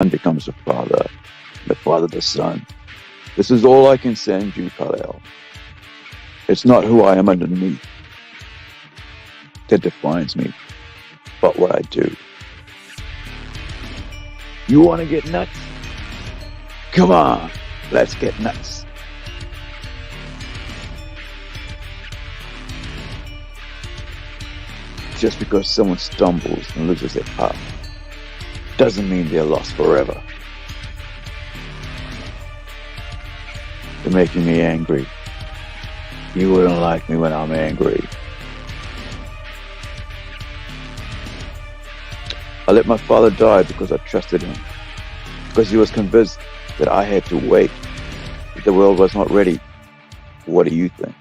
son becomes the father the son. This is all I can send you, Kal-El. It's not who I am underneath that defines me, but what I do. You want to get nuts? Come on, let's get nuts. Just because someone stumbles and loses their path doesn't mean they're lost forever. You're making me angry. You wouldn't like me when I'm angry. I let my father die because I trusted him. Because he was convinced that I had to wait. That the world was not ready. What do you think?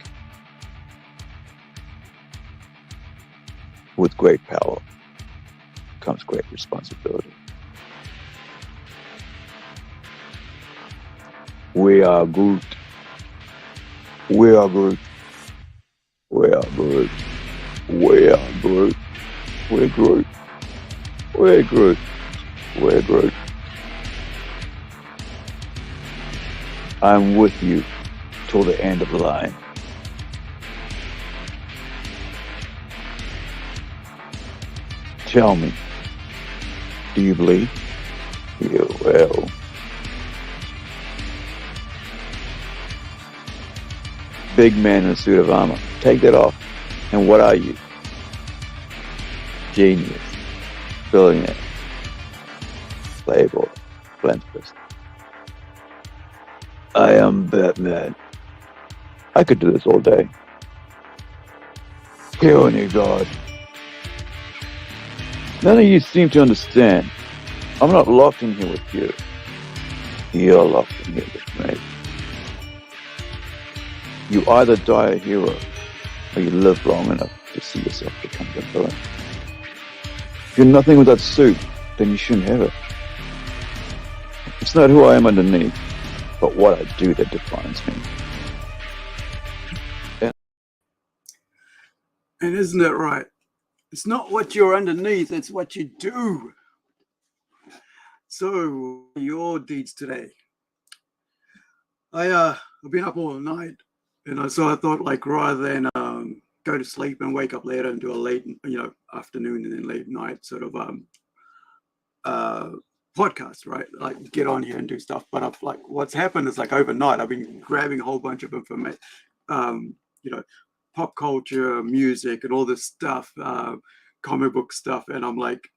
With great power comes great responsibility. We are Groot. We are Groot. We are Groot. We are Groot. We're Groot. We're Groot. We're Groot. I'm with you till the end of the line. Tell me, do you believe? You will. Big man in a suit of armor. Take that off. And what are you? Genius. Billionaire. Playboy. Philanthropist. I am Batman. I could do this all day. Peony God. None of you seem to understand. I'm not locked in here with you. You're locked in here with me. You either die a hero, or you live long enough to see yourself become the villain. If you're nothing without suit, then you shouldn't have it. It's not who I am underneath, but what I do that defines me. And isn't it right? It's not what you're underneath, it's what you do. So, your deeds today. I've been up all night, and so I thought, like, rather than go to sleep and wake up later and do a late, afternoon and then late night sort of podcast, right? Like, get on here and do stuff. But I've, like, what's happened is, like, overnight, I've been grabbing a whole bunch of information, pop culture, music, and all this stuff, comic book stuff, and I'm like,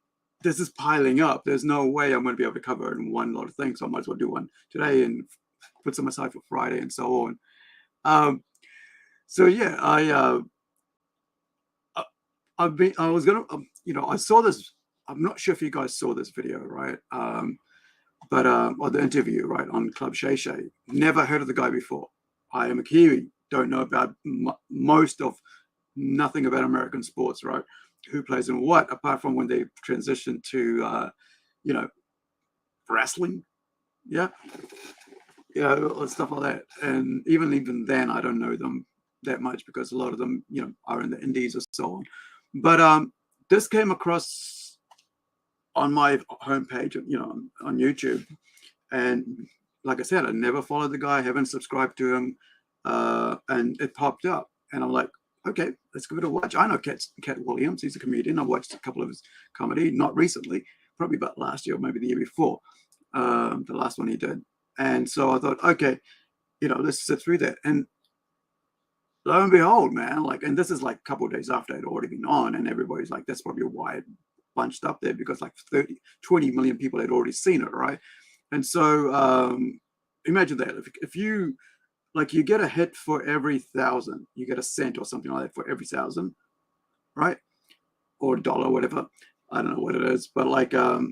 this is piling up. There's no way I'm going to be able to cover it in one lot of things. So I might as well do one today and put some aside for Friday and so on. So yeah, I saw this. I'm not sure if you guys saw this video, right? Or the interview, right, on Club Shay Shay. Never heard of the guy before. I am a Kiwi. Don't know about nothing about American sports, right? Who plays in what, apart from when they transitioned to, wrestling, stuff like that. And even then, I don't know them that much because a lot of them, are in the indies or so on. But this came across on my homepage, on YouTube, and like I said, I never followed the guy, haven't subscribed to him, and it popped up, and I'm like, okay, let's give it a watch. I know Katt Williams. He's a comedian. I watched a couple of his comedy, not recently, probably about last year or maybe the year before, the last one he did. And so I thought, okay, let's sit through that. And lo and behold, man, and this is like a couple of days after I'd already been on, and everybody's like, that's probably why it bunched up there, because like 20 million people had already seen it, right? And so imagine that. If you, you get a hit for every 1,000, you get a cent or something like that for every 1,000, right? Or a dollar, whatever. I don't know what it is, but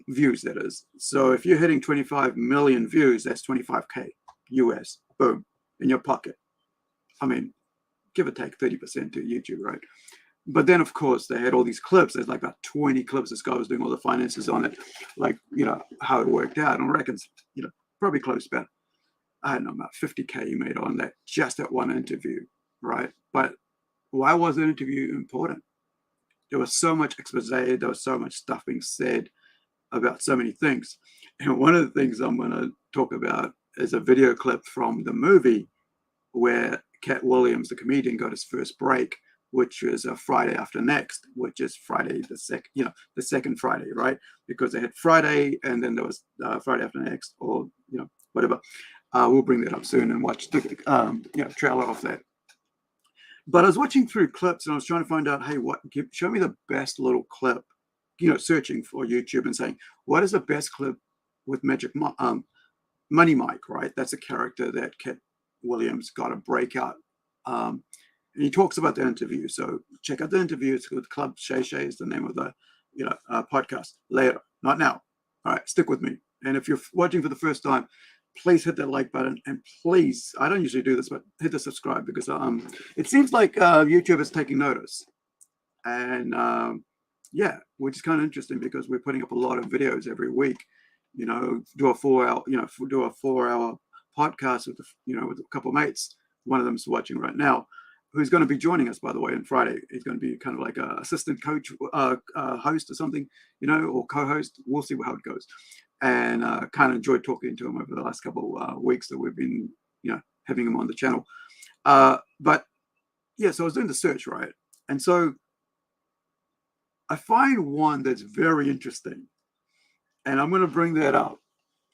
views, that is. So if you're hitting 25 million views, that's 25K US, boom, in your pocket. I mean, give or take 30% to YouTube, right? But then, of course, they had all these clips. There's like about 20 clips. This guy was doing all the finances on it, how it worked out. And I reckon, probably close to about, I don't know, about 50K he made on that, just that one interview, right? But why was the interview important? There was so much expose. There was so much stuff being said about so many things. And one of the things I'm going to talk about is a video clip from the movie where Katt Williams, the comedian, got his first break, which is a Friday After Next, which is Friday the second Friday, right? Because they had Friday and then there was Friday After Next, or whatever. We'll bring that up soon and watch the trailer of that. But I was watching through clips and I was trying to find out, hey, show me the best little clip, searching for YouTube and saying, what is the best clip with Money Mike, right? That's a character that Katt Williams got a breakout. And he talks about the interview. So check out the interview. It's with Club Shay Shay is the name of the podcast. Later, not now. All right, stick with me. And if you're watching for the first time, please hit that like button, and please, I don't usually do this, but hit the subscribe, because it seems like YouTube is taking notice. And which is kind of interesting, because we're putting up a lot of videos every week. Do a 4-hour podcast with with a couple of mates. One of them is watching right now, who's going to be joining us, by the way, on Friday. He's going to be kind of like an assistant coach, host or something, or co-host. We'll see how it goes. And kind of enjoyed talking to him over the last couple of weeks that we've been, having him on the channel. But yeah, so I was doing the search, right? And so I find one that's very interesting, and I'm going to bring that up,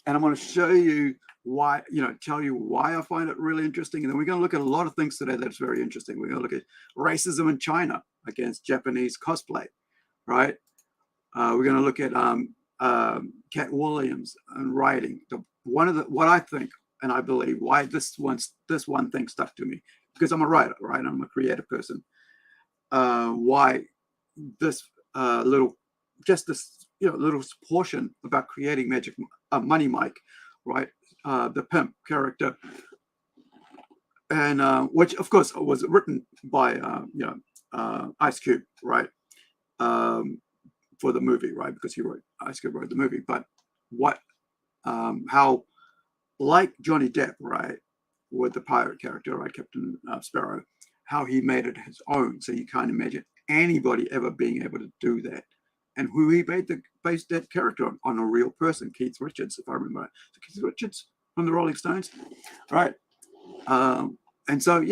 and I'm going to show you why, tell you why I find it really interesting. And then we're going to look at a lot of things today that's very interesting. We're going to look at racism in China against Japanese cosplay, right? We're going to look at Katt Williams and writing. What I think and I believe why this one thing stuck to me, because I'm a writer, right? I'm a creative person. Why this little portion about creating Money Mike, right? The pimp character, and which of course was written by Ice Cube, right? For the movie, right? Because Ice Cube wrote the movie. But how, like Johnny Depp, right, with the pirate character, right, Captain Sparrow, how he made it his own. So you can't imagine anybody ever being able to do that. And who he based that character on a real person, Keith Richards, if I remember right. So Keith Richards from the Rolling Stones, right? And so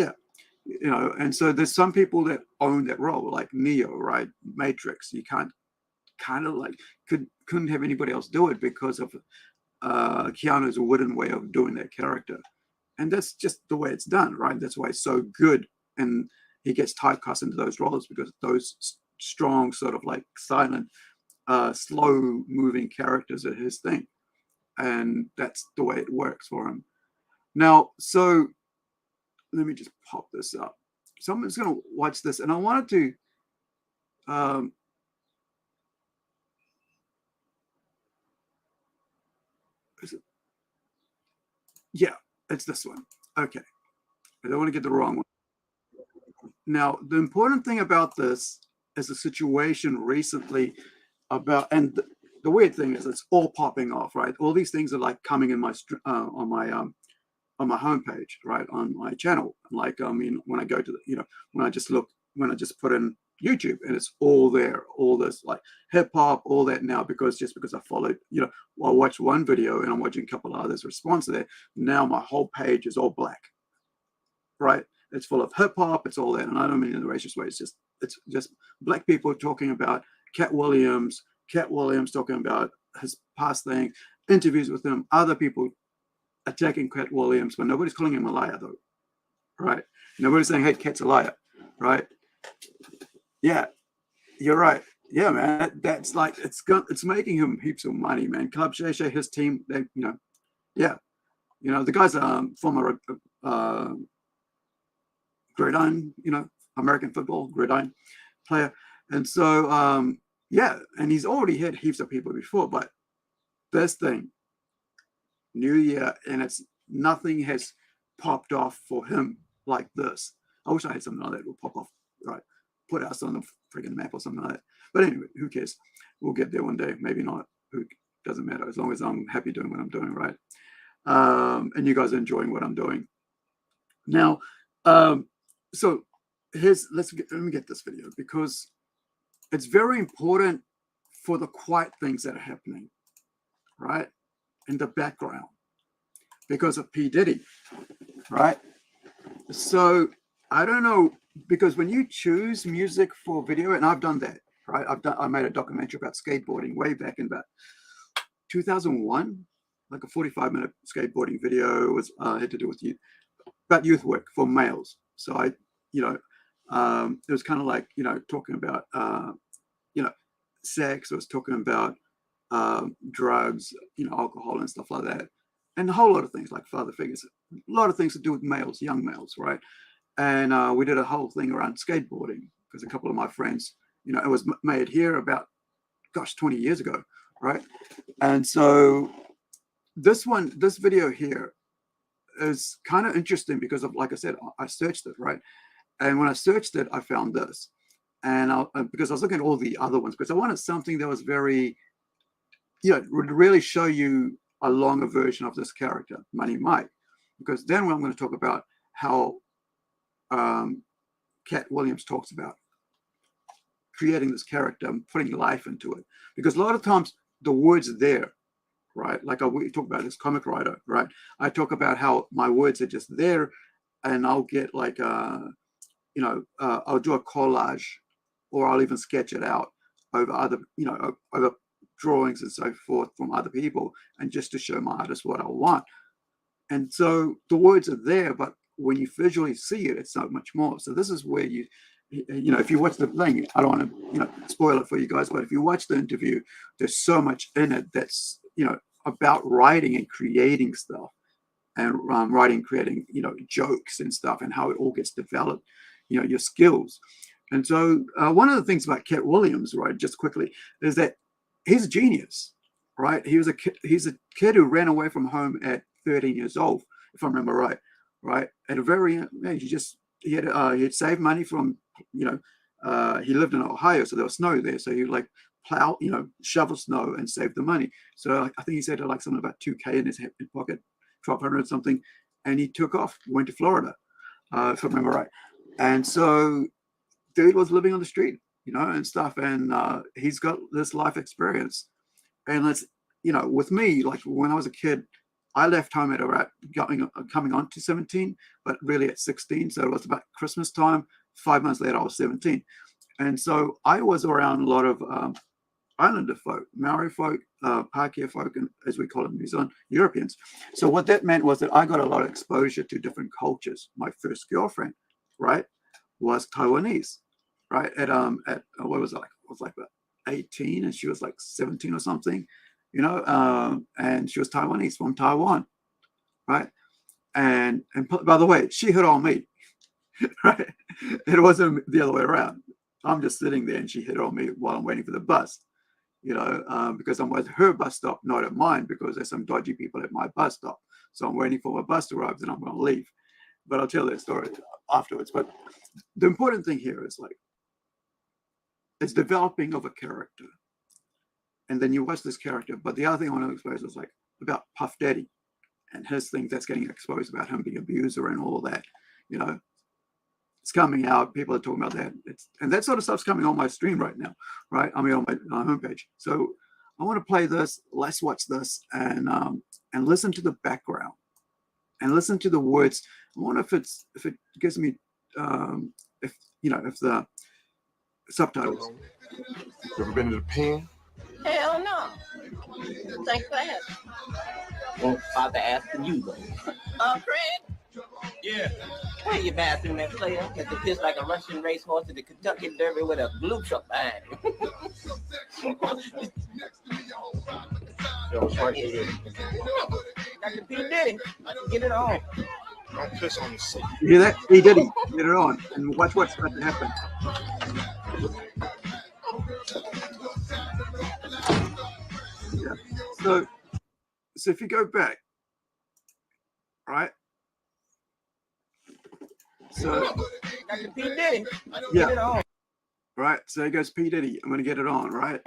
and so there's some people that own that role, like Neo, right? Matrix. You can't couldn't have anybody else do it because of Keanu's wooden way of doing that character. And that's just the way it's done, right? That's why it's so good. And he gets typecast into those roles because those strong, sort of like silent, slow moving characters are his thing. And that's the way it works for him. Now, so let me just pop this up. Someone's going to watch this, and I wanted to yeah, it's this one. Okay. I don't want to get the wrong one. Now, the important thing about this is a situation recently about, and the weird thing is it's all popping off, right? All these things are like coming in my on my homepage, right, on my channel. Like, I mean, when I go to the, when I just put in YouTube, and it's all there, all this like hip hop, all that now, because I followed, I watched one video and I'm watching a couple of others response to that. Now my whole page is all black, right? It's full of hip hop, it's all that, and I don't mean in a racist way. It's just black people talking about Katt Williams talking about his past thing, interviews with him, other people attacking Katt Williams, but nobody's calling him a liar, though, right? Nobody's saying, hey, Katt's a liar, right? Yeah, you're right. Yeah, man, that's like, it's making him heaps of money, man. Club Shay Shay, his team, they, the guy's a former gridiron, American football gridiron player. And so, and he's already hit heaps of people before, but this thing, New Year, and nothing has popped off for him like this. I wish I had something like that would pop off, right? Put us on the freaking map or something like that. But anyway, who cares? We'll get there one day. Maybe not. Who doesn't matter, as long as I'm happy doing what I'm doing, right? And you guys are enjoying what I'm doing. Now, so let me get this video, because it's very important for the quiet things that are happening, right? in the background because of P. Diddy, right? So I don't know, because when you choose music for video, and I've done that, right? I made a documentary about skateboarding way back in about 2001, like a 45-minute skateboarding video. It was had to do with about youth work for males. So I, it was kind of like, talking about, sex. I was talking about drugs, alcohol and stuff like that. And a whole lot of things like father figures, a lot of things to do with males, young males, right? And we did a whole thing around skateboarding because a couple of my friends, it was made here about, 20 years ago, right? And so this video here is kind of interesting because of, like I said, I searched it, right? And when I searched it, I found this. And because I was looking at all the other ones, because I wanted something that was very, would really show you a longer version of this character, Money Mike. Because then I'm going to talk about how Katt Williams talks about creating this character and putting life into it. Because a lot of times the words are there, right? Like we talk about this comic writer, right? I talk about how my words are just there, and I'll get like I'll do a collage, or I'll even sketch it out over other, over drawings and so forth from other people, and just to show my artist what I want. And so the words are there, but when you visually see it, it's so much more. So this is where if you watch the thing, I don't want to, spoil it for you guys, but if you watch the interview, there's so much in it that's, about writing and creating stuff, and writing, creating, jokes and stuff, and how it all gets developed, your skills. And so one of the things about Katt Williams, right, just quickly, is that he's a genius, right? He's a kid who ran away from home at 13 years old, if I remember right? At a very young age, he had saved money from, he lived in Ohio, so there was snow there, so he would like plow, shovel snow and save the money. So I think he said like something about $2,000 in his pocket, 1,200 something, and he took off, went to Florida, if I remember right. And so dude was living on the street, and stuff, and he's got this life experience. And let's, with me, like when I was a kid, I left home at around coming on to 17, but really at 16. So it was about Christmas time. 5 months later, I was 17. And so I was around a lot of Islander folk, Maori folk, Pākehā folk, and as we call them in New Zealand, Europeans. So what that meant was that I got a lot of exposure to different cultures. My first girlfriend, right, was Taiwanese, right? At what was it like? I was like about 18, and she was like 17 or something, and she was Taiwanese from Taiwan, right? And by the way, she hit on me, right? It wasn't the other way around. I'm just sitting there, and she hit on me while I'm waiting for the bus, because I'm at her bus stop, not at mine, because there's some dodgy people at my bus stop. So I'm waiting for my bus to arrive, and I'm going to leave. But I'll tell that story afterwards. But the important thing here is like, it's developing of a character. And then you watch this character. But the other thing I want to expose is like about Puff Daddy and his thing that's getting exposed about him being an abuser and all that. It's coming out. People are talking about that. And that sort of stuff's coming on my stream right now, right? I mean, on my homepage. So I want to play this. Let's watch this and listen to the background and listen to the words. I wonder if it gives me if the subtitles. You ever been to the pen? Hell no. Thanks for asking. Well, Father asking you though. Fred? Yeah. Where your bathroom at, player? That the piss like a Russian racehorse in the Kentucky Derby with a blue truck behind him. Yo, it's right here. Dr. P. Diddy. Get it on. Don't piss on the seat. You hear that? He did. Get it on and watch what's about to happen. Yeah. So if you go back, right? So Dr. P. Diddy. yeah. Get it on. Right. So here goes P. Diddy. I'm gonna get it on, right?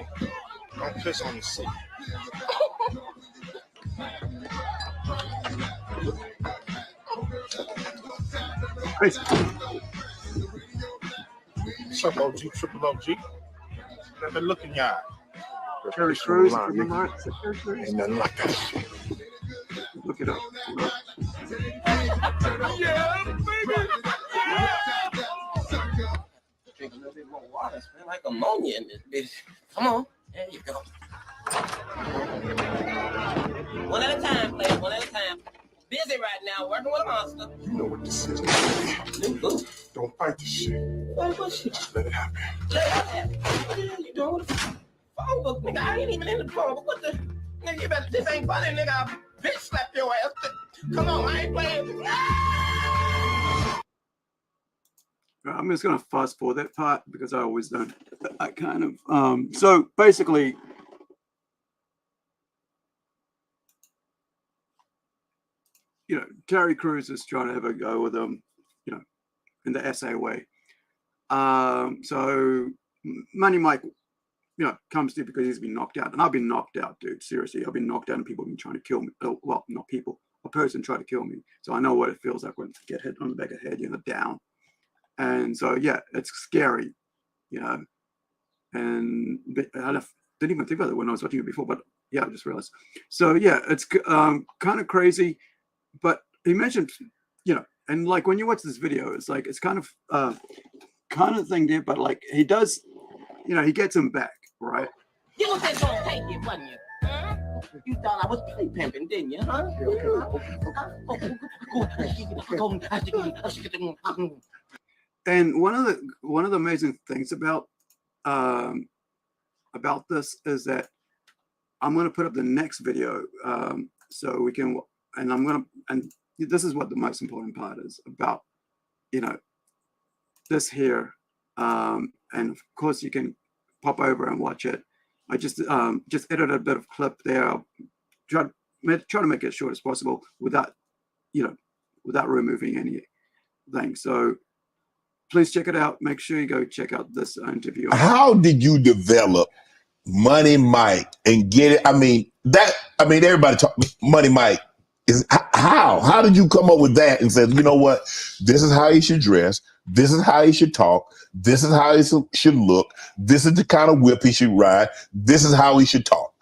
Don't piss on the seat. Crazy. What's up, OG? Triple OG? Let me look in your eye. Terry Crews. Ain't Ain't nothing like that. it up. Drink a little bit more water. Smell like ammonia in this bitch. Come on. There you go. One at a time, players. One at a time. Busy right now, working with a monster. You know what this is. New boo. Don't fight this shit. What shit? Just let it happen. Let it happen. What the hell you doing with the phone book, nigga? I ain't even in the phone book. What the? Nigga, you better, this ain't funny, nigga. I'll bitch slap your ass. Come on, I ain't playing. I'm just going to fast forward that part because I always don't. I kind of. So basically, you know, Terry Crews is trying to have a go with him, you know, in the essay way. So Money Mike, you know, comes to because he's been knocked out, and I've been knocked out, dude. Seriously, I've been knocked out, and people have been trying to kill me. Oh, well, not people, a person tried to kill me. So I know what it feels like when you get hit on the back of the head, you know, down. And so yeah, it's scary, you know. And I didn't even think about it when I was watching it before, but yeah, I just realized. So yeah, it's kind of crazy. But he mentioned, you know, and like when you watch this video, it's like it's kind of thing there, but like he does, you know, he gets him back, right? You was just gonna take it, wasn't you? Huh? You thought I was play pimping, didn't you, huh? And one of the amazing things about this is that I'm going to put up the next video so we can, and this is what the most important part is about, you know, this here, and of course you can pop over and watch it. I just edited a bit of clip there. I'll try to make it as short as possible without, you know, without removing anything. So please check it out. Make sure you go check out this interview. How did you develop Money Mike and get it? I mean, everybody talk Money Mike. How did you come up with that and said, you know what, this is how he should dress, this is how he should talk, this is how he should look, this is the kind of whip he should ride, this is how he should talk?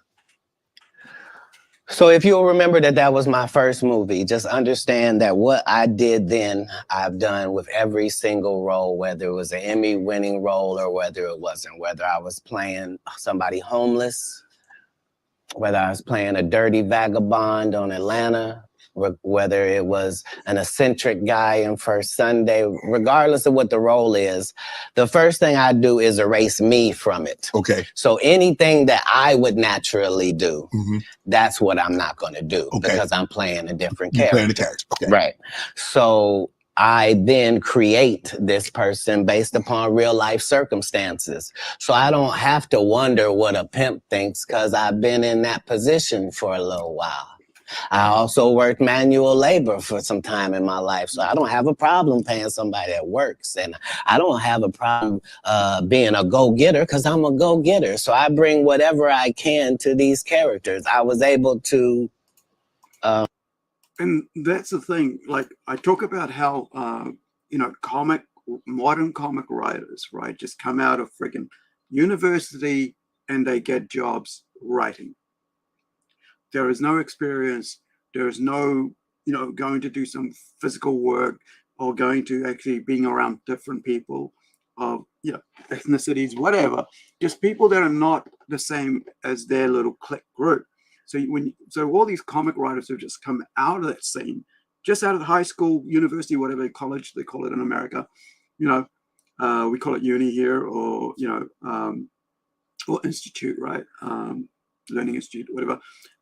So if you'll remember that was my first movie, just understand that what I did then, I've done with every single role, whether it was an Emmy-winning role or whether it wasn't, whether I was playing somebody homeless, whether I was playing a dirty vagabond on Atlanta, whether it was an eccentric guy in First Sunday, regardless of what the role is, the first thing I do is erase me from it. Okay. So anything that I would naturally do, that's what I'm not going to do because I'm playing a different character. Playing the character. Okay. Right. So I then create this person based upon real life circumstances. So I don't have to wonder what a pimp thinks because I've been in that position for a little while. I also worked manual labor for some time in my life, so I don't have a problem paying somebody that works. And I don't have a problem being a go-getter because I'm a go-getter. So I bring whatever I can to these characters. I was able to... And that's the thing, like I talk about how, you know, modern comic writers, right, just come out of freaking university and they get jobs writing. There is no experience. There is no, you know, going to do some physical work or going to actually being around different people of, you know, ethnicities, whatever, just people that are not the same as their little clique group. So so all these comic writers have just come out of that scene, just out of high school, university, whatever college they call it in America, you know, we call it uni here, or, you know, or institute, right? Learning institute, whatever.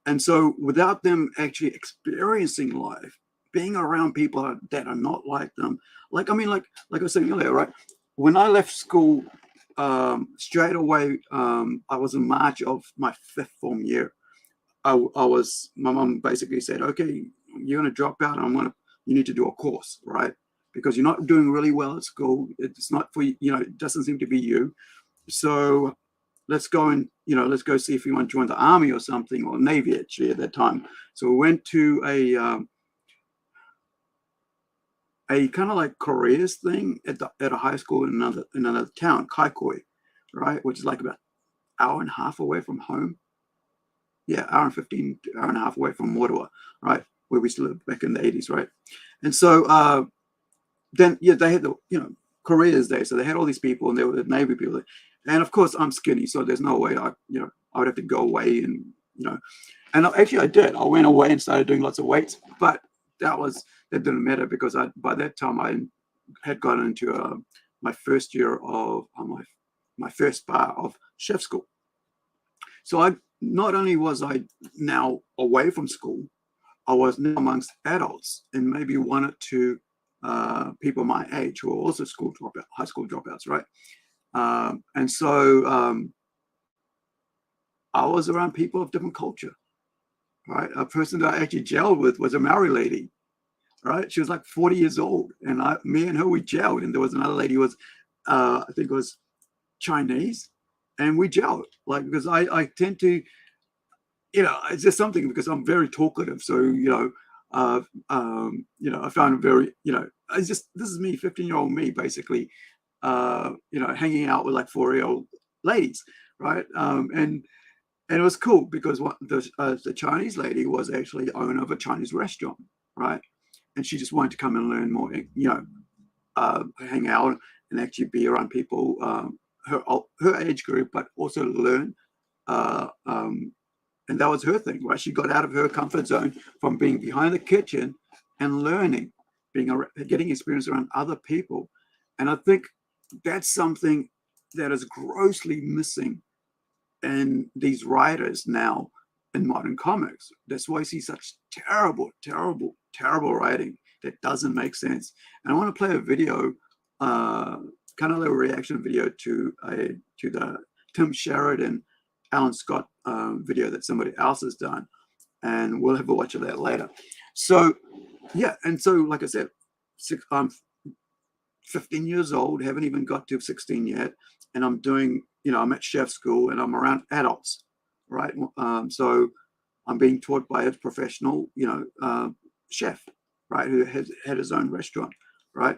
And so without them actually experiencing life, being around people that are not like them, like I was saying earlier, right? When I left school, straight away, I was in March of my 5th form year. My mom basically said, okay, you're going to drop out and you need to do a course, right? Because you're not doing really well at school. It's not for you, you know, it doesn't seem to be you. So let's go see if you want to join the army or something, or Navy actually at that time. So we went to a kind of like careers thing at a high school in another town, Kaikoi, right? Which is like about an hour and a half away from home. Yeah, hour and 15, hour and a half away from Motua, right? where we used to live back in the 80s, right? And so then, yeah, they had the, careers day. So they had all these people, and they were the Navy people. And of course, I'm skinny, so there's no way I would have to go away and, and actually I did. I went away and started doing lots of weights, but that didn't matter because by that time I had gotten into my first year of my first bar of chef school. So not only was I now away from school, I was now amongst adults and maybe one or two people my age who were also high school dropouts, right? And so I was around people of different culture, right? A person that I actually gelled with was a Maori lady, right? She was like 40 years old, and me and her, we gelled. And there was another lady who was, I think it was Chinese, and we gelled, like, because I tend to, it's just something because I'm very talkative. So, I found it very, this is me, 15-year-old me, basically, hanging out with like 4-year-old ladies, right? And it was cool because the Chinese lady was actually the owner of a Chinese restaurant, right? And she just wanted to come and learn more, hang out and actually be around people her age group, but also learn. And that was her thing, right? She got out of her comfort zone from being behind the kitchen and learning, getting experience around other people. And I think that's something that is grossly missing in these writers now in modern comics. That's why I see such terrible, terrible, terrible writing that doesn't make sense. And I want to play a video, kind of a reaction video to the Tim Sheridan, Alan Scott video that somebody else has done, and we'll have a watch of that later. So yeah, and so like I said, I'm 15 years old, haven't even got to 16 yet, and I'm doing, I'm at chef school and I'm around adults, right? So I'm being taught by a professional, chef, right, who has had his own restaurant, right?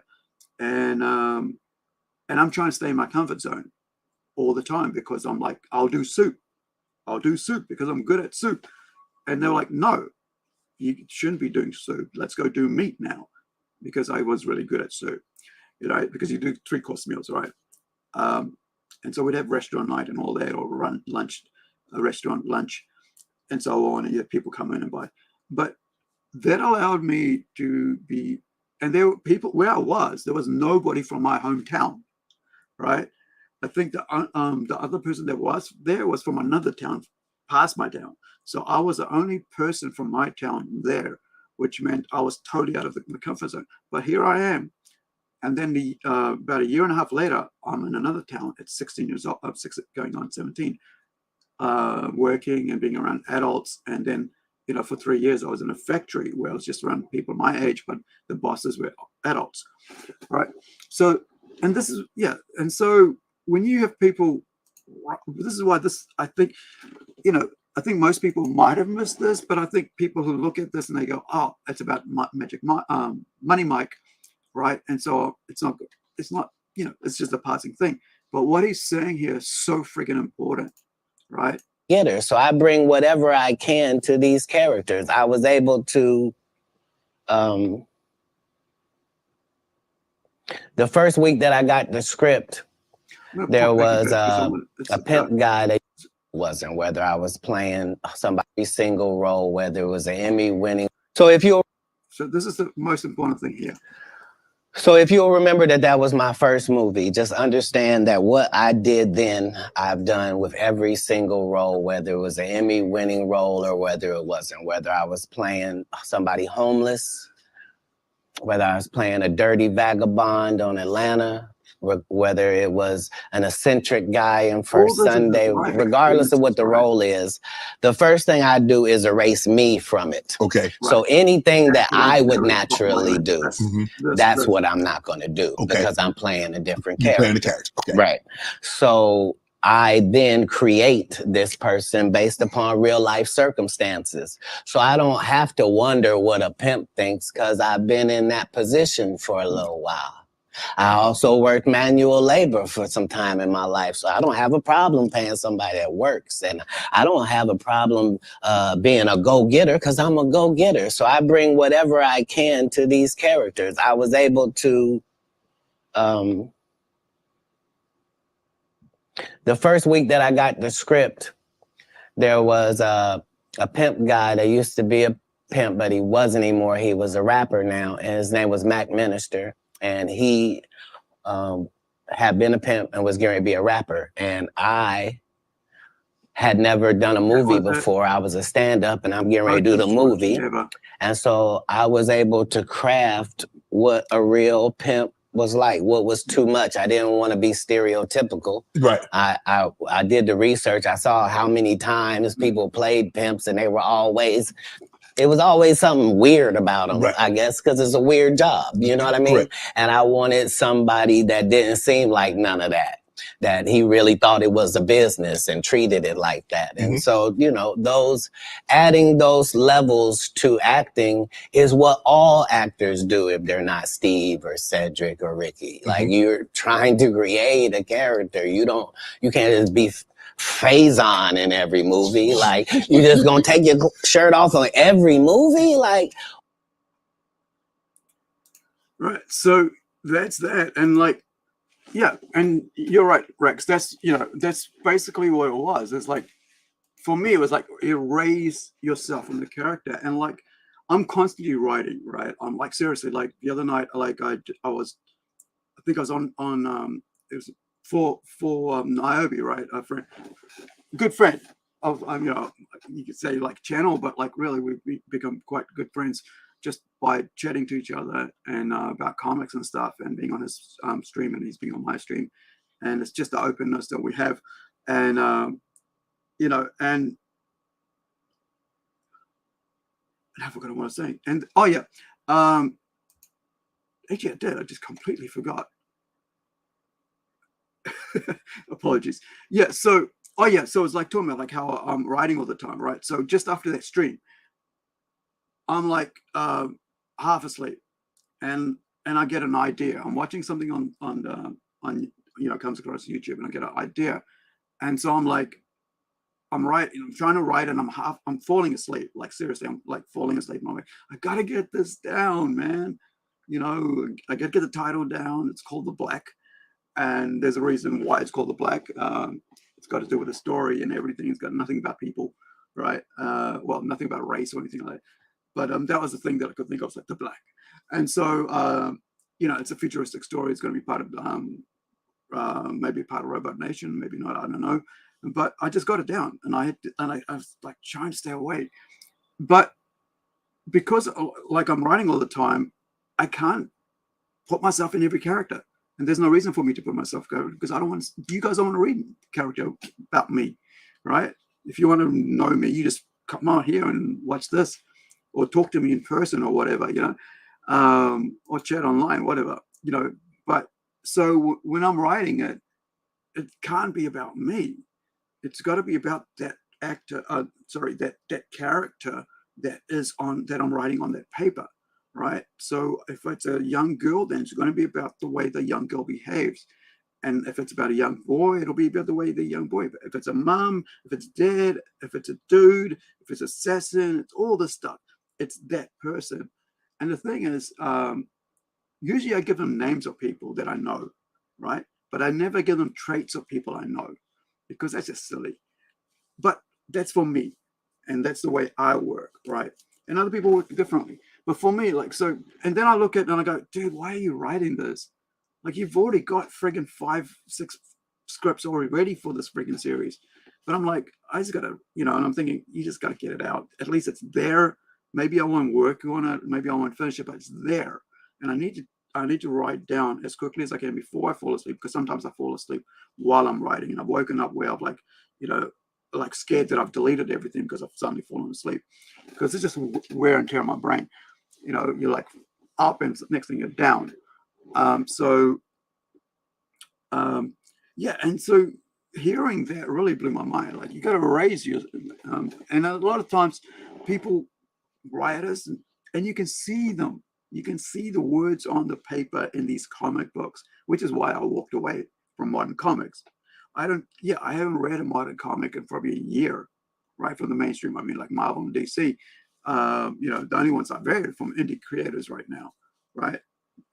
And I'm trying to stay in my comfort zone all the time because I'm like, I'll do soup because I'm good at soup. And they're like, no, you shouldn't be doing soup. Let's go do meat now, because I was really good at soup, because you do 3-course meals, right? And so we'd have restaurant night and all that, or run lunch, restaurant lunch, and so on. And you have people come in and buy. But that allowed me to be, and there were people where I was, there was nobody from my hometown, right? I think the other person that was there was from another town past my town. So I was the only person from my town there, which meant I was totally out of the comfort zone. But here I am. And then about a year and a half later, I'm in another town at 16 years old, going on 17, working and being around adults. And then, for 3 years, I was in a factory where I was just around people my age, but the bosses were adults, right? So, and this is, yeah. And so when you have people, this is why I think, I think most people might have missed this, but I think people who look at this and they go, oh, it's about Money Mike, right? And so it's not, it's just a passing thing. But what he's saying here is so freaking important, right? So I bring whatever I can to these characters. I was able to, the first week that I got the script, there was a pimp guy that wasn't, whether I was playing somebody's single role, whether it was an Emmy winning. So this is the most important thing here. So if you'll remember that was my first movie, just understand that what I did then, I've done with every single role, whether it was an Emmy winning role or whether it wasn't, whether I was playing somebody homeless, whether I was playing a dirty vagabond on Atlanta, whether it was an eccentric guy in First Sunday, regardless of what the role is, the first thing I do is erase me from it. Okay. So anything that I would naturally do, that's what I'm not going to do because I'm playing a different character. Playing the character. Okay. Right. So I then create this person based upon real life circumstances. So I don't have to wonder what a pimp thinks because I've been in that position for a little while. I also worked manual labor for some time in my life, so I don't have a problem paying somebody that works, and I don't have a problem being a go-getter because I'm a go-getter. So I bring whatever I can to these characters. I was able to, the first week that I got the script, there was a pimp guy that used to be a pimp, but he wasn't anymore. He was a rapper now, and his name was Mac Minister, and he had been a pimp and was going to be a rapper. And I had never done a movie before. I was a stand-up, and I'm getting ready to do the movie. And so I was able to craft what a real pimp was like, what was too much. I didn't want to be stereotypical. Right. I did the research. I saw how many times people played pimps, and they were always, it was always something weird about them, right. I guess, because it's a weird job. You know what I mean? Right. And I wanted somebody that didn't seem like none of that, that he really thought it was a business and treated it like that. Mm-hmm. And so, you know, adding those levels to acting is what all actors do if they're not Steve or Cedric or Ricky. Mm-hmm. Like, you're trying to create a character. You can't just be Faison in every movie. Like, you just gonna take your shirt off on every movie? Like, right. So that's that. And like, yeah, and you're right, Rex. That's basically what it was. It's like, for me, it was like, erase yourself from the character. And like, I'm constantly writing, right? I'm like, seriously, like the other night, like I think I was on it was for Niobe, right? A friend, good friend of you could say like channel, but like really we become quite good friends just by chatting to each other and about comics and stuff, and being on his stream and he's being on my stream, and it's just the openness that we have, and and I forgot what I was saying, and actually I did. I just completely forgot. Apologies. Yeah. So it's like talking about like how I'm writing all the time, right? So just after that stream, I'm like half asleep, and I get an idea. I'm watching something on comes across YouTube, and I get an idea, and so I'm like, I'm trying to write, and I'm falling asleep. Like, seriously, I'm like falling asleep. And I'm like, I gotta get this down, man. I gotta get the title down. It's called The Black, and there's a reason why it's called The Black. It's got to do with the story and everything. It's got nothing about people, right? Well, nothing about race or anything like that. But that was the thing that I could think of, like The Black. And so, it's a futuristic story. It's going to be part of, maybe part of Robot Nation, maybe not, I don't know. But I just got it down, and I was like trying to stay awake. But because like I'm writing all the time, I can't put myself in every character. And there's no reason for me to put myself in, because you guys don't want to read a character about me, right? If you want to know me, you just come out here and watch this, or talk to me in person or whatever, or chat online, whatever, But so when I'm writing it, it can't be about me. It's got to be about that actor, that character that I'm writing on that paper, right? So if it's a young girl, then it's going to be about the way the young girl behaves. And if it's about a young boy, it'll be about the way the young boy. If it's a mom, if it's dad, if it's a dude, if it's assassin, it's all this stuff. It's that person. And the thing is, usually I give them names of people that I know, right? But I never give them traits of people I know, because that's just silly. But that's for me. And that's the way I work, right? And other people work differently. But for me, like, so, and then I look at it and I go, dude, why are you writing this? Like, you've already got friggin' 5-6 scripts already ready for this friggin' series. But I'm like, I just gotta, and I'm thinking, you just gotta get it out. At least it's there. Maybe I won't work on it. Maybe I won't finish it, but it's there. And I need to write down as quickly as I can before I fall asleep, because sometimes I fall asleep while I'm writing, and I've woken up where I'm like, like scared that I've deleted everything because I've suddenly fallen asleep, because it's just wear and tear on my brain. You're like up, and next thing you're down. And so hearing that really blew my mind. Like, you got to raise your, and a lot of times people, writers, and you can see them You can see the words on the paper in these comic books, which is why I walked away from modern comics. I haven't read a modern comic in probably a year, right, from the mainstream. I mean, like Marvel and DC. The only ones I've read from indie creators right now, right?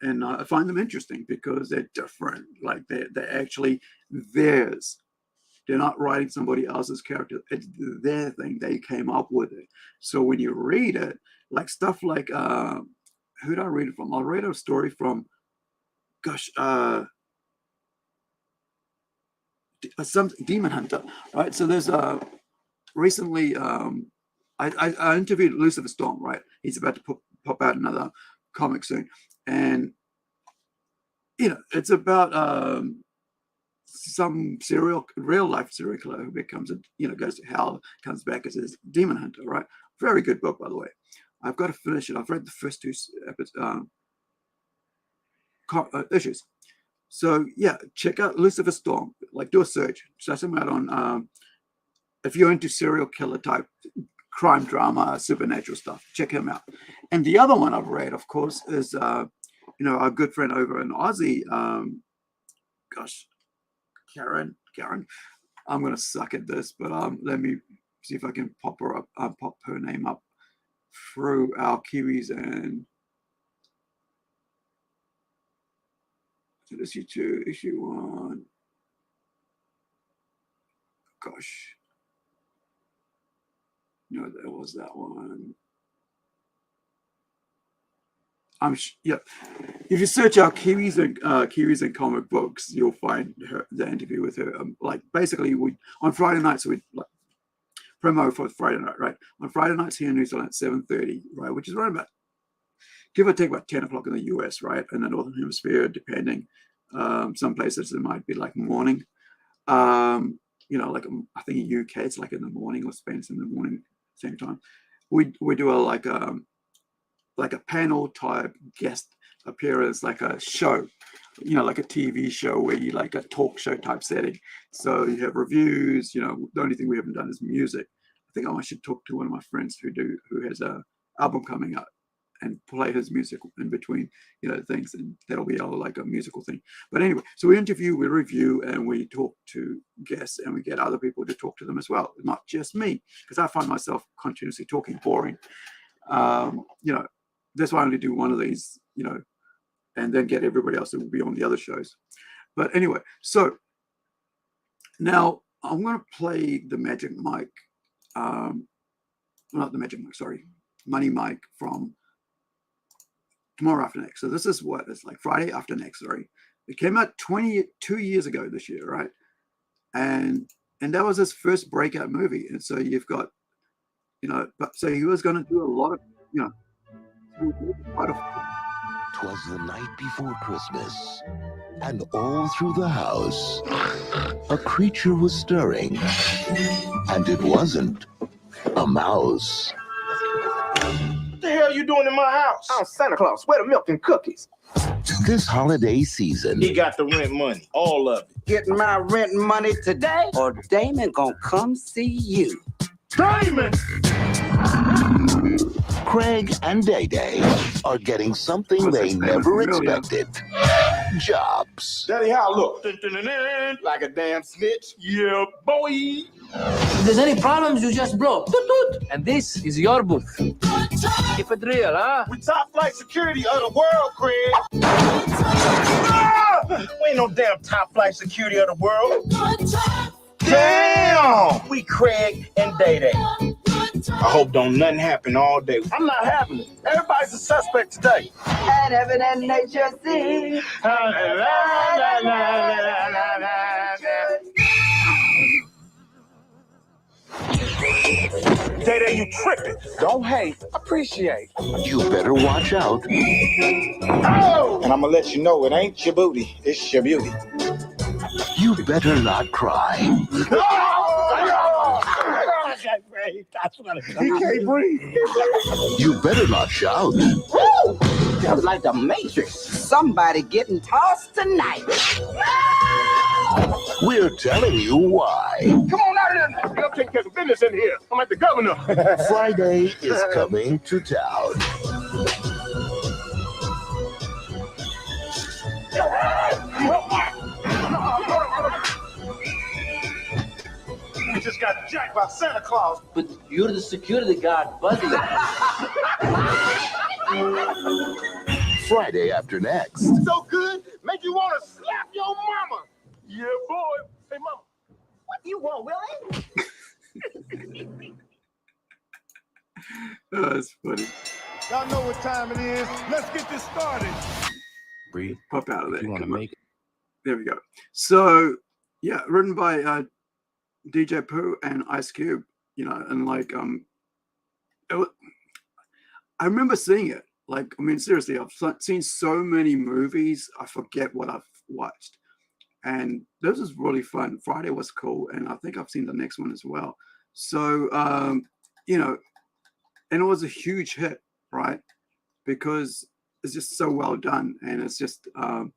And I find them interesting because they're different. Like they're actually theirs. They're not writing somebody else's character. It's their thing. They came up with it. So when you read it, like stuff like, who did I read it from? I'll read a story from, some Demon Hunter, right? So there's recently, I interviewed Lucifer Storm, right? He's about to pop out another comic soon. And, it's about some real life serial killer who becomes goes to hell, comes back as a demon hunter, right? Very good book, by the way. I've got to finish it. I've read the first 2 issues. So yeah, check out Lucifer Storm. Like, do a search. Search him out on, if you're into serial killer type crime drama, supernatural stuff, check him out. And the other one I've read, of course, is our good friend over in Aussie, Karen. I'm gonna suck at this, but let me see if I can pop her up, pop her name up through our Kiwis and issue 2, issue 1. Gosh. No, there was that one. If you search out Kiwis and comic books, you'll find the interview with her. Like basically, on Friday nights we promo for Friday night, right? On Friday nights here in New Zealand at 7:30, right, which is right about, give or take, about 10 o'clock in the US, right, in the Northern Hemisphere, depending. Some places it might be like morning. Like I think in UK it's like in the morning, or Spain it's in the morning, same time. We do a panel type guest appearance, like a show, like a TV show where you like a talk show type setting. So you have reviews. The only thing we haven't done is music. I think I should talk to one of my friends who has a album coming out and play his music in between, things, and that'll be like a musical thing. But anyway, so we interview, we review, and we talk to guests, and we get other people to talk to them as well, not just me, because I find myself continuously talking boring. That's why I only do one of these, and then get everybody else that will be on the other shows. But anyway, so now I'm going to play the Magic Mike, not the Magic Mike, sorry, Money Mike from Tomorrow After Next. So this is what it's like, Friday After Next, sorry. It came out 22 years ago this year, right? And that was his first breakout movie. And so you've got, so he was going to do a lot of, 'Twas the night before Christmas, and all through the house, a creature was stirring, and it wasn't a mouse. What the hell you doing in my house? I'm Santa Claus. Where the milk and cookies? This holiday season, He got the rent money, all of it. Getting my rent money today, or Damon gonna come see you. Damon! Craig and Day Day are getting something they never expected. Jobs. Daddy, how I look? Dun, dun, dun, dun, like a damn snitch. Yeah, boy. If there's any problems, you just blow. Toot, toot. And this is your booth. Keep it real, huh? We top flight security of the world, Craig. Ah! We ain't no damn top flight security of the world. Damn! We Craig and Day Day. I hope don't nothing happen all day. I'm not having it. Everybody's a suspect today. And heaven and nature sing. Day Day, you tripping. Don't hate, appreciate. You better watch out. Oh! And I'm gonna let you know it ain't your booty, it's your beauty. You better not cry. He can't breathe. You better not shout. Woo! That was like the Matrix. Somebody getting tossed tonight. We're telling you why. Come on out of there. I'm taking care of business in here. I'm like the governor. Friday is coming to town. got jacked by Santa Claus. But you're the security guard, buddy. Friday after next. So good, make you want to slap your mama. Yeah, boy. Hey, mama. What do you want, Willie? Oh, that's funny. Y'all know what time it is. Let's get this started. Breathe. Pop out of there. You want to Come on. make it. There we go. So, yeah, written by DJ Pooh and Ice Cube, you know, and like, I remember seeing it. Like, I mean, seriously, I've seen so many movies, I forget what I've watched. And this was really fun. Friday was cool, and I think I've seen the next one as well. So, you know, and it was a huge hit, right? Because it's just so well done, and it's just, you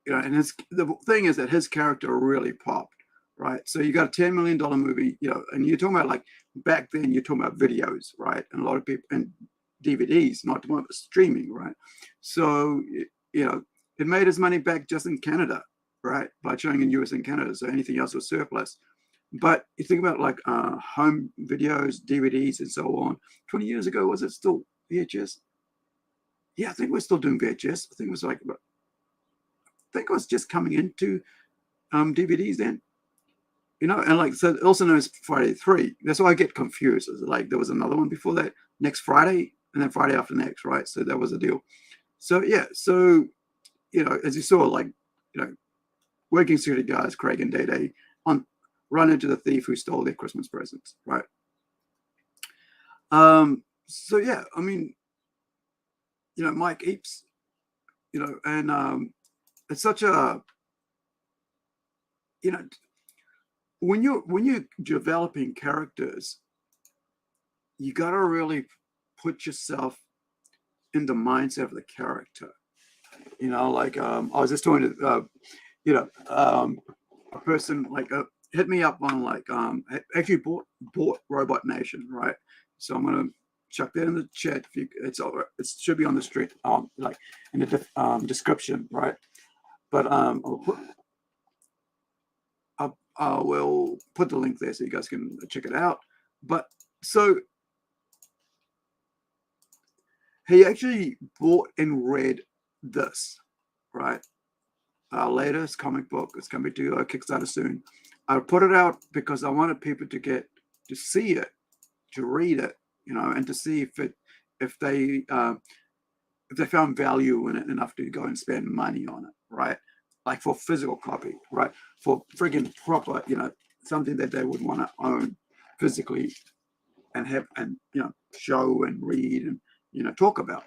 know, and the thing is that his character really popped, right? So you got a $10 million movie, you know, and you're talking about, like, back then you're talking about videos, right? And a lot of people, and DVDs, not talking about streaming, right? So, you know, it made its money back just in Canada, right? By showing in US and Canada, so anything else was surplus. But you think about like home videos, DVDs, and so on. 20 years ago, was it still VHS? Yeah, I think we're still doing VHS. I think it was like, I think it was just coming into DVDs then. You know, and like, so also known as Friday 3. That's why I get confused. It's like there was another one before that, next Friday, and then Friday after next, right? So that was the deal. So yeah, so, you know, as you saw, like, you know, working security guards, Craig and Day run into the thief who stole their Christmas presents, right? So yeah, I mean, you know, Mike Eaps, you know, and it's such a, you know, when you're developing characters, you got to really put yourself in the mindset of the character. You know, like I was just talking to, you know, a person like hit me up on like actually bought Robot Nation, right? So I'm gonna chuck that in the chat. If you, it should be on the street, like in the description, right? But I will put the link there so you guys can check it out. But so he actually bought and read this, right? Our latest comic book is coming to a Kickstarter soon. I put it out because I wanted people to get to see it, to read it, you know, and to see if they found value in it enough to go and spend money on it, right? Like for physical copy, right? For friggin' proper, you know, something that they would want to own physically and have, and, you know, show and read and, you know, talk about.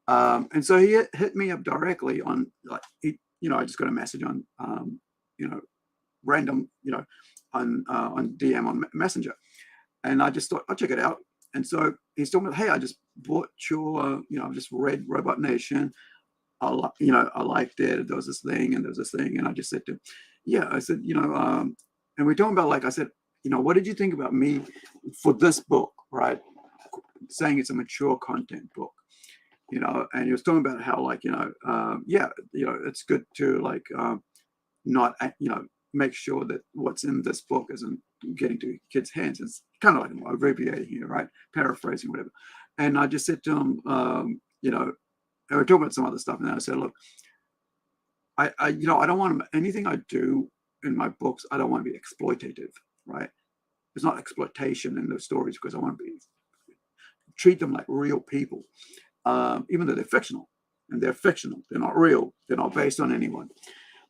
And so he hit me up directly on, like, you know, I just got a message on, you know, random, you know, on DM on Messenger, and I just thought I'll check it out. And so he's talking about, hey, I just bought your, you know, I just read Robot Nation. You know, I liked it. There was this thing and there was this thing, and I just said to him, yeah, I said, you know, and we're talking about, like, I said, you know, what did you think about me for this book, right? Saying it's a mature content book. You know, and he was talking about how, like, you know, yeah, you know, it's good to, like, not, you know, make sure that what's in this book isn't getting to kids' hands. It's kind of like I'm abbreviating here, right? Paraphrasing, whatever. And I just said to him, you know, and we're talking about some other stuff, and then I said, look, I you know, I don't want anything I do in my books, I don't want to be exploitative, right? There's not exploitation in those stories, because I want to treat them like real people. Even though they're fictional, and they're fictional, they're not real, they're not based on anyone.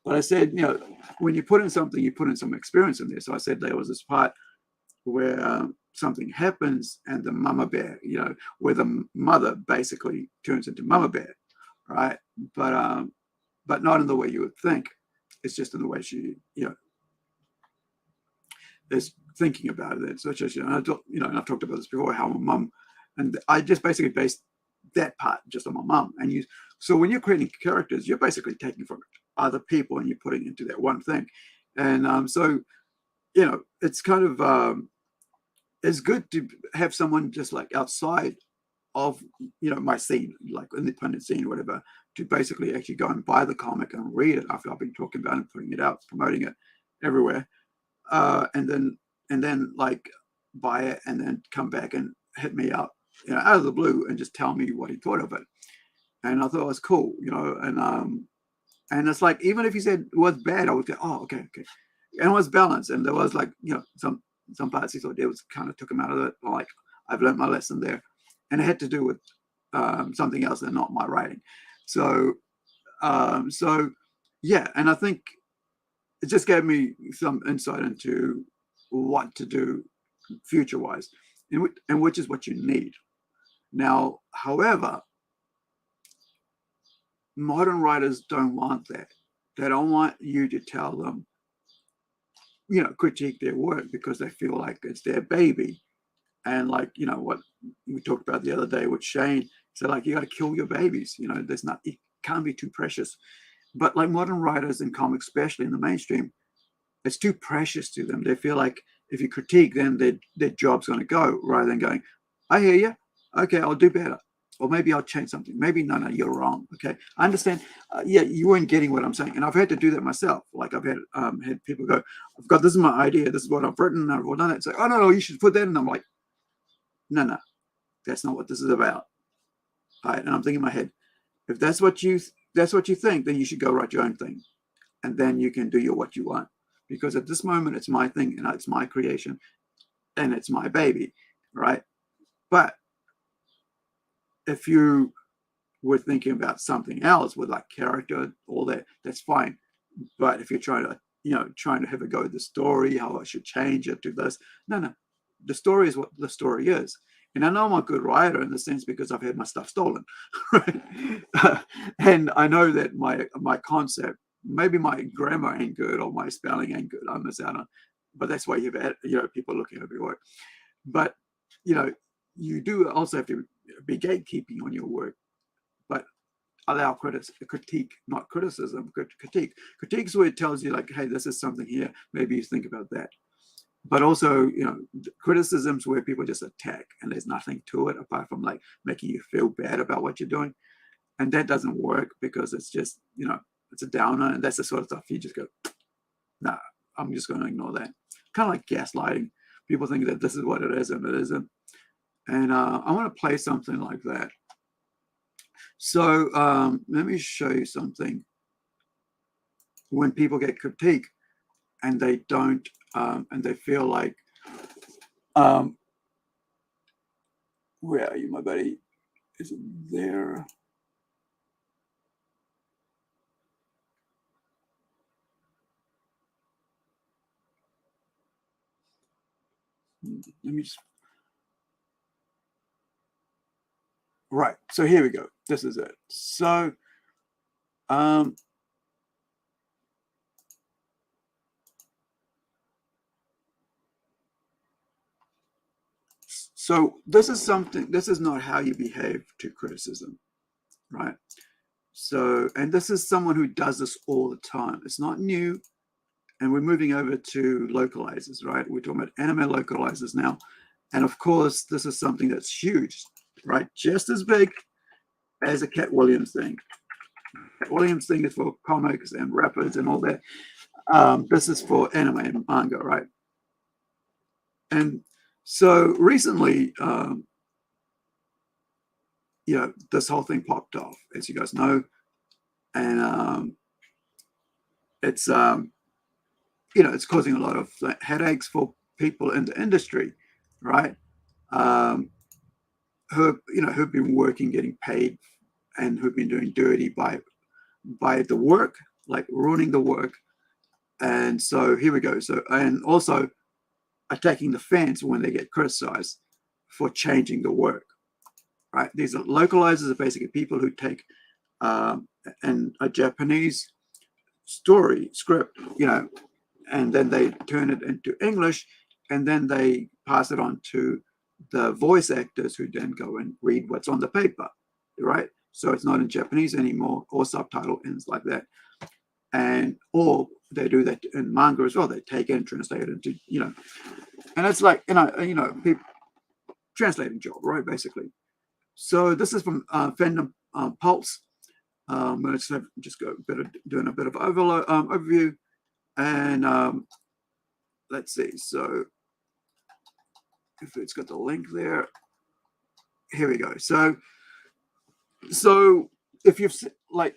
But I said, you know, when you put in something, you put in some experience in there. So I said there was this part where something happens, and the mama bear, you know, where the mother basically turns into mama bear, right? But not in the way you would think. It's just in the way she, you know, is thinking about it. So just, you know, and I've talked about this before, how my mum, and I just basically based that part just on my mum. And so when you're creating characters, you're basically taking from other people and you're putting into that one thing. And so, you know, it's kind of, it's good to have someone just like outside of, you know, my scene, like independent scene, whatever, to basically actually go and buy the comic and read it after I've been talking about it, putting it out, promoting it everywhere. and then like buy it and then come back and hit me up, out of the blue and just tell me what he thought of it. And I thought it was cool, and it's like, even if he said it was bad, I would go, oh, okay. And it was balanced. And there was like, some parts he thought it was kind of took him out of it. Like, I've learned my lesson there. And it had to do with something else and not my writing. So yeah, and I think it just gave me some insight into what to do future-wise, and which is what you need. Now, however, modern writers don't want that. They don't want you to tell them, critique their work, because they feel like it's their baby. And like, what we talked about the other day with Shane, so like, you got to kill your babies. It can't be too precious. But like modern writers in comics, especially in the mainstream, it's too precious to them. They feel like if you critique, then their job's going to go, rather than going, I hear you. Okay, I'll do better. Or maybe I'll change something. Maybe, no, you're wrong. Okay, I understand. Yeah, you weren't getting what I'm saying. And I've had to do that myself. Like, I've had people go, this is my idea. This is what I've written. I've done it. It's like, oh, no, you should put that in. And I'm like, no, that's not what this is about. All right, and I'm thinking in my head, if that's what you think, then you should go write your own thing. And then you can do what you want. Because at this moment, it's my thing, and it's my creation, and it's my baby, right? But if you were thinking about something else with like character, all that, that's fine. But if you're trying to have a go at the story, how I should change it to this, no. The story is what the story is. And I know I'm a good writer in the sense because I've had my stuff stolen, right? And I know that my concept, maybe my grammar ain't good or my spelling ain't good. I miss out on, but that's why you've had, people looking at your work. But, you do also have to be gatekeeping on your work, but allow critique, not criticism, critique. Critique is where it tells you like, hey, this is something here. Maybe you think about that. But also, criticisms where people just attack and there's nothing to it apart from like making you feel bad about what you're doing. And that doesn't work because it's just, it's a downer, and that's the sort of stuff you just go, nah, I'm just going to ignore that. Kind of like gaslighting. People think that this is what it is and it isn't. And I want to play something like that. So let me show you something. When people get critique and they don't, and they feel like, where are you, my buddy? Is it there? Let me just. Right. So here we go. This is it. So, so this is not how you behave to criticism, right? So, and this is someone who does this all the time. It's not new. And we're moving over to localizers, right? We're talking about anime localizers now. And of course, this is something that's huge, right? Just as big as a Katt Williams thing. Katt Williams thing is for comics and rappers and all that. This is for anime and manga, right? And so recently, this whole thing popped off, as you guys know. And it's it's causing a lot of headaches for people in the industry, right? Who've been working, getting paid, and who've been doing dirty by the work, like ruining the work. And so here we go. So, and also attacking the fans when they get criticized for changing the work, right? These are localizers, are basically people who take a Japanese story script, and then they turn it into English, and then they pass it on to the voice actors who then go and read what's on the paper, right? So it's not in Japanese anymore, or subtitle ends like that. And or they do that in manga as well. They take it and translate it into, and it's like, people translating job, right? Basically. So this is from Fandom Pulse. Let's just go doing a bit of overview. And let's see. So if it's got the link there, here we go. So if you've like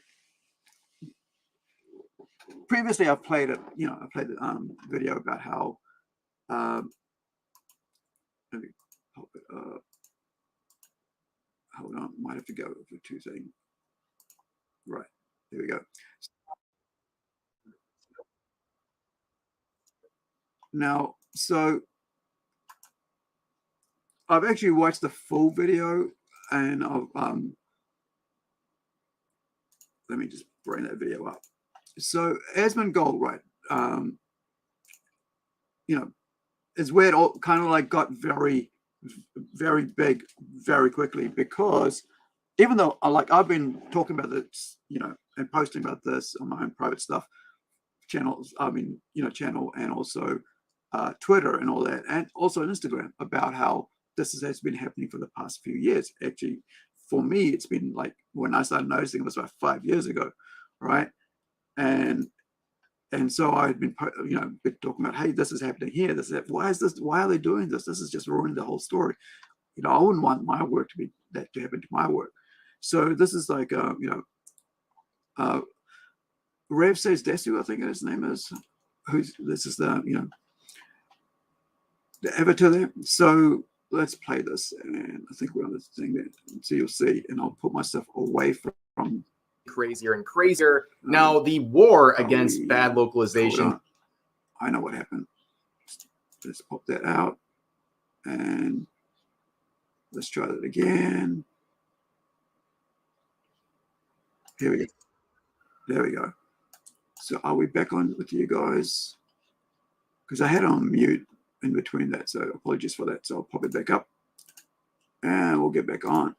previously, I've played it. You know, I played the video about how. Let me pop it up. Hold on, might have to go for 2 seconds. Right, there we go. Now, so I've actually watched the full video, and I've let me just bring that video up. So Asmongold, right? You know, is where it all kind of like got very, very big very quickly, because even though I've been talking about this, you know, and posting about this on my own private stuff channels, channel, and also Twitter and all that, and also on Instagram, about how this has been happening for the past few years. Actually, for me, it's been like when I started noticing it was about 5 years ago, right? And so I had been, talking about, hey, this is happening here. This is, why is this? Why are they doing this? This is just ruining the whole story. You know, I wouldn't want my work to happen to my work. So this is like, Rev Says Desu, I think his name is. This is the, the avatar there. So let's play this, and I think we're on this thing there. So you'll see, and I'll put myself away from. Crazier and crazier. Now, the war against bad localization. I know what happened. Let's pop that out, and let's try that again. Here we go. There we go. So are we back on with you guys? Because I had it on mute in between that, so apologies for that. So I'll pop it back up, and we'll get back on,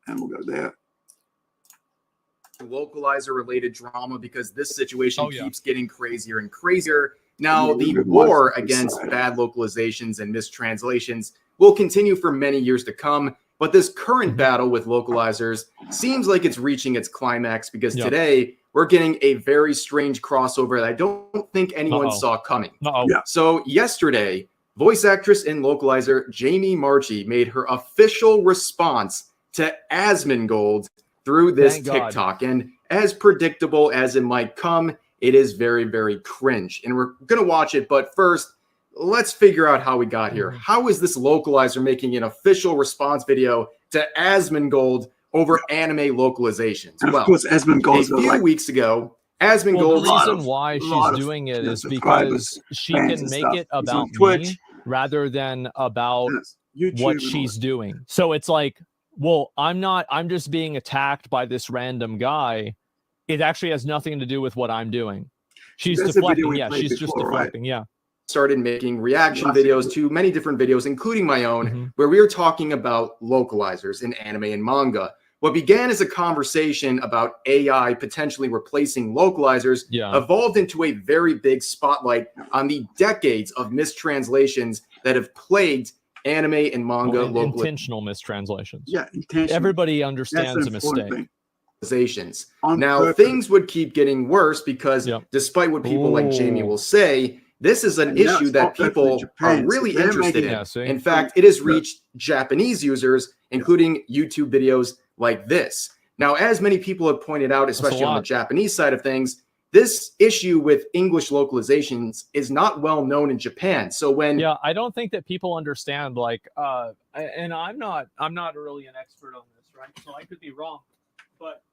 and we'll go there. Localizer related drama, because this situation keeps getting crazier and crazier. Now, the war against bad localizations and mistranslations will continue for many years to come, but this current battle with localizers seems like it's reaching its climax, because today we're getting a very strange crossover that I don't think anyone saw coming. So yesterday, voice actress and localizer Jamie Marchi made her official response to Asmongold through this TikTok. And as predictable as it might come, it is very, very cringe. And we're going to watch it. But first, let's figure out how we got here. How is this localizer making an official response video to Asmongold over anime localizations? And of course, Asmongold, a few weeks ago, Asmongold. The reason why she's doing it is because she can make it about me rather than about what she's doing. So it's like, well, I'm just being attacked by this random guy. It actually has nothing to do with what I'm doing. She's deflecting. Yeah, she's just deflecting. Yeah. Started making reaction videos to many different videos, including my own, where we were talking about localizers in anime and manga. What began as a conversation about AI potentially replacing localizers evolved into a very big spotlight on the decades of mistranslations that have plagued anime and manga intentional mistranslations. Yeah, intentional. Everybody understands a mistake. Now, things would keep getting worse because despite what people like Jamie will say, this is an issue that people are really interested in. In fact, it has reached Japanese users, including YouTube videos like this. Now, as many people have pointed out, especially on the Japanese side of things, this issue with English localizations is not well known in Japan. So when I don't think that people understand, like, and I'm not really an expert on this, right? So I could be wrong, but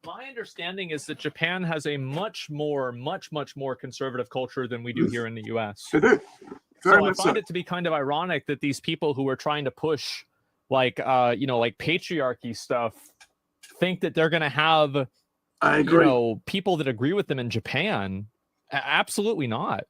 my understanding is that Japan has a much more conservative culture than we do here in the U.S. So I find it to be kind of ironic that these people who are trying to push, like, like patriarchy stuff, think that they're going to have people that agree with them in Japan. Absolutely not.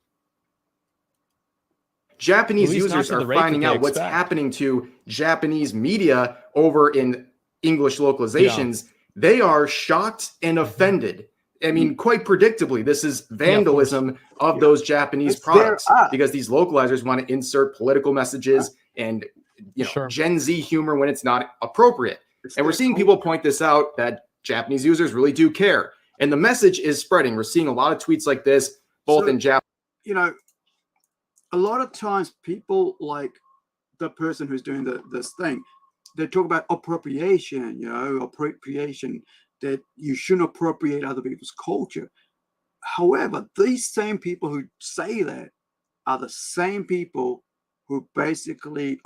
Japanese users are finding out what's happening to Japanese media over in English localizations. They are shocked and offended. I mean, quite predictably, this is vandalism of those Japanese products, because these localizers want to insert political messages and Gen Z humor when it's not appropriate. And we're seeing people point this out, that Japanese users really do care. And the message is spreading. We're seeing a lot of tweets like this, both in Japanese. a lot of times people like the person who's doing this thing, they talk about appropriation, that you shouldn't appropriate other people's culture. However, these same people who say that are the same people who basically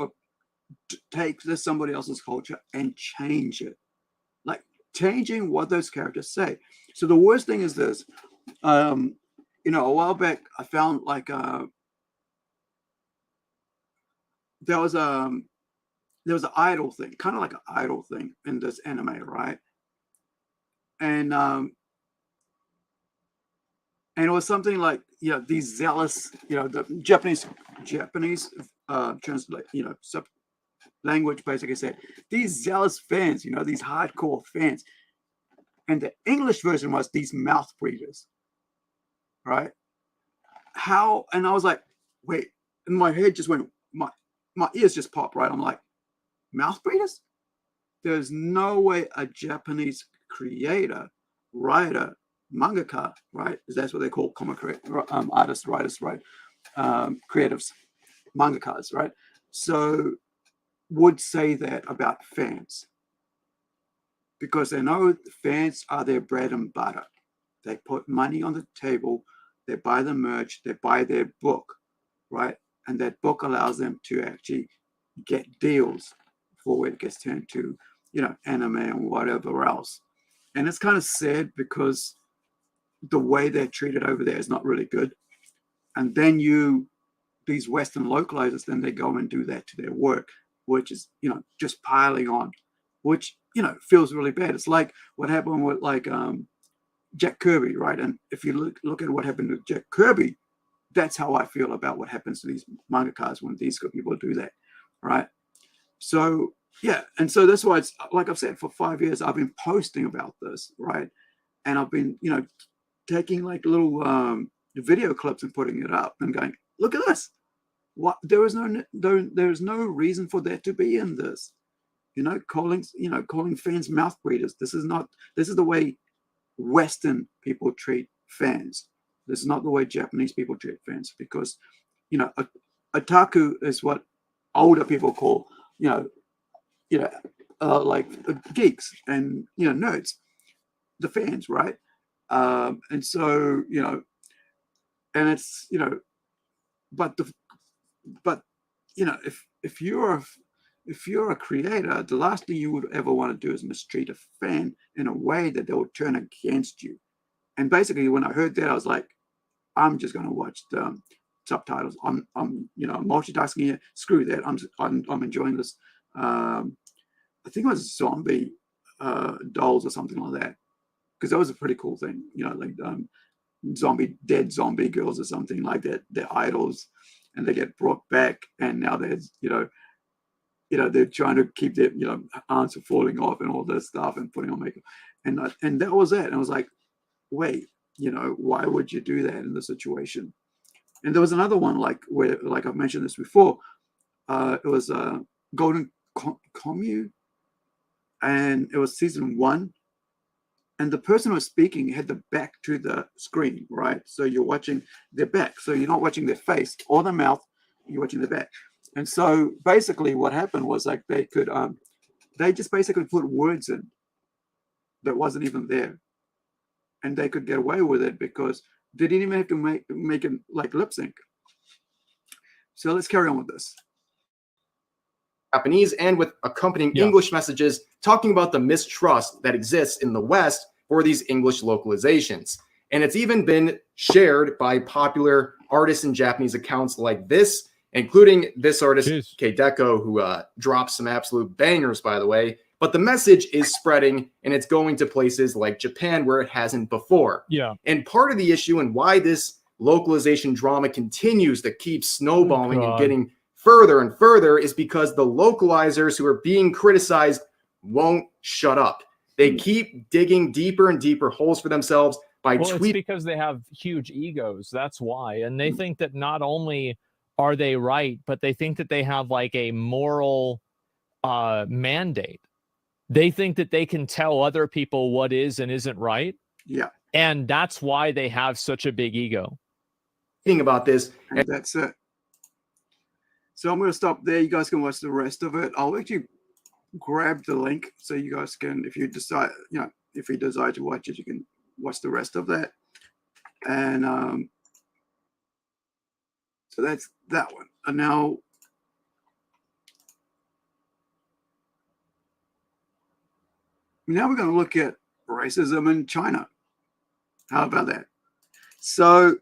take somebody else's culture and change it, like changing what those characters say. So the worst thing is this. A while back, I found like there was an idol thing, kind of like an idol thing in this anime, right? And it was something like, these zealous, the Japanese translate, language basically said, these zealous fans, these hardcore fans. And the English version was these mouth breathers, right? And I was like, wait, and my head just went, my ears just popped, right? I'm like, mouth breathers? There's no way a Japanese creator, writer, mangaka, right? That's what they call comic artists, writers, right? Creatives, mangakas, right? So would say that about fans, because they know fans are their bread and butter. They put money on the table, they buy the merch, they buy their book, right? And that book allows them to actually get deals before it gets turned to, anime and whatever else. And it's kind of sad because the way they're treated over there is not really good. And then these Western localizers, then they go and do that to their work, which is, just piling on, which, feels really bad. It's like what happened with like Jack Kirby, right? And if you look at what happened with Jack Kirby, that's how I feel about what happens to these mangakas when these good people do that, right? So, yeah. And so that's why it's, like I've said, for 5 years, I've been posting about this, right? And I've been, taking like little video clips and putting it up and going, look at this. What? There is no reason for that to be in this. Calling fans mouth breathers. This is the way Western people treat fans. This is not the way Japanese people treat fans, because, otaku is what older people call, like geeks and, nerds, the fans, right? And so, and it's, but if you're a creator, the last thing you would ever want to do is mistreat a fan in a way that they will turn against you. And basically, when I heard that, I was like, I'm just going to watch the subtitles. I'm multitasking here. Screw that. I'm enjoying this. I think it was zombie dolls or something like that, because that was a pretty cool thing. Like dead zombie girls or something like that. They're idols, and they get brought back, and now there's they're trying to keep their arms from falling off and all this stuff and putting on makeup, and that was it. And I was like, wait. Why would you do that in the situation? And there was another one where I've mentioned this before. It was Golden Commune, and it was season 1. And the person who was speaking had the back to the screen, right? So you're watching their back. So you're not watching their face or their mouth. You're watching their back. And so basically, what happened was like they just basically put words in that wasn't even there. And they could get away with it because they didn't even have to make it like lip sync. So let's carry on with this. Japanese and with accompanying English messages talking about the mistrust that exists in the West for these English localizations. And it's even been shared by popular artists and Japanese accounts like this, including this artist, Keideko, who drops some absolute bangers, by the way. But the message is spreading, and it's going to places like Japan where it hasn't before. Yeah. And part of the issue and why this localization drama continues to keep snowballing and getting further and further is because the localizers who are being criticized won't shut up. They keep digging deeper and deeper holes for themselves by tweeting. It's because they have huge egos. That's why. And they think that not only are they right, but they think that they have like a moral mandate. They think that they can tell other people what is and isn't right. Yeah. And that's why they have such a big ego. About this. And that's it. So I'm going to stop there. You guys can watch the rest of it. I'll actually grab the link so you guys can, if you decide, if you desire to watch it, you can watch the rest of that. And so that's that one. And now we're going to look at racism in China. How about that? So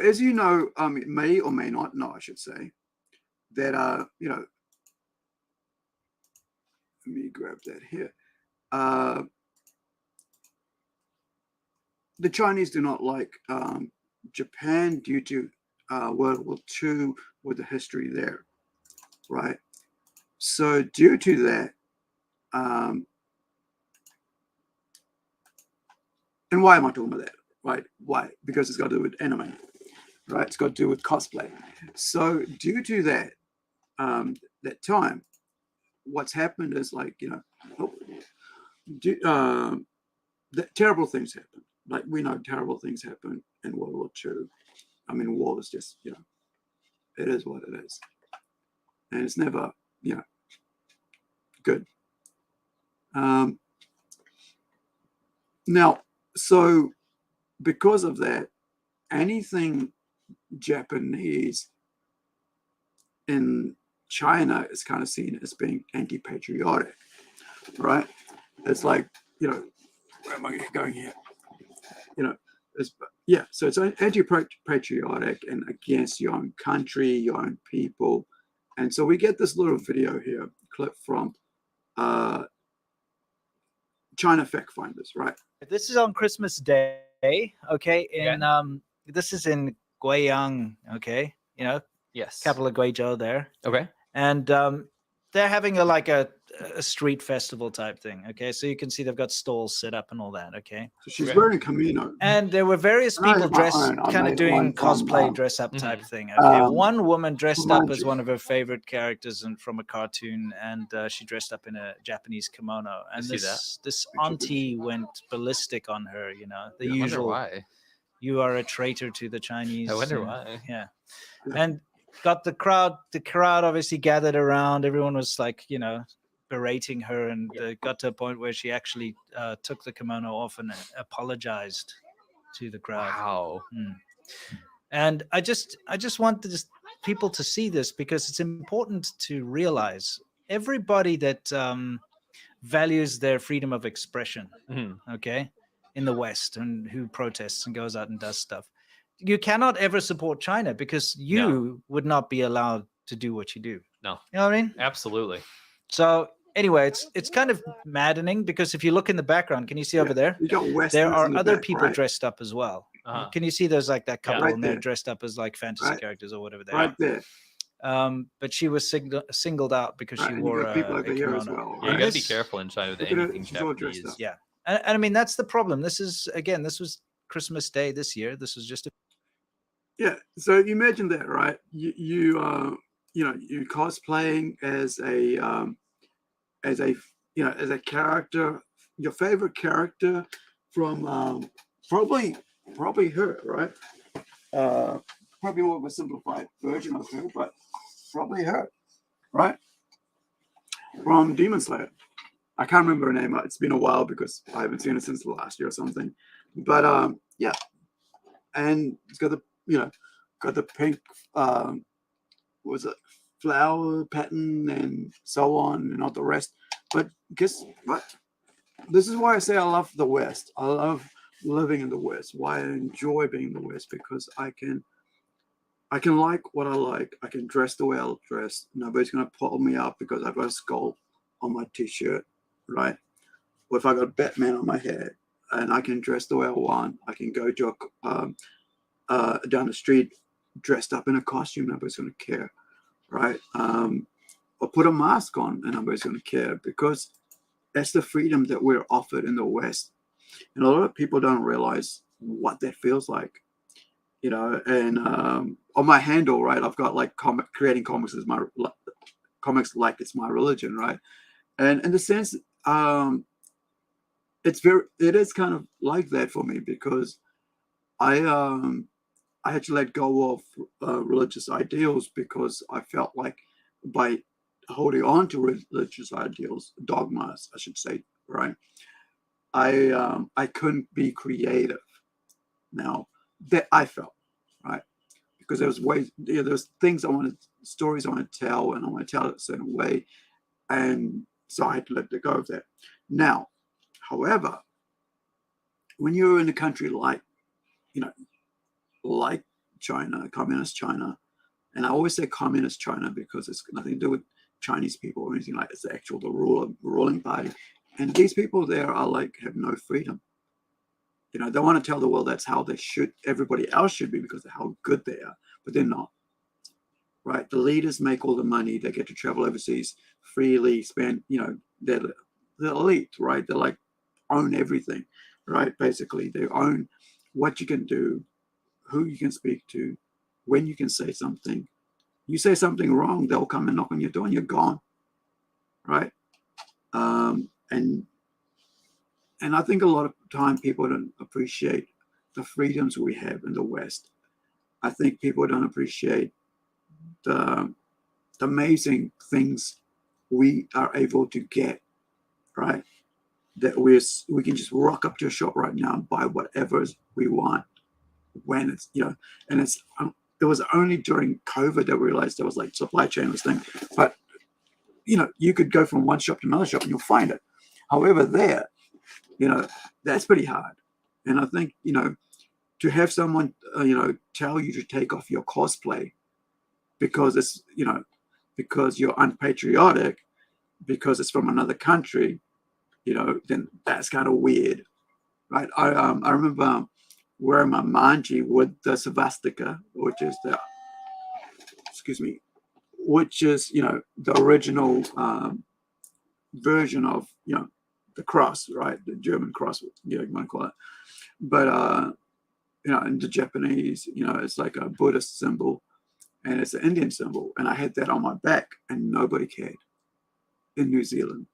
as you know, may or may not know, I should say, that let me grab that here. The Chinese do not like Japan due to World War II with the history there, right? So due to that, and why am I talking about that, right? Why? Because it's got to do with anime, right? It's got to do with cosplay. So due to that, that time, what's happened is terrible things happen. Like we know terrible things happen in World War II. I mean, war is just, it is what it is. And it's never, good. Now, so because of that, anything Japanese in China is kind of seen as being anti-patriotic, right? It's like, where am I going here? So it's anti-patriotic and against your own country, your own people. And so we get this little video here, clip from China Fact Finders, right? This is on Christmas Day, okay? This is in Guiyang, okay? Yes. Capital of Guizhou there. Okay. And they're having a street festival type thing, okay? So you can see they've got stalls set up and all that, okay? So she's wearing a kimono. And there were various people dressed, kind of doing cosplay dress-up type thing, okay? One woman dressed up as one of her favorite characters from a cartoon, and she dressed up in a Japanese kimono. And this auntie went ballistic on her, the usual, why. You are a traitor to the Chinese. I wonder why. Yeah. And got the crowd obviously gathered around. Everyone was berating her, and got to a point where she actually took the kimono off and apologized to the crowd. Wow. And I just want people to see this, because it's important to realize everybody that values their freedom of expression, okay, in the West, and who protests and goes out and does stuff, you cannot ever support China, because you would not be allowed to do what you do. No. You know what I mean? Absolutely. So anyway, it's kind of maddening, because if you look in the background, can you see over there? There are other people dressed up as well. Can you see there's that couple and they're dressed up as fantasy characters or whatever they are? Right there. But she was singled out because she wore a kimono. As well, Yeah, you got to be careful in China with anything Japanese. Yeah. And I mean, that's the problem. This was Christmas Day this year. This was just Yeah, so you imagine that, right? You cosplaying as a character, your favorite character from probably her, right? Probably more of a simplified version of her, but probably her, right? From Demon Slayer. I can't remember her name. It's been a while because I haven't seen it since last year or something. But yeah, and it's got the pink was it flower pattern and so on and all the rest. But guess what? This is why I say I love the West. I love living in the West. Why I enjoy being in the West, because I can like what I like. I can dress the way I'll dress. Nobody's gonna pull me up because I've got a skull on my t-shirt, right? Or if I got Batman on my head, and I can dress the way I want. I can go to down the street dressed up in a costume. Nobody's gonna care, right? Or put a mask on, and nobody's gonna care, because that's the freedom that we're offered in the West. And a lot of people don't realize what that feels like, and on my handle, right, I've got like creating comics as comics like it's my religion, right? And in the sense, it is kind of like that for me, because I I had to let go of religious ideals because I felt like by holding on to religious ideals, dogmas, I should say, right? I couldn't be creative. Now that I felt, right? Because there was ways, there's things I wanted, stories I want to tell, and I want to tell it a certain way, and so I had to let go of that. Now, however, when you're in a country like, like China, communist China, and I always say communist China because it's nothing to do with Chinese people or anything like that. It's the ruling party, and these people there are like have no freedom. They want to tell the world that's how they should, everybody else should be because of how good they are, but they're not. Right? The leaders make all the money. They get to travel overseas freely, spend, they're the elite, right? They're like own everything, right? Basically, they own what you can do, who you can speak to, when you can say something. You say something wrong, they'll come and knock on your door and you're gone, right? And I think a lot of time people don't appreciate the freedoms we have in the West. I think people don't appreciate the amazing things we are able to get, right? That we can just rock up to a shop right now and buy whatever we want when it's, and it was only during COVID that we realized there was like supply chain was thing. But, you could go from one shop to another shop and you'll find it. However, there, that's pretty hard. And I think, to have someone, tell you to take off your cosplay because it's, because you're unpatriotic, because it's from another country, then that's kind of weird, right? I remember wearing my manji with the swastika, which is the original version of, the cross, right? The German cross, you might call it. But, in the Japanese, it's like a Buddhist symbol and it's an Indian symbol. And I had that on my back and nobody cared in New Zealand.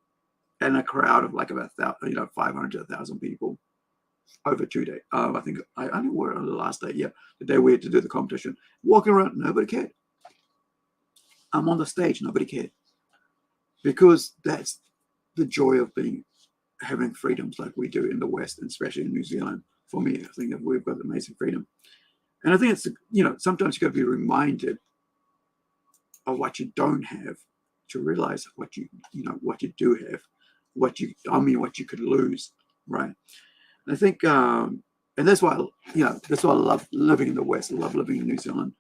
And a crowd of like about 500 to 1,000 people over 2 days. I think I only wore it on the last day. Yeah, the day we had to do the competition. Walking around, nobody cared. I'm on the stage, nobody cared. Because that's the joy of having freedoms like we do in the West, and especially in New Zealand. For me, I think that we've got amazing freedom. And I think it's, sometimes you got to be reminded of what you don't have to realize what you do have, what you could lose, right? And I think, and that's why, that's why I love living in the West. I love living in New Zealand.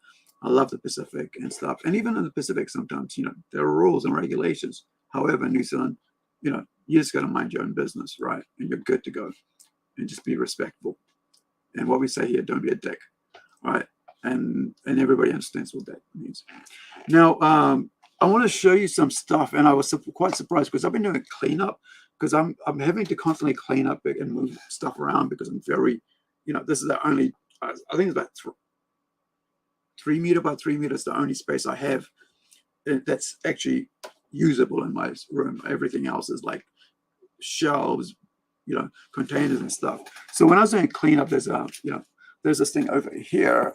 I love the Pacific and stuff. And even in the Pacific, sometimes, there are rules and regulations. However, in New Zealand, you just got to mind your own business, right? And you're good to go. And just be respectful. And what we say here, don't be a dick, right? And everybody understands what that means. Now, I want to show you some stuff, and I was quite surprised because I've been doing a cleanup because I'm having to constantly clean up and move stuff around because I'm very, this is the only, I think it's about 3 meter by 3 meters, the only space I have that's actually usable in my room. Everything else is like shelves, containers and stuff. So when I was doing cleanup, there's this thing over here,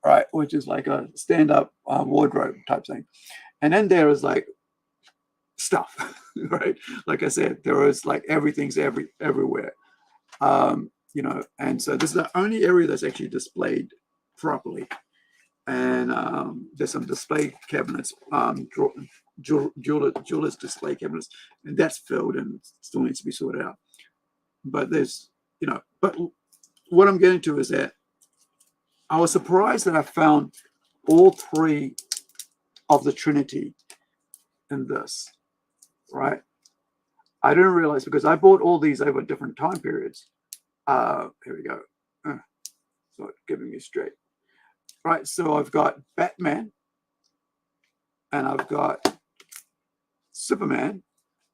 right, which is like a stand-up wardrobe type thing. And then there is like stuff, right? Like I said, there is like everything's everywhere. And so this is the only area that's actually displayed properly. And there's some display cabinets, jewelers display cabinets, and that's filled and still needs to be sorted out. But there's, but what I'm getting to is that I was surprised that I found all three of the Trinity in this, right? I didn't realize because I bought all these over different time periods. Here we go. It's not giving me straight. Right, so I've got Batman, and I've got Superman,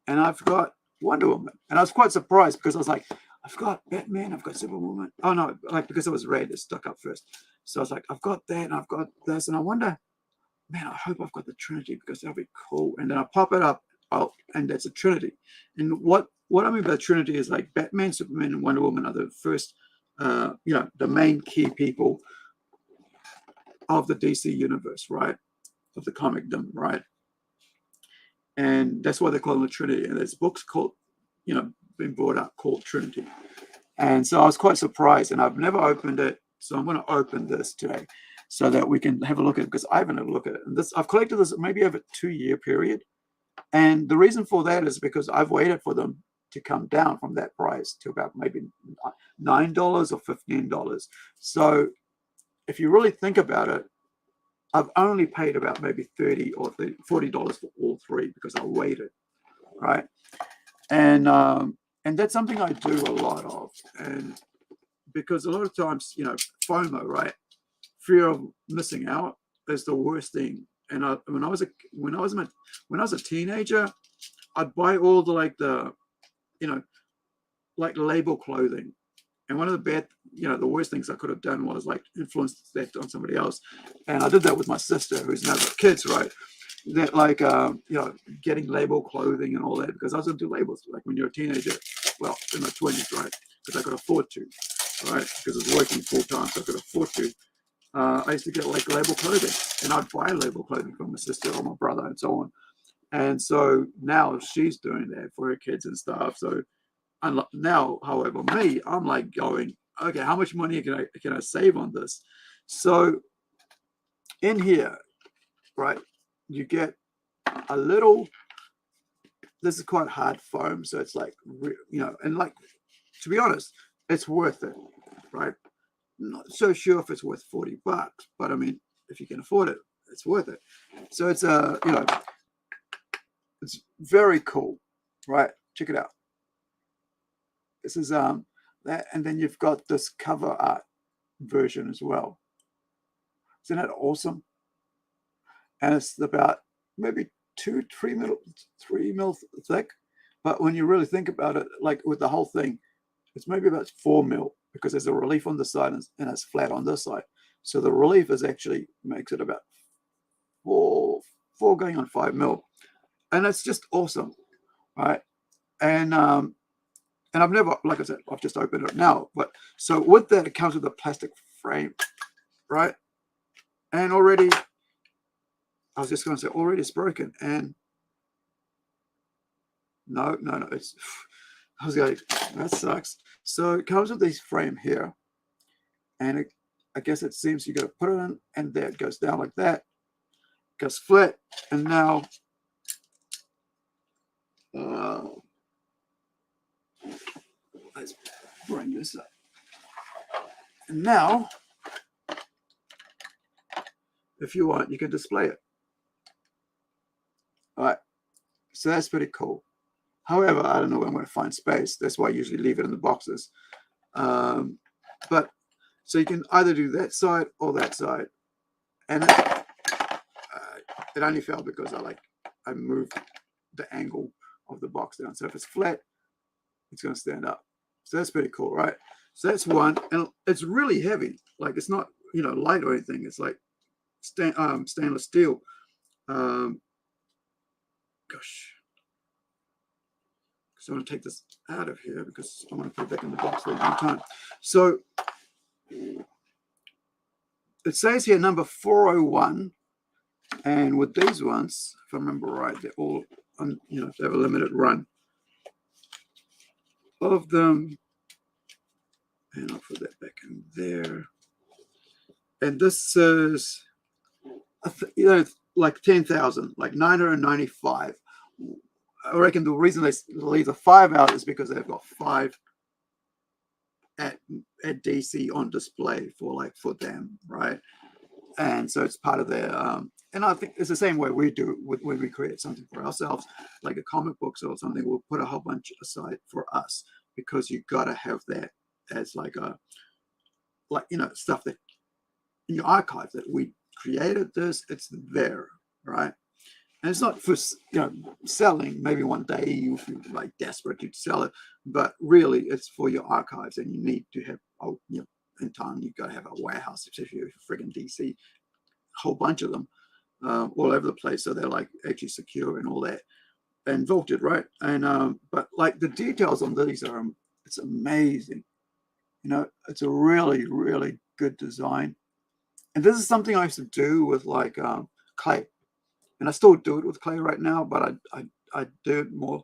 and I've got Wonder Woman. And I was quite surprised because I was like, I've got Batman, I've got Superwoman. Oh no, like because it was red, it stuck up first. So I was like, I've got that, and I've got this, and I wonder, man, I hope I've got the Trinity because that'll be cool. And then I pop it up, and that's a Trinity. And what I mean by the Trinity is like Batman, Superman, and Wonder Woman are the first, the main key people of the DC universe, right? Of the comicdom, right? And that's why they call them the Trinity. And there's books called, being brought up called Trinity. And so I was quite surprised, and I've never opened it. So I'm going to open this today so that we can have a look at it, because I haven't had a look at it. And I've collected this maybe over a 2-year period. And the reason for that is because I've waited for them to come down from that price to about maybe $9 or $15. So if you really think about it, I've only paid about maybe $30 or $40 for all three because I waited, right? And that's something I do a lot of, and because a lot of times, FOMO, right? Fear of missing out is the worst thing. And when I was a teenager, I'd buy all the label clothing. And one of the worst things I could have done was like influence that on somebody else. And I did that with my sister, who's now got kids, right? That getting label clothing and all that, because I was into labels. Like when you're a teenager, well, in my 20s, right? Because I could afford to, right? Because I was working full time, so I could afford to. I used to get like label clothing, and I'd buy label clothing from my sister or my brother and so on. And so now she's doing that for her kids and stuff. So now, however, I'm like going, okay, how much money can I save on this? So in here, right, you get a little, this is quite hard foam. So it's like, and like, to be honest, it's worth it, right? Not so sure if it's worth $40, but I mean, if you can afford it, it's worth it. So it's it's very cool, right? Check it out. This is that, and then you've got this cover art version as well. Isn't that awesome? And it's about maybe 3 mil thick, but when you really think about it, like with the whole thing, it's maybe about 4 mil, because there's a relief on the side and it's flat on this side. So the relief is actually makes it about 4 going on 5 mil, and it's just awesome, right? And I've never, like I said, I've just opened it now. But so with that, it comes with a plastic frame, right? And already, I was just going to say, already it's broken. And no, it's, I was going, that sucks. So it comes with this frame here. And I guess it seems you got to put it in, and there it goes down like that. Goes flat. And now, let's bring this up. And now, if you want, you can display it. All right. So that's pretty cool. However, I don't know where I'm going to find space. That's why I usually leave it in the boxes. But so you can either do that side or that side. And it only fell because I moved the angle of the box down. So if it's flat, it's going to stand up. So that's pretty cool, right? So that's one, and it's really heavy. Like it's not, light or anything. It's like stainless steel. Gosh, because I want to take this out of here because I want to put it back in the box for a long time. So it says here number 401, and with these ones, if I remember right, they're all, they have a limited run of them, and I'll put that back in there. And this is, like 10,000, like 995. I reckon the reason they leave the 5 out is because they've got 5 at DC on display for them, right? And so it's part of their and I think it's the same way we do when we create something for ourselves, like a comic book or something. We'll put a whole bunch aside for us, because you got to have that as stuff that in your archive that we created this. It's there, right? And it's not for selling. Maybe one day if you're desperate to sell it, but really it's for your archives, and you need to have in time you've got to have a warehouse, especially if you're friggin' DC, a whole bunch of them all over the place, so they're actually secure and all that, and vaulted, right? And but the details on these are it's amazing. It's a really, really good design. And this is something I used to do with like clay, and I still do it with clay right now, but I do it more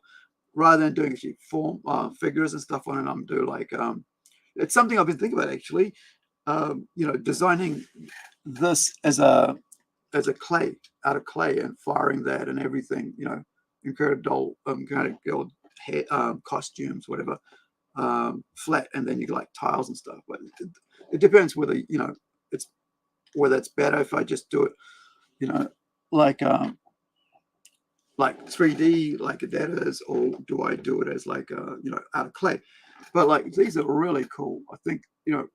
rather than doing actually form figures and stuff on it. I'm doing like it's something I've been thinking about actually. You know, designing this as a clay, out of clay, and firing that and everything. You know, incredible hair, costumes, whatever, flat, and then you like tiles and stuff. But it depends whether, you know, it's whether it's better if I just do it, you know, like 3D like that is, or do I do it as like you know, out of clay. But like these are really cool. I think, you know,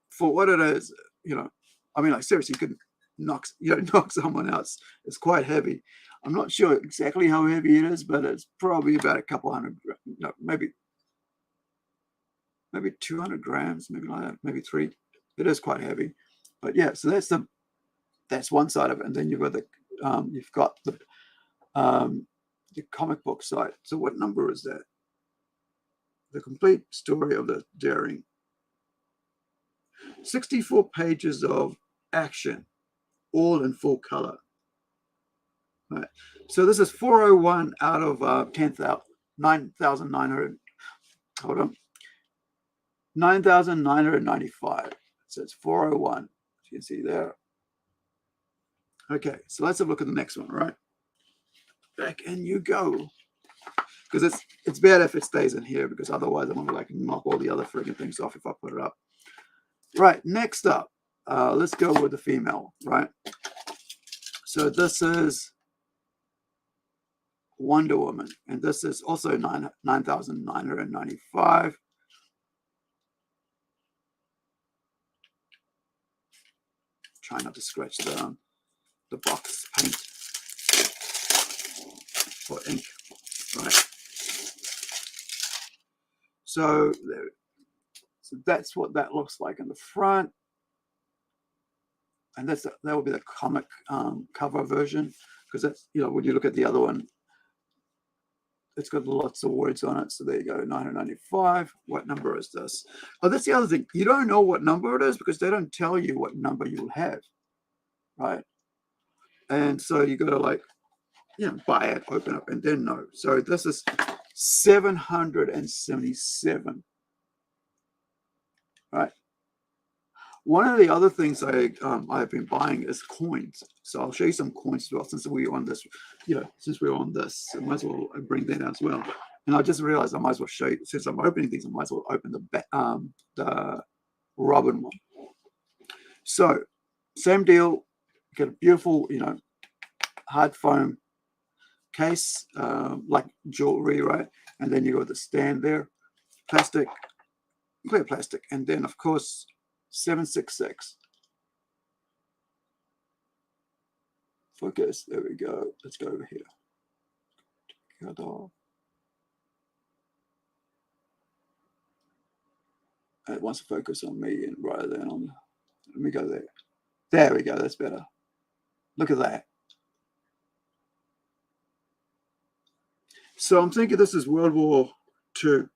for what it is, you know, I mean, like seriously, you could knock someone out. It's quite heavy. I'm not sure exactly how heavy it is, but it's probably about a couple hundred, no, maybe 200 grams, maybe like that, maybe 3. It is quite heavy. But yeah, so that's one side of it, and then you've got the comic book side. So what number is that? The complete story of the daring. 64 pages of action, all in full color. Right. So this is 401 out of 9,900. Hold on. 9,995. So it's 401. You can see there. Okay, so let's have a look at the next one, right? Back in you go. Because it's better if it stays in here, because otherwise I'm going to like knock all the other friggin' things off if I put it up. Right, next up, let's go with the female, right? So this is Wonder Woman, and this is also 9,995. Try not to scratch the box paint or ink, right? So that's what that looks like in the front, and that will be the comic cover version, because that's, you know, when you look at the other one, it's got lots of words on it. So there you go, 995. What number is this? Oh, that's the other thing. You don't know what number it is because they don't tell you what number you'll have, right? And so you got to like, you know, buy it, open up, and then know. So this is 777. Right. One of the other things I've been buying is coins. So I'll show you some coins as well, since we're on this, you know, since we're on this, I might as well bring that out as well. And I just realized I might as well show you, since I'm opening these, I might as well open the Robin one. So same deal, get a beautiful, you know, hard foam case, like jewelry, right? And then you got the stand there, plastic, clear plastic, and then of course 766. Focus, there we go. Let's go over here. It wants to focus on me and rather than on, let me go there. There we go, that's better. Look at that. So I'm thinking this is World War II.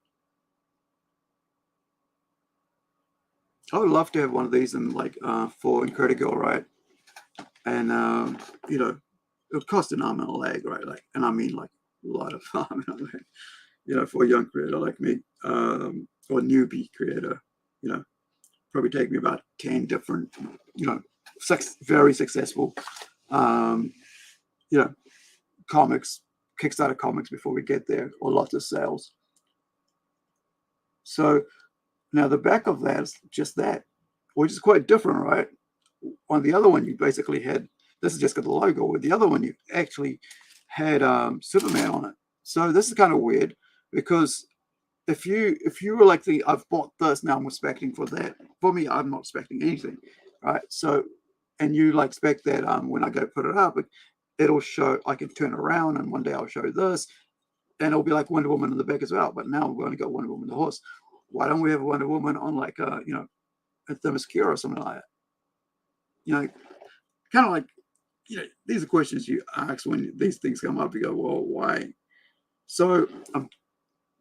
I would love to have one of these in like for Incredible, right? And you know, it would cost an arm and a leg, right? Like, and I mean like a lot of arm and a leg, you know, for a young creator like me, or newbie creator, you know, probably take me about 10 different, you know, very successful, you know, comics, Kickstarter comics before we get there, or lots of sales. So now the back of that is just that, which is quite different, right? On the other one, you basically had, this is just got the logo. With the other one, you actually had Superman on it. So this is kind of weird, because if you were like I've bought this, now I'm expecting for that. For me, I'm not expecting anything, right? So, and you like expect that when I go put it up, it'll show, I can turn around and one day I'll show this, and it'll be like Wonder Woman in the back as well. But now we've only got Wonder Woman the horse. Why don't we have Wonder Woman on like you know, a Themyscira or something like that? You know, kind of like, you know, these are questions you ask when these things come up. You go, well, why? So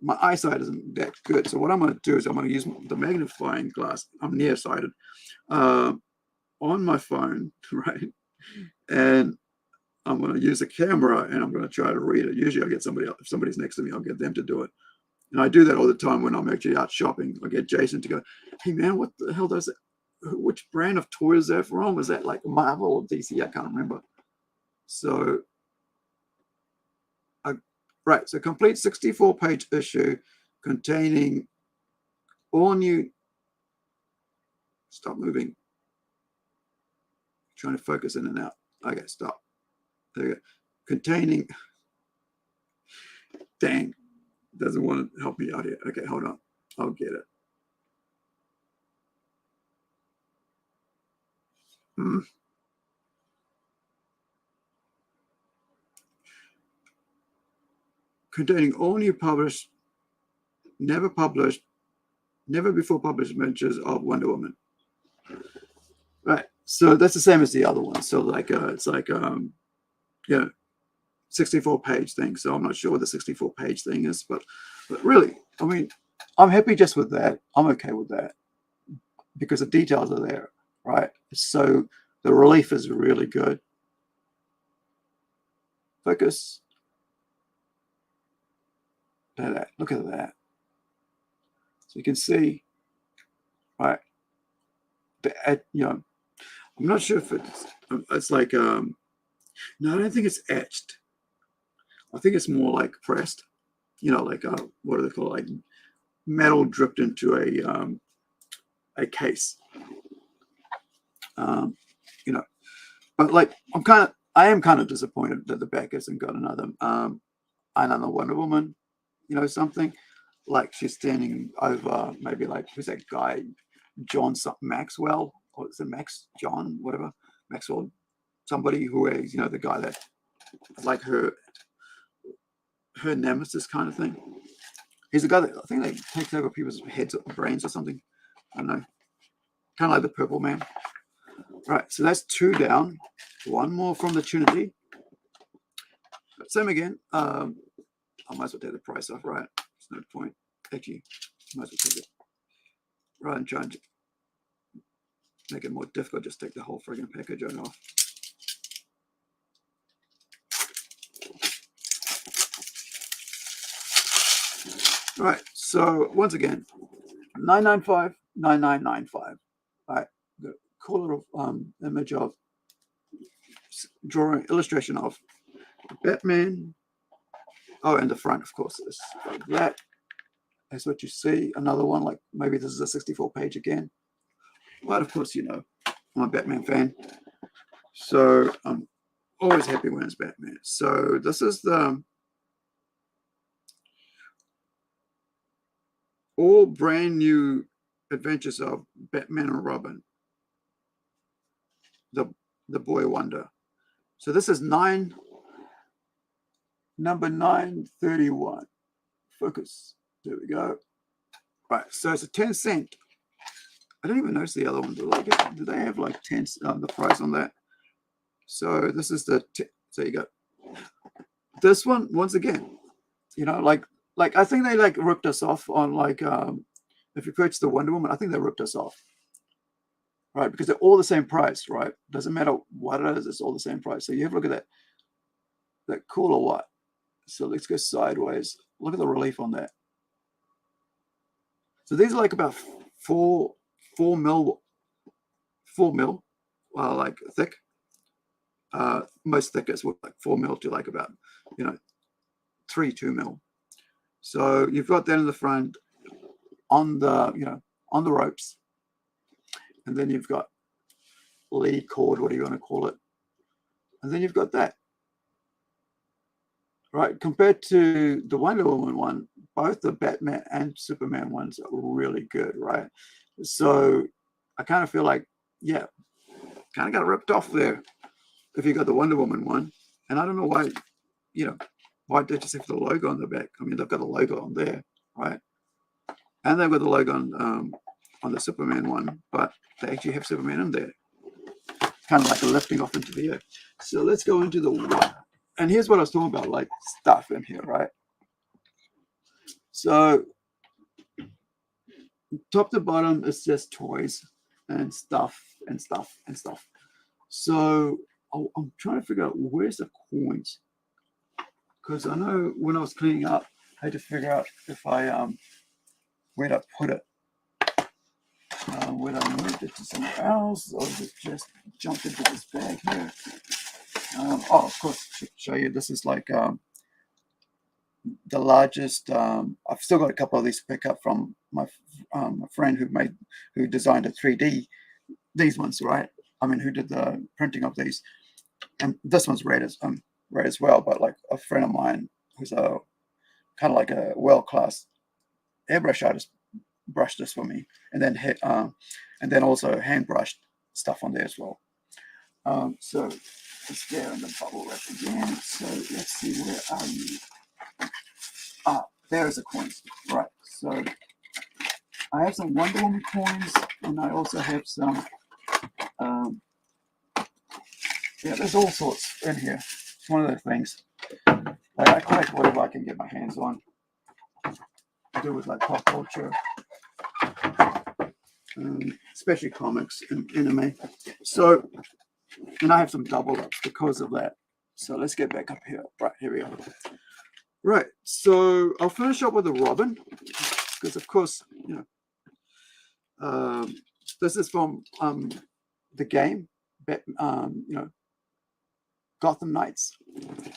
my eyesight isn't that good. So what I'm going to do is I'm going to use the magnifying glass. I'm nearsighted. on my phone, right? And I'm going to use a camera and I'm going to try to read it. Usually I get somebody else, if somebody's next to me, I'll get them to do it. And I do that all the time when I'm actually out shopping. I get Jason to go, hey man, what the hell does it? Which brand of toy is that from? Was that like Marvel or DC? I can't remember. So, right. So complete 64-page issue containing all new. Stop moving. Trying to focus in and out. Okay, stop. There you go. Containing. Dang. Doesn't want to help me out here. Okay, hold on. I'll get it. Containing all new published, never before published adventures of Wonder Woman. Right. So that's the same as the other one. So like it's like 64-page thing. So I'm not sure what the 64-page thing is, but really, I mean, I'm happy just with that. I'm okay with that because the details are there, right? So the relief is really good. Focus. Look at that. So you can see, right? I'm not sure if it's like no, I don't think it's etched. I think it's more like pressed. Like what do they call it? Like metal dripped into a case. But like I am kind of disappointed that the back hasn't got another Wonder Woman. Something like she's standing over maybe like who's that guy, John Maxwell, or is it Max John, whatever, Maxwell, somebody who is the guy that like her nemesis kind of thing. He's the guy that I think that takes over people's heads or brains or something. I don't know, kind of like the Purple Man. Right, so that's 2 down. 1 more from the Trinity. But same again. I might as well take the price off, right? There's no point. Actually, might as well take it. Rather than trying to make it more difficult, just take the whole friggin' package off. All right, so once again, $9.95, $9.995. All right, the cool little image of drawing, illustration of Batman. Oh, and the front, of course, is like that. That's what you see. Another one, like maybe this is a 64-page again. But of course, I'm a Batman fan. So I'm always happy when it's Batman. So this is the all brand new adventures of Batman and Robin. The Boy Wonder. So this is number 931. Focus. There we go. Right, so it's a 10-cent. I don't even notice the other one. Do they have like 10 the price on that? So this is the so you go. This one once again, like I think they like ripped us off on like if you purchase the Wonder Woman, I think they ripped us off. Right, because they're all the same price, right? Doesn't matter what it is, it's all the same price. So you have a look at that. That cool or what? So let's go sideways. Look at the relief on that. So these are like about 4 mil, like thick. Most thickest were like 4 mil to like about 2 mil. So you've got that in the front on the on the ropes, and then you've got lead cord, what do you want to call it, and then you've got that. Right, compared to the Wonder Woman one, both the Batman and Superman ones are really good, right? So I kind of feel like, kind of got ripped off there if you got the Wonder Woman one. And I don't know why, why they just have the logo on the back. I mean, they've got the logo on there, right? And they've got the logo on the Superman one, but they actually have Superman in there. Kind of like a lifting off into the air. So let's go into the one. And here's what I was talking about, like stuff in here, right? So top to bottom is just toys and stuff and stuff. So I'm trying to figure out where's the coins, because I know when I was cleaning up, I had to figure out if I where to put it. Whether I moved it to somewhere else or just jumped into this bag here. Oh, of course, to show you, this is like the largest. I've still got a couple of these to pick up from my friend who designed a 3D. These ones, right? I mean, who did the printing of these? And this one's red as well. But like a friend of mine who's a kind of like a world-class airbrush artist brushed this for me, and then also hand brushed stuff on there as well. So it's there in the bubble wrap again. So let's see, where are you? There's the coins. Right. So I have some Wonder Woman coins, and I also have some. Yeah, there's all sorts in here. It's one of the things. Like, I collect whatever I can get my hands on. I do with like pop culture. Especially comics and anime. So, and I have some double ups because of that. So let's get back up here. Right, here we go. Right, so I'll finish up with the Robin, because of course, you know, this is from the game, you know, Gotham Knights. I'm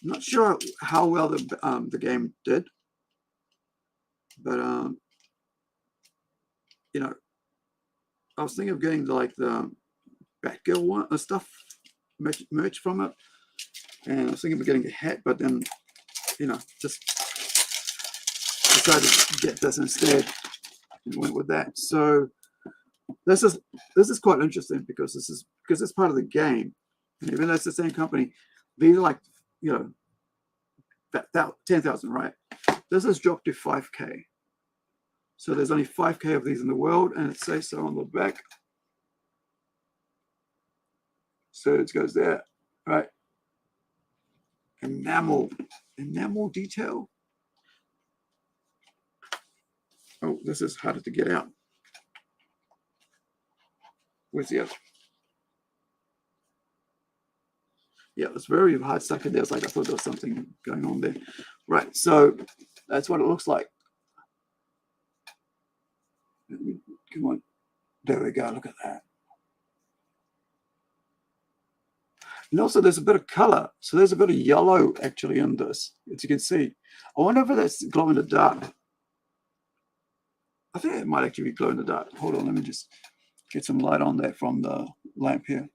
not sure how well the game did, but you know, I was thinking of getting like the Batgirl one stuff merch from it, and I was thinking of getting a hat, but then, you know, just decided to get this instead and went with that. So this is quite interesting because it's part of the game, and even though it's the same company, these are like, you know, that 10,000, right? This is dropped to 5K. So there's only 5K of these in the world, and it says so on the back. So it goes there, right? Enamel detail. Oh, this is harder to get out. Where's the other? Yeah, it's very hard stuck in there. It's like I thought there was something going on there. Right, so that's what it looks like. Come on. There we go. Look at that. And also there's a bit of color. So there's a bit of yellow actually in this, as you can see. I wonder if that's glow in the dark. I think it might actually be glow in the dark. Hold on, let me just get some light on that from the lamp here.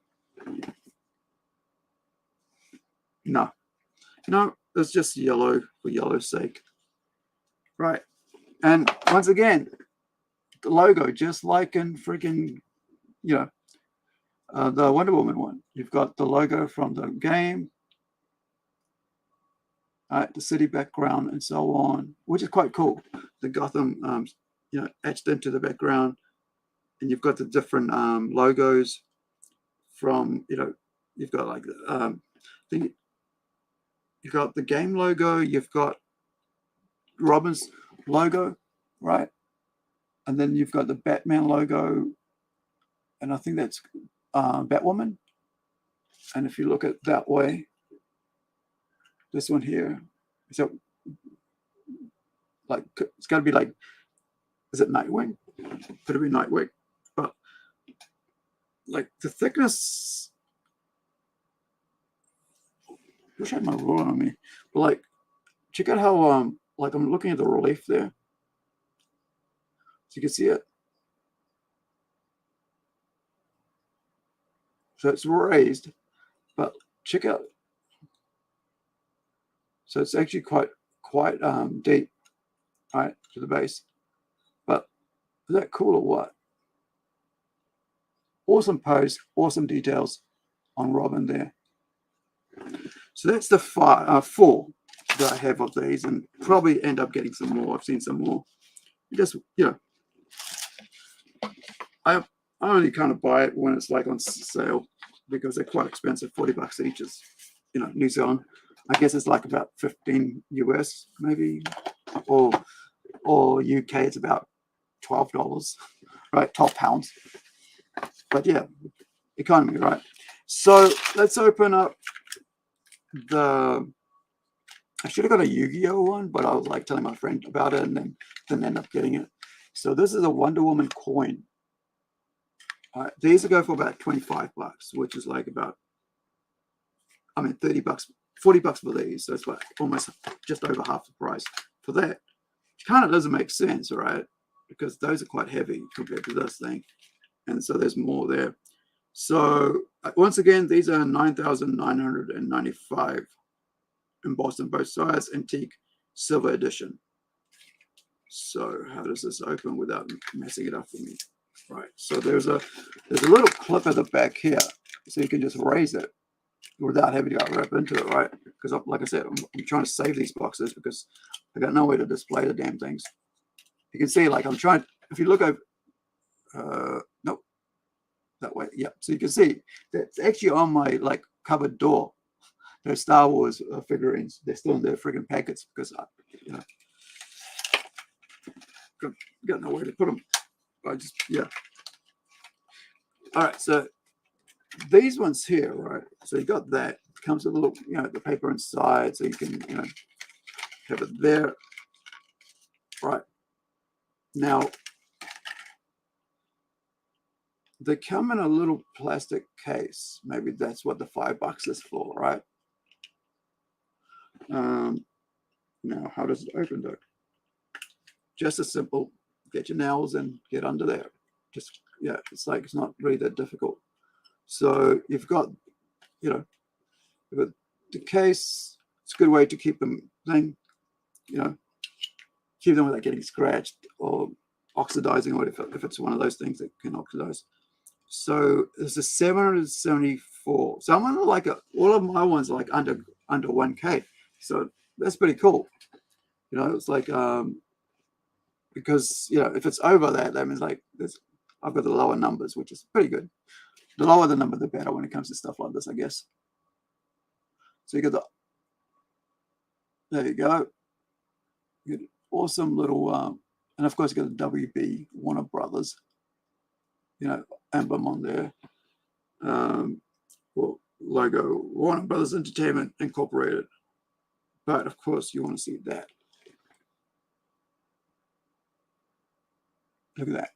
No, it's just yellow for yellow's sake. Right. And once again, the logo, just like in freaking, you know, the Wonder Woman one. You've got the logo from the game, the city background, and so on, which is quite cool. The Gotham, you know, etched into the background, and you've got the different logos from, you know, you've got like you've got the game logo, you've got Robin's logo, right? And then you've got the Batman logo, and I think that's Batwoman. And if you look at that way, this one here, so like it's got to be like, is it Nightwing? Could it be Nightwing? But like the thickness, I wish I had my ruler on me. But like, check out how like I'm looking at the relief there. So you can see it. So it's raised, but check out. So it's actually quite deep, right, to the base. But is that cool or what? Awesome pose, awesome details on Robin there. So that's the 4 that I have of these, and probably end up getting some more. I've seen some more. Just, you know, I only kind of buy it when it's like on sale because they're quite expensive, $40 each is, you know, New Zealand. I guess it's like about 15 US maybe, or UK it's about $12, right? £12. But yeah, economy, right? So let's open up the. I should have got a Yu-Gi-Oh one, but I was like telling my friend about it and then didn't end up getting it. So this is a Wonder Woman coin. These will go for about $25, which is like about, I mean, $30, $40 for these. So it's like almost just over half the price for that. It kind of doesn't make sense, right? Because those are quite heavy compared to this thing. And so there's more there. So once again, these are 9,995 embossed on both sides, antique silver edition. So how does this open without messing it up for me? Right. So there's a little clip at the back here, so you can just raise it without having to wrap into it, right? Because like I said, I'm trying to save these boxes because I got no way to display the damn things. You can see, like, I'm trying. If you look over, nope, that way. Yeah. So you can see that's actually on my like cupboard door. Those Star Wars figurines. They're still in their friggin' packets because you know, got nowhere to put them. I just, yeah. All right, so these ones here, right? So you got that. It comes with a little, you know, the paper inside, so you can, you know, have it there. Right. Now, they come in a little plastic case. Maybe that's what the $5 is for, right? Now, how does it open though? Just as simple. Get your nails and get under there. Just, yeah, it's like, it's not really that difficult. So you've got, you know, the case. It's a good way to keep them thing, you know, keep them without getting scratched or oxidizing, or if it's one of those things that can oxidize. So there's a 774. So I'm on like all of my ones are like under 1K. So that's pretty cool. You know, it's like because, you know, if it's over that means like I've got the lower numbers, which is pretty good. The lower the number, the better when it comes to stuff like this, I guess. So you got there you go. You got an awesome little, and of course you got the WB Warner Brothers, you know, emblem on there. Well, logo Warner Brothers Entertainment Incorporated. But of course you want to see that. Look at that.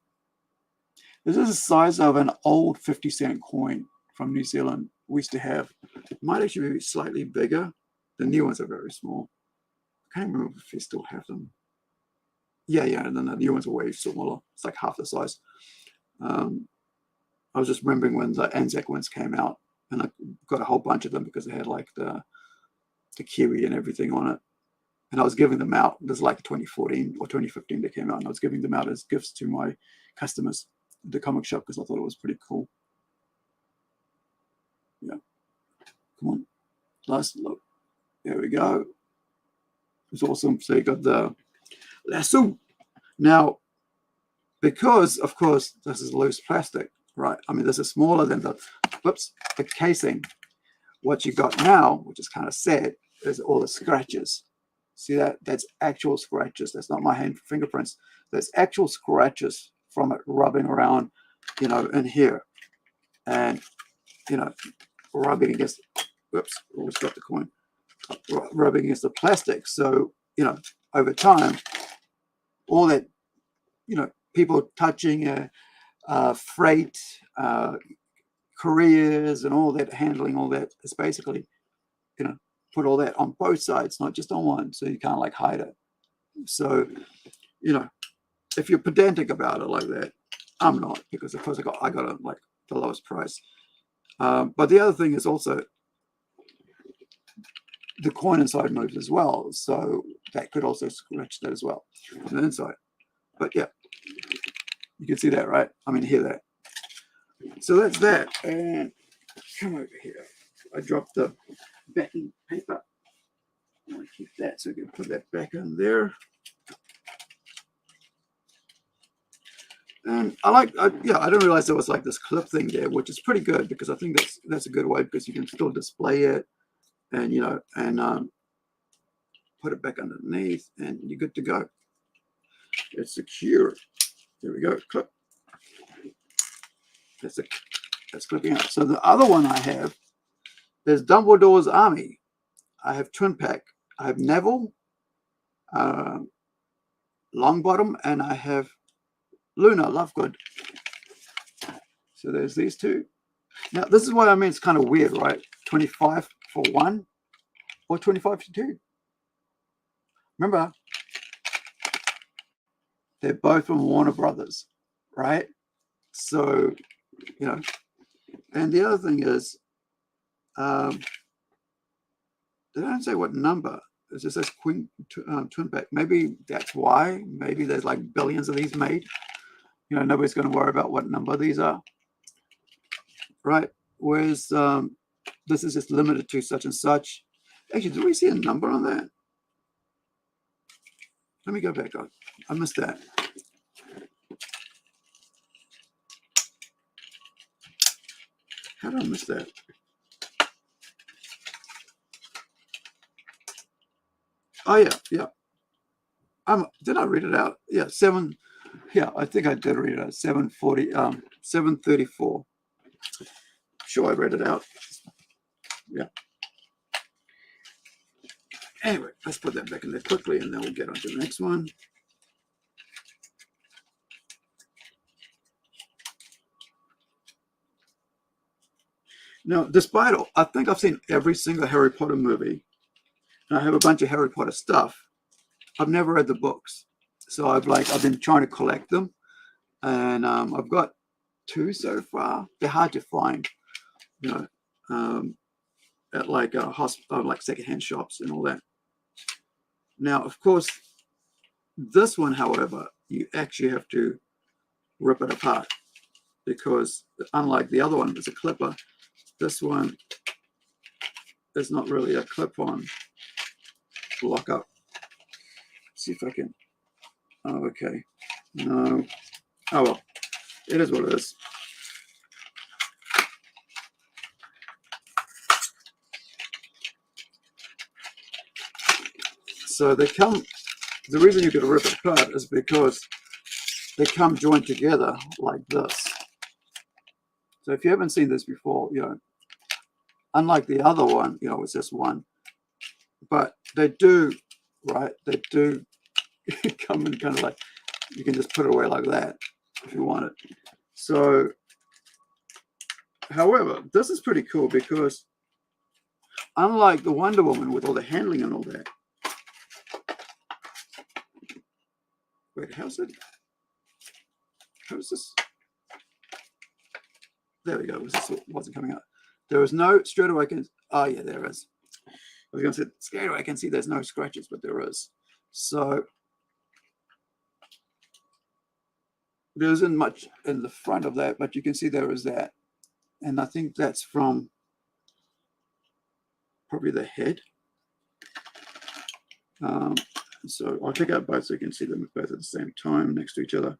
This is the size of an old 50-cent coin from New Zealand we used to have. It might actually be slightly bigger. The new ones are very small. I can't remember if they still have them. Yeah, and then the new ones are way smaller. It's like half the size. I was just remembering when the Anzac ones came out, and I got a whole bunch of them because they had like the kiwi and everything on it. And I was giving them out. This is like 2014 or 2015 they came out, and I was giving them out as gifts to my customers at the comic shop because I thought it was pretty cool. Yeah. Come on. Last look. There we go. It's awesome. So you got the lasso. Now, because of course this is loose plastic, right? I mean, this is smaller than the casing. What you got now, which is kind of sad, is all the scratches. See that? That's actual scratches. That's not my hand fingerprints. There's actual scratches from it rubbing around, you know, in here. And, you know, rubbing against, whoops, almost got the coin. Rubbing against the plastic. So, you know, over time, all that, you know, people touching freight, couriers and all that, handling all that is basically, you know, put all that on both sides, not just on one, so you can't like hide it. So, you know, if you're pedantic about it like that, I'm not, because of course I got it like the lowest price. But the other thing is also the coin inside moves as well, so that could also scratch that as well on the inside. But yeah, you can see that, right? I mean, hear that. So that's that. And come over here. I dropped the backing paper. I want to keep that so we can put that back in there. And I didn't realize there was like this clip thing there, which is pretty good because I think that's a good way because you can still display it and, you know, and put it back underneath and you're good to go. It's secure. There we go. Clip. that's clipping out. So the other one I have is Dumbledore's Army. I have Twin Pack. I have Neville, Longbottom, and I have Luna Lovegood. So there's these two. Now, this is what I mean. It's kind of weird, right? 25 for one or 25 for two. Remember, they're both from Warner Brothers, right? So, you know, and the other thing is, they don't say what number. It just says Twin Pack. Maybe that's why. Maybe there's like billions of these made. You know, nobody's going to worry about what number these are, right? Whereas this is just limited to such and such. Actually, do we see a number on that? Let me go back. I missed that. How did I miss that? Oh yeah. Did I read it out? Yeah, 7. Yeah, I think I did read it out. 734. Sure, I read it out. Yeah. Anyway, let's put that back in there quickly, and then we'll get on to the next one. Now, despite all, I think I've seen every single Harry Potter movie, and I have a bunch of Harry Potter stuff. I've never read the books, so I've been trying to collect them, and I've got 2 so far. They're hard to find, you know, at like hospital, like secondhand shops and all that. Now, of course, this one, however, you actually have to rip it apart because, unlike the other one, it's a clipper. This one is not really a clip-on lock up. See if I can. Oh, okay. No. Oh well, it is what it is. So they come. The reason you could rip it apart is because they come joined together like this. So if you haven't seen this before, you know, unlike the other one, you know, it's just one. But they do, right? They do come in kind of like, you can just put it away like that if you want it. So, however, this is pretty cool because unlike the Wonder Woman with all the handling and all that. Wait, how's it? How's this? There we go. This wasn't coming out. There is no straight away. Oh yeah, there is. I was going to say straight away. I can see there's no scratches, but there is. So there isn't much in the front of that, but you can see there is that, and I think that's from probably the head. So I'll take out both so you can see them both at the same time next to each other.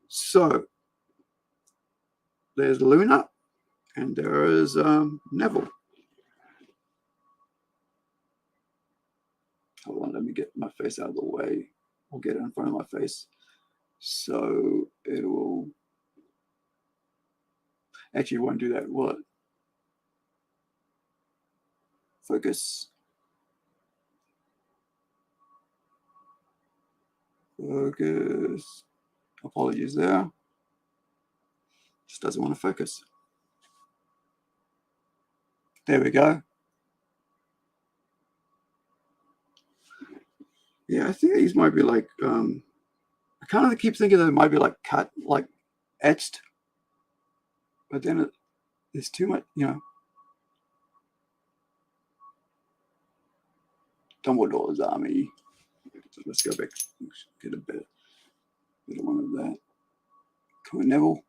So there's Luna and there is Neville. Hold on, let me get my face out of the way. We'll get it in front of my face. So it will, actually it won't do that, will it? Focus. Focus. Apologies there. Just doesn't want to focus. There we go. Yeah, I think these might be like, I kind of keep thinking that it might be like cut, like etched. But then it's too much, you know. Dumbledore's Army. So let's go back, get a better one of that. Come on, Neville.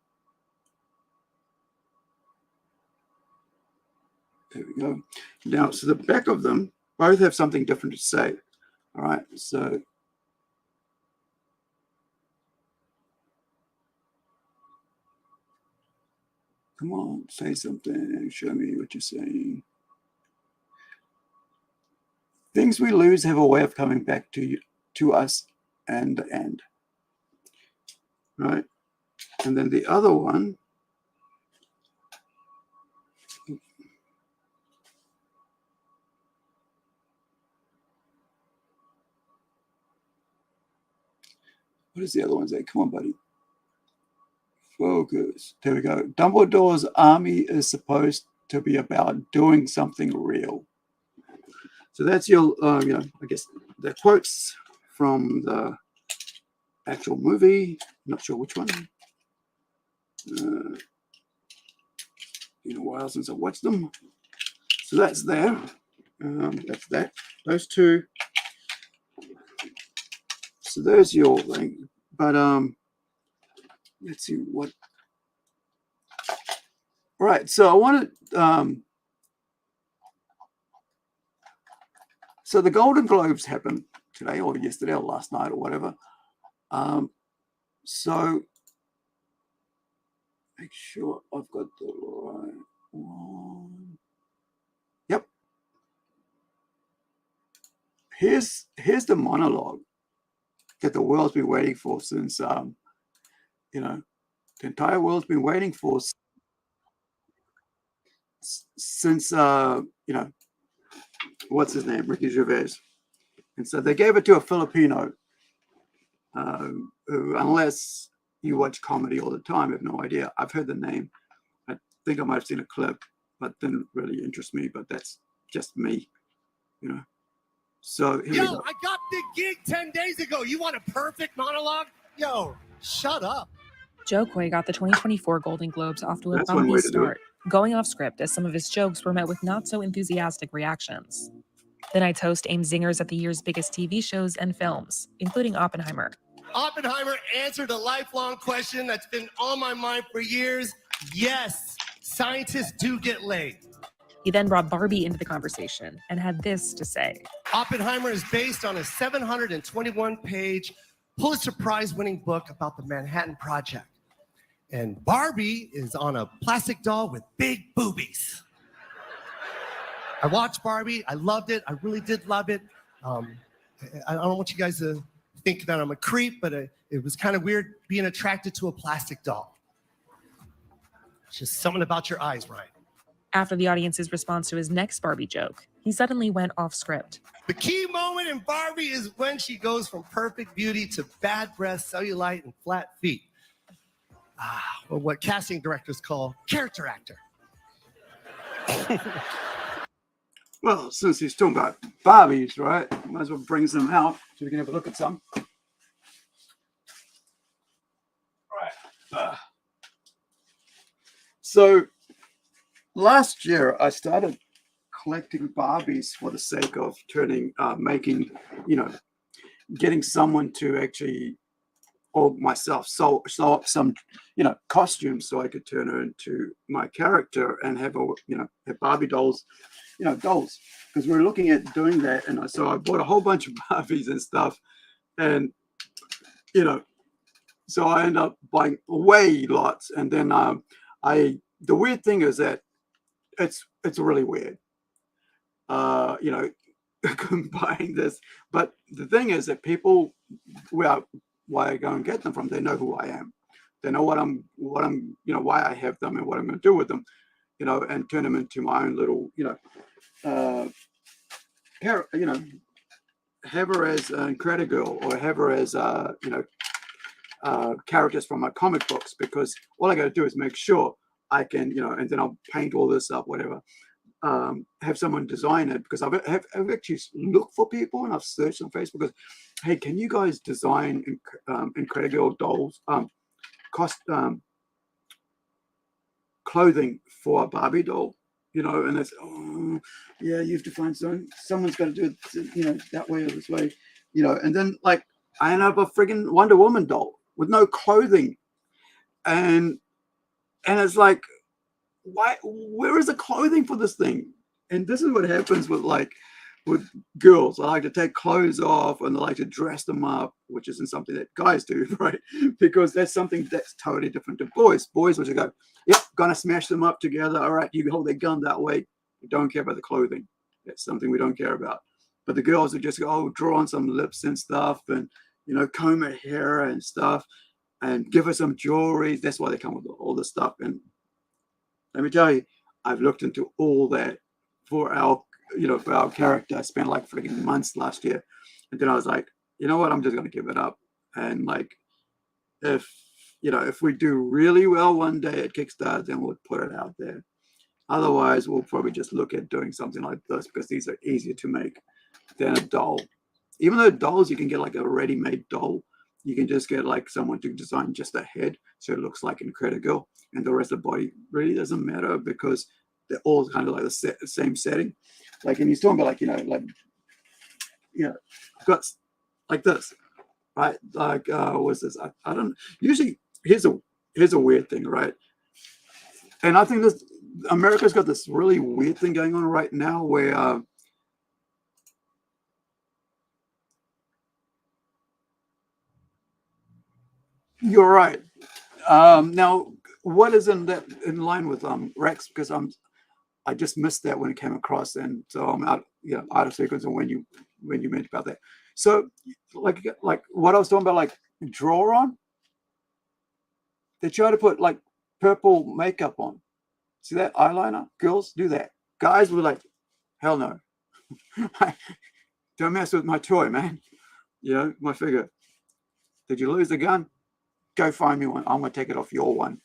There we go. Now, so the back of them both have something different to say. All right, so come on, say something. Show me what you're saying. Things we lose have a way of coming back to us and the end. right? And then the other one, what is the other one say? Come on, buddy. Focus. There we go. Dumbledore's army is supposed to be about doing something real. So that's your, you know, I guess the quotes from the actual movie. Not sure which one. Been a while since I watched them. So that's there. That's that. Those two. So there's your thing. But let's see what. All right. So I want to. So the Golden Globes happened today or yesterday or last night or whatever. So make sure I've got the right one. Yep. Here's the monologue that the world's been waiting for since you know, the entire world's been waiting for since you know, what's his name, Ricky Gervais. And so they gave it to a Filipino who, unless you watch comedy all the time, I have no idea. I've heard the name. I think I might have seen a clip, but didn't really interest me. But that's just me, you know. So here we go. I got the gig 10 days ago. You want a perfect monologue? Yo, shut up. Joe Coy got the 2024 Golden Globes off to a That's one bumpy way to do it. start, going off script as some of his jokes were met with not so enthusiastic reactions. The night's host aimed zingers at the year's biggest TV shows and films, including Oppenheimer. Oppenheimer answered a lifelong question that's been on my mind for years. Yes, scientists do get laid. He then brought Barbie into the conversation and had this to say. Oppenheimer is based on a 721-page Pulitzer Prize-winning book about the Manhattan Project. And Barbie is on a plastic doll with big boobies. I watched Barbie. I loved it. I really did love it. I don't want you guys to think that I'm a creep, but it was kind of weird being attracted to a plastic doll. It's just something about your eyes, Ryan. After the audience's response to his next Barbie joke, he suddenly went off script. The key moment in Barbie is when she goes from perfect beauty to bad breath, cellulite, and flat feet. Or what casting directors call character actor. Well, since he's talking about Barbies, right? Might as well bring some out so we can have a look at some. All right. So last year I started collecting Barbies for the sake of making, you know, getting someone to actually, or myself, sew up some, you know, costumes so I could turn her into my character and have have Barbie dolls, you know, dolls, because we were looking at doing that. And so I bought a whole bunch of Barbies and stuff, and you know, so I ended up buying way lots. And then the weird thing is that it's really weird, you know, buying this. But the thing is that people, well, why I go and get them from, they know who I am. They know what I'm, you know, why I have them and what I'm going to do with them, you know, and turn them into my own little, you know, you know, have her as Incredigirl, or have her as, you know, characters from my comic books, because all I got to do is make sure I can, you know, and then I'll paint all this up, whatever. Have someone design it, because I've actually looked for people and I've searched on Facebook because, hey, can you guys design Incredible dolls, clothing for a Barbie doll, you know? And it's, oh yeah, you have to find someone's got to do it, you know, that way or this way, you know. And then like I ended up a friggin' Wonder Woman doll with no clothing, and it's like, why? Where is the clothing for this thing? And this is what happens with girls. I like to take clothes off and I like to dress them up, which isn't something that guys do, right? Because that's something that's totally different to boys. Boys will just go, yep, gonna smash them up together. All right, you hold their gun that way. We don't care about the clothing. That's something we don't care about. But the girls will just go, oh, draw on some lips and stuff, and you know, comb her hair and stuff. and give her some jewelry. That's why they come with all this stuff. And let me tell you, I've looked into all that for our character. I spent like freaking months last year. And then I was like, you know what? I'm just going to give it up. And like, if we do really well one day at Kickstarter, then we'll put it out there. Otherwise, we'll probably just look at doing something like this because these are easier to make than a doll. Even though dolls, you can get like a ready-made doll. You can just get like someone to design just a head so it looks like Incredible, and the rest of the body really doesn't matter because they're all kind of like the same setting. Like, and he's talking about got like this, right? Like, what's this? I don't. Usually, here's a weird thing, right? And I think America's got this really weird thing going on right now where you're right. Now, what is in line with Rex? Because I just missed that when it came across, and so I'm out of sequence. And when you mentioned about that, so like what I was talking about, like draw on. They try to put like purple makeup on. See that eyeliner? Girls do that. Guys were like, hell no. Don't mess with my toy, man. My figure. Did you lose the gun? Go find me one. I'm going to take it off your one.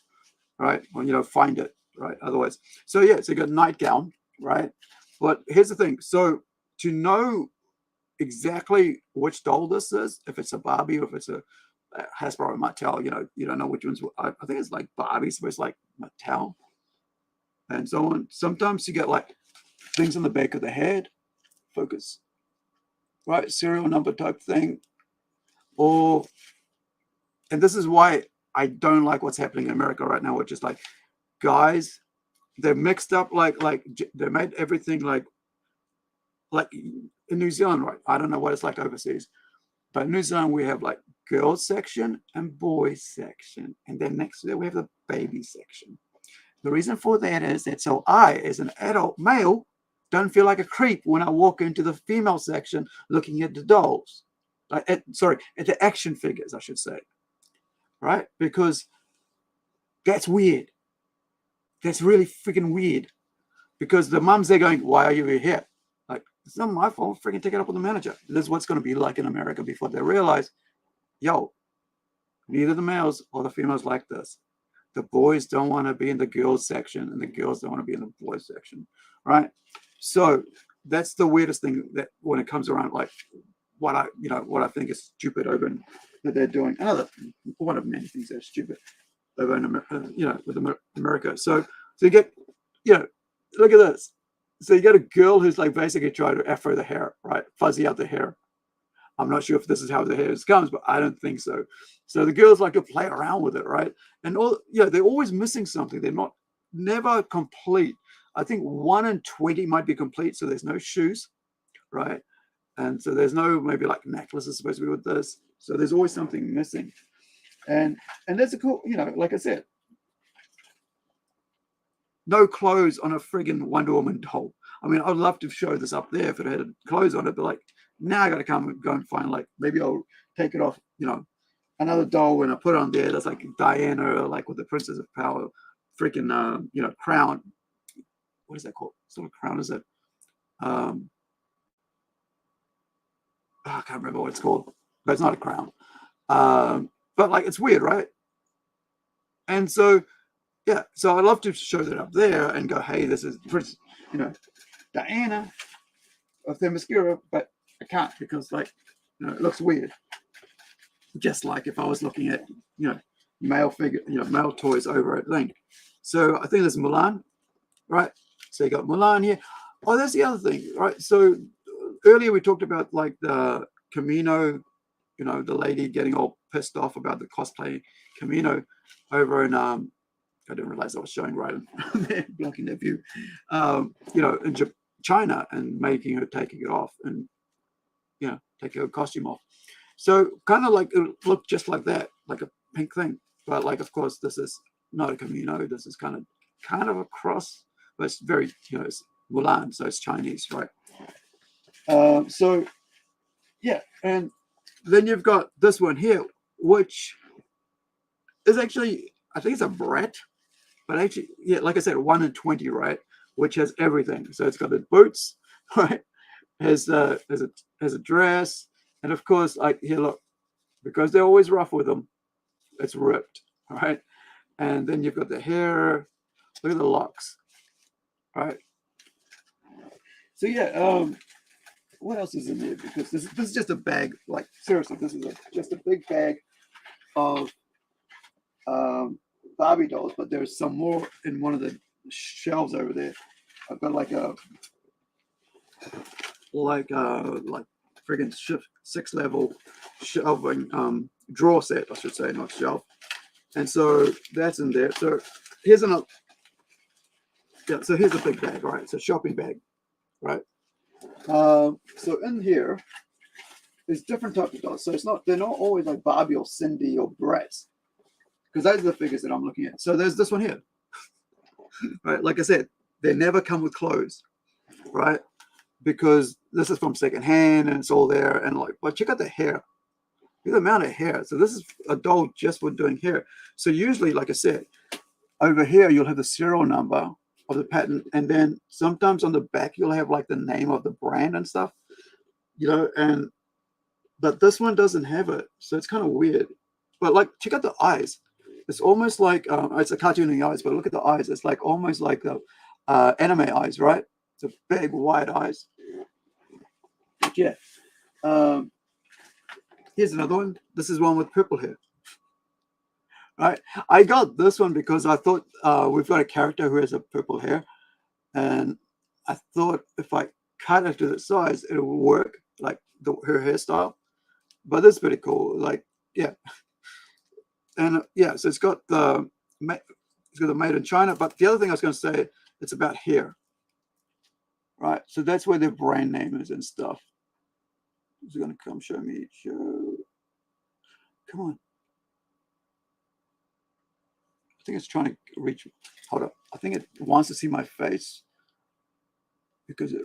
Right? Well, find it. Right? Otherwise. So, yeah, so you got a nightgown. Right? But here's the thing. So, to know exactly which doll this is, if it's a Barbie or if it's a Hasbro or Mattel, you don't know which ones. I think it's like Barbie, so it's like Mattel. And so on. Sometimes you get like things on the back of the head. Focus. Right? Serial number type thing. And this is why I don't like what's happening in America right now, which is like, guys, they're mixed up like they made everything like in New Zealand, right? I don't know what it's like overseas, but in New Zealand we have like girls section and boys section, and then next to that we have the baby section. The reason for that is that so I, as an adult male, don't feel like a creep when I walk into the female section looking at the dolls, at the action figures, I should say. Right? Because that's weird. That's really freaking weird. Because the mums, they're going, why are you here? Like, it's not my fault. Freaking take it up with the manager. This is what's going to be like in America before they realize, neither the males or the females like this. The boys don't want to be in the girls section, and the girls don't want to be in the boys section. Right? So that's the weirdest thing that when it comes around, like what I think is stupid over in that they're doing. Another one of many things that are stupid over in with America. So you get, look at this. So you get a girl who's like basically trying to afro the hair, right? Fuzzy out the hair. I'm not sure if this is how the hair comes, but I don't think so. So the girls like to play around with it, right? And they're always missing something. They're never complete. I think 1 in 20 might be complete. So there's no shoes, right? And so there's no maybe like necklaces supposed to be with this. So there's always something missing. And that's a cool, like I said, no clothes on a friggin' Wonder Woman doll. I mean, I'd love to show this up there if it had clothes on it, but like now I got to go and find like, maybe I'll take it off, another doll when I put it on there. That's like Diana or like with the Princess of Power, freaking, crown. What is that called? It's not a crown, is it? I can't remember what it's called, but it's not a crown. But like, it's weird, right? And so, yeah, so I'd love to show that up there and go, hey, this is, Diana of Themyscira, but I can't because like, it looks weird. Just like if I was looking at, male figure, male toys over at Link. So I think there's Mulan, right? So you got Mulan here. Oh, that's the other thing, right? So earlier we talked about like the Camino, the lady getting all pissed off about the cosplay Camino over in I didn't realize I was showing right there, blocking their view. In China and making her taking it off and take her costume off. So kind of like it looked just like that, like a pink thing. But like, of course, this is not a Camino. This is kind of a cross, but it's very, it's Mulan, so it's Chinese, right? So yeah, and then you've got this one here, which is actually, I think it's a brat, but actually, yeah, like I said, 1 in 20, right? Which has everything. So it's got the boots, right? Has a dress, and of course, like here, look, because they're always rough with them, it's ripped, right? And then you've got the hair. Look at the locks, right? So yeah, what else is in there? Because this is just a bag. Like seriously, this is just a big bag of Barbie dolls. But there's some more in one of the shelves over there. I've got like friggin' 6-level shelving drawer set, I should say, not shelf. And so that's in there. So here's another. Yeah, so here's a big bag, right? It's a shopping bag, right? So in here is different types of dolls. So they're not always like Barbie or Cindy or Bratz, because those are the figures that I'm looking at. So there's this one here, right? Like I said, they never come with clothes, right? Because this is from secondhand and it's all there. And like, but check out the hair. Look at the amount of hair. So this is a doll just for doing hair. So usually, like I said, over here you'll have the serial number of the patent, and then sometimes on the back you'll have like the name of the brand and stuff, you know. And but this one doesn't have it, so it's kind of weird. But like, check out the eyes. It's almost like it's a cartoon in the eyes, but look at the eyes. It's like almost like the anime eyes, right? It's a big wide eyes. But yeah. Here's another one. This is one with purple hair. Right, I got this one because I thought we've got a character who has a purple hair, and I thought if I cut it to the size, it will work, like her hairstyle. But that's pretty cool. Like, yeah, and yeah, so it's got the made in China. But the other thing I was going to say, it's about hair, right? So that's where their brand name is and stuff. Who's going to come show me? Come on. I think it's trying to reach. Hold up. I think it wants to see my face because it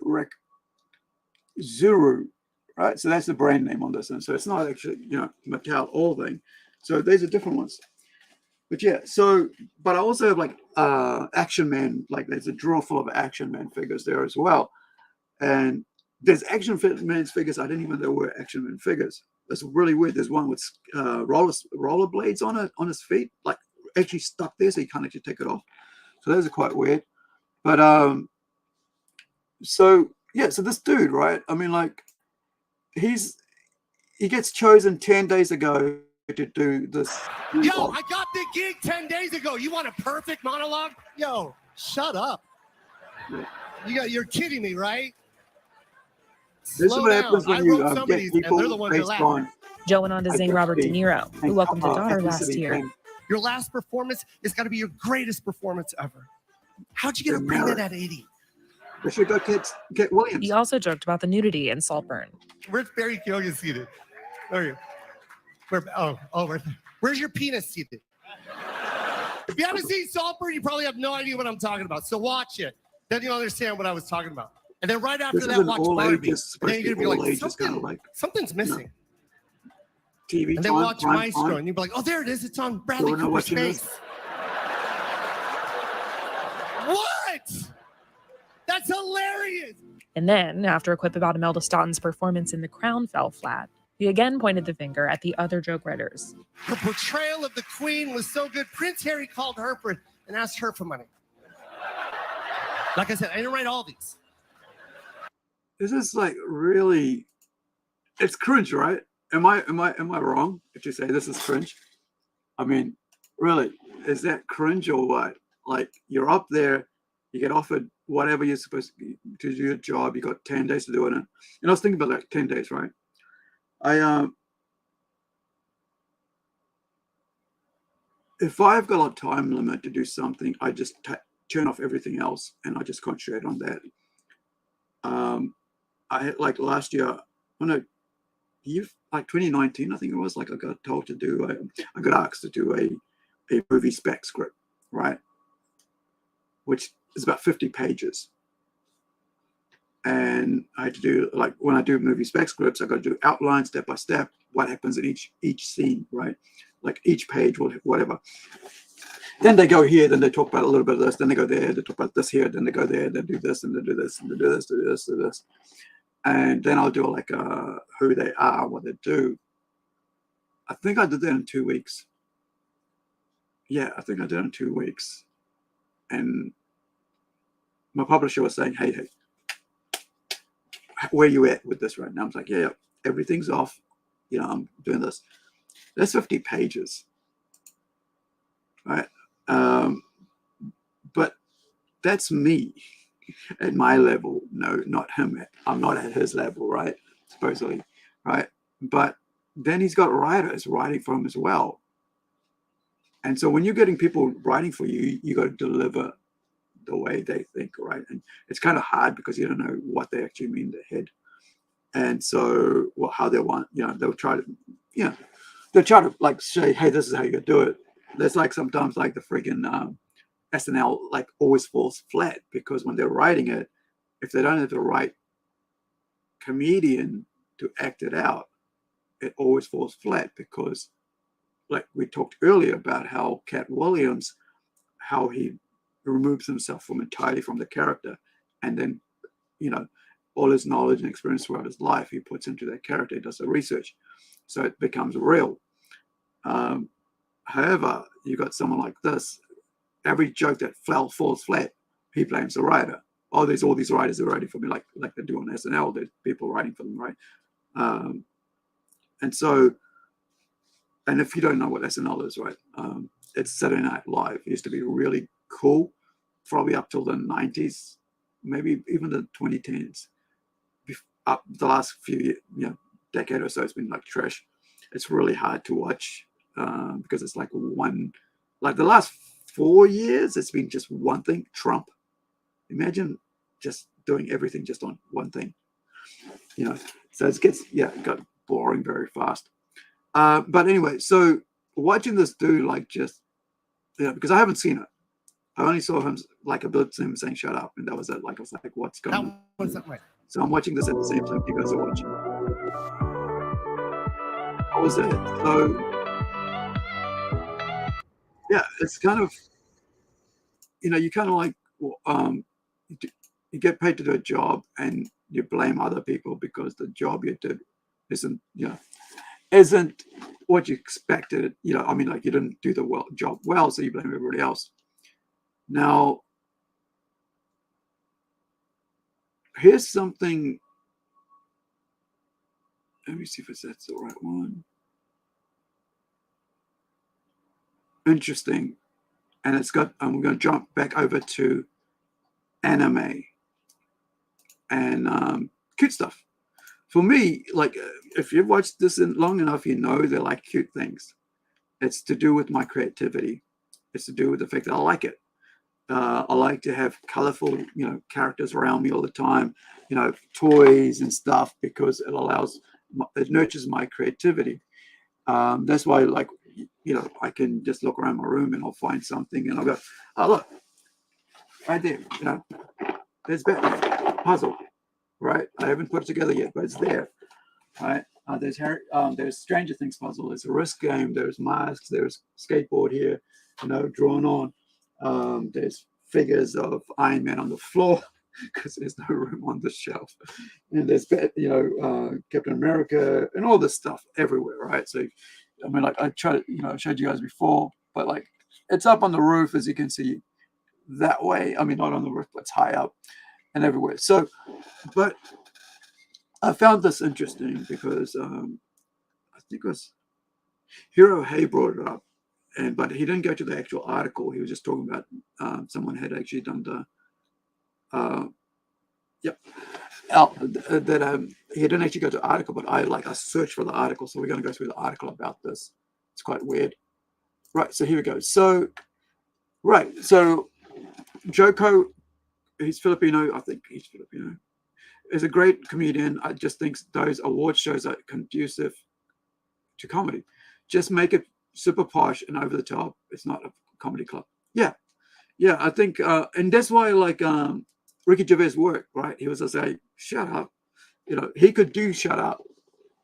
Zuru, right? So that's the brand name on this, and so it's not actually, you know, Mattel all thing. So these are different ones. But yeah, so but I also have like Action Man. Like there's a drawer full of Action Man figures there as well, and there's Action Man figures I didn't even know were Action Man figures. That's really weird. There's one with roller blades on his feet, like actually stuck there, so you can't actually take it off. So those are quite weird. But so yeah, so this dude, right? I mean, like he gets chosen 10 days ago to do this. Yo, I got the gig 10 days ago. You want a perfect monologue? Yo, shut up. Yeah. You're kidding me, right? This is what happens when you get people based on. Joe went on to zing Robert De Niro, who welcomed a daughter last year. Your last performance is got to be your greatest performance ever. How'd you get a pregnant at 80? We should go Katt Williams. He also joked about the nudity in Saltburn. Where's Barry Keoghan seated? Where are you? Where's your penis seated? If you haven't seen Saltburn, you probably have no idea what I'm talking about. So watch it. Then you'll understand what I was talking about. And then right after that, watch Barbie. And then you're going to be like, something's missing. TV and then watch Maestro, and you'll be like, oh, there it is. It's on Bradley Cooper's face. What? That's hilarious. And then, after a quip about Imelda Staunton's performance in The Crown fell flat, he again pointed the finger at the other joke writers. Her portrayal of the Queen was so good, Prince Harry called her and asked her for money. Like I said, I didn't write all these. This is like really, it's cringe, right? Am I wrong if you say this is cringe? I mean, really, is that cringe or what? Like you're up there, you get offered whatever you're supposed to do your job. You got 10 days to do it, and I was thinking about that 10 days, right? If I've got a time limit to do something, I just turn off everything else and I just concentrate on that. I had like last year, like 2019, I think it was, like I got told to do, I got asked to do a movie spec script, right? Which is about 50 pages. And I had to do, like when I do movie spec scripts, I got to do outline step by step, what happens in each scene, right? like each page will have whatever. Then they go here, then they talk about a little bit of this, then they go there, they talk about this here, then they go there, they do this, and they do this, and they do this, do this, do this. And then I'll do like who they are, what they do. I think I did that in 2 weeks. Yeah, I think I did it in 2 weeks. And my publisher was saying, hey, where you at with this right now? I was like, yeah, everything's off. You know, I'm doing this. That's 50 pages. Right? But that's me at my level. No, not him. I'm not at his level, right? Supposedly, right? But then he's got writers writing for him as well. And so when you're getting people writing for you, you got to deliver the way they think, right? And it's kind of hard because you don't know what they actually mean in their head. And so, well, how they want, you know, they'll try to, you know, they'll try to like say, hey, this is how you do it. There's like sometimes like the friggin' SNL like always falls flat because when they're writing it, if they don't have the right comedian to act it out, it always falls flat because like we talked earlier about how Katt Williams, how he removes himself entirely from the character, and then, you know, all his knowledge and experience throughout his life he puts into that character. He does the research, so it becomes real. However, you got someone like this. Every joke that falls flat, he blames the writer. Oh, there's all these writers that are writing for me, like they do on SNL. There's people writing for them, right? And so, and if you don't know what SNL is, right, it's Saturday Night Live. It used to be really cool, probably up till the 90s, maybe even the 2010s. Up the last few, decade or so, it's been like trash. It's really hard to watch because it's like the last 4 years, it's been just one thing, Trump. Imagine just doing everything just on one thing, so it got boring very fast. But anyway, so watching this dude, like, just, because I haven't seen it. I only saw him like a bit of him saying "shut up," and that was it. Like I was like, "What's going on?" So I'm watching this at the same time you guys are watching. That was it. So yeah, it's kind of, you kind of like, you get paid to do a job and you blame other people because the job you did isn't what you expected. I mean, like, you didn't do the job well, so you blame everybody else. Now, here's something. Let me see if that's the right one. Interesting. And it's got, I'm going to jump back over to anime and cute stuff. For me, like, if you've watched this long enough, they like cute things. It's to do with my creativity. It's to do with the fact that I like it. I like to have colorful, characters around me all the time, toys and stuff, because it nurtures my creativity. That's why, like, I can just look around my room and I'll find something and I'll go, oh, look, right there, there's Batman puzzle, right? I haven't put it together yet, but it's there, right? There's Stranger Things puzzle. There's a Risk game. There's masks. There's skateboard here, drawn on. There's figures of Iron Man on the floor because there's no room on the shelf, and there's Captain America and all this stuff everywhere, right? So, I mean, like, I try to, I showed you guys before, but like, it's up on the roof, as you can see that way. I mean, not on the roof, but it's high up and everywhere. So, but I found this interesting because I think it was Hero Hay brought it up. But he didn't go to the actual article. He was just talking about someone had actually done he didn't actually go to the article, but I searched for the article. So we're going to go through the article about this. It's quite weird. Right. So here we go. So Joko, he's Filipino. I think he's Filipino. Is a great comedian. I just think those award shows are conducive to comedy. Just make it super posh and over the top. It's not a comedy club. Yeah, I think, and that's why, like, Ricky Gervais worked, right? He was just like, shut up. He could do shut up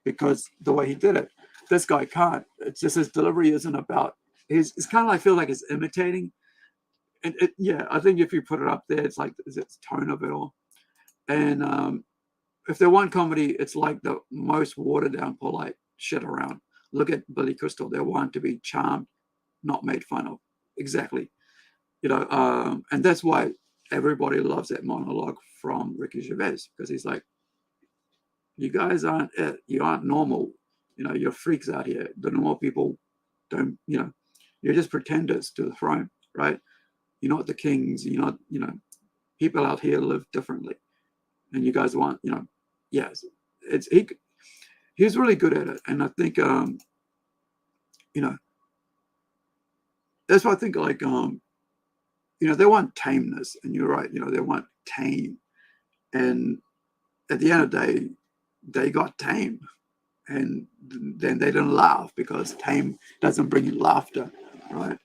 because the way he did it. This guy can't. it's just his delivery isn't about. It's kind of, I feel like it's imitating, and yeah, I think if you put it up there, it's like it's tone of it all. And if they want comedy, it's like the most watered down, polite shit around. Look at Billy Crystal. They want to be charmed, not made fun of. Exactly. And that's why everybody loves that monologue from Ricky Gervais, because he's like, you guys aren't it. You aren't normal. You're freaks out here. The normal people don't, you're just pretenders to the throne, right? You're not the kings. You're not, people out here live differently. And you guys want, yes, he's really good at it. And I think, that's why I think like, they want tameness, and you're right, they want tame. And at the end of the day, they got tame, and then they didn't laugh because tame doesn't bring you laughter, right?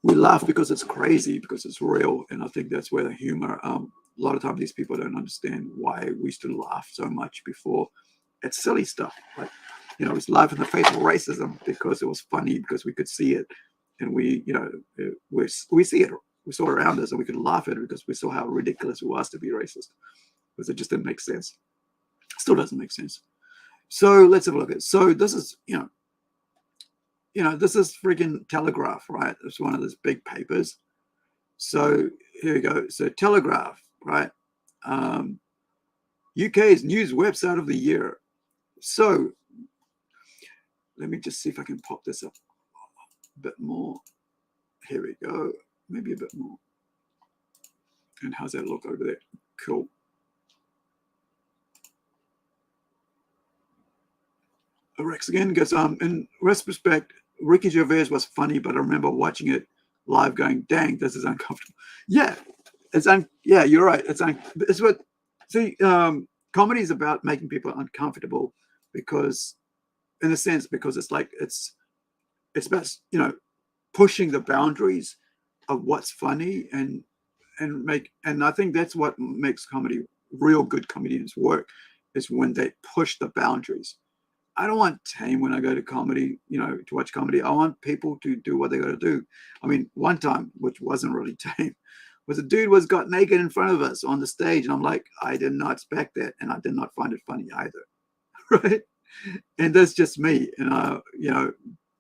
We laugh because it's crazy, because it's real. And I think that's where the humor, a lot of times these people don't understand why we used to laugh so much before. It's silly stuff. Like, it's laugh in the face of racism because it was funny, because we could see it. And we see it. We saw it around us, and we could laugh at it because we saw how ridiculous it was to be racist. Because it just didn't make sense. Still doesn't make sense. So let's have a look at it. So this is, this is freaking Telegraph, right? It's one of those big papers. So here we go. So Telegraph, right? UK's news website of the year. So let me just see if I can pop this up a bit more. Here we go. Maybe a bit more. And how's that look over there? Cool. Rex again goes, in retrospect, Ricky Gervais was funny, but I remember watching it live going, dang, this is uncomfortable. Yeah, yeah, you're right. It's what, see, comedy is about making people uncomfortable, because, in a sense, because it's like, it's about, pushing the boundaries of what's funny, and I think that's what makes comedy, real good comedians work, is when they push the boundaries. I don't want tame when I go to comedy, to watch comedy. I want people to do what they got to do. I mean, one time, which wasn't really tame, was a dude got naked in front of us on the stage. And I'm like, I did not expect that. And I did not find it funny either. Right. And that's just me. And,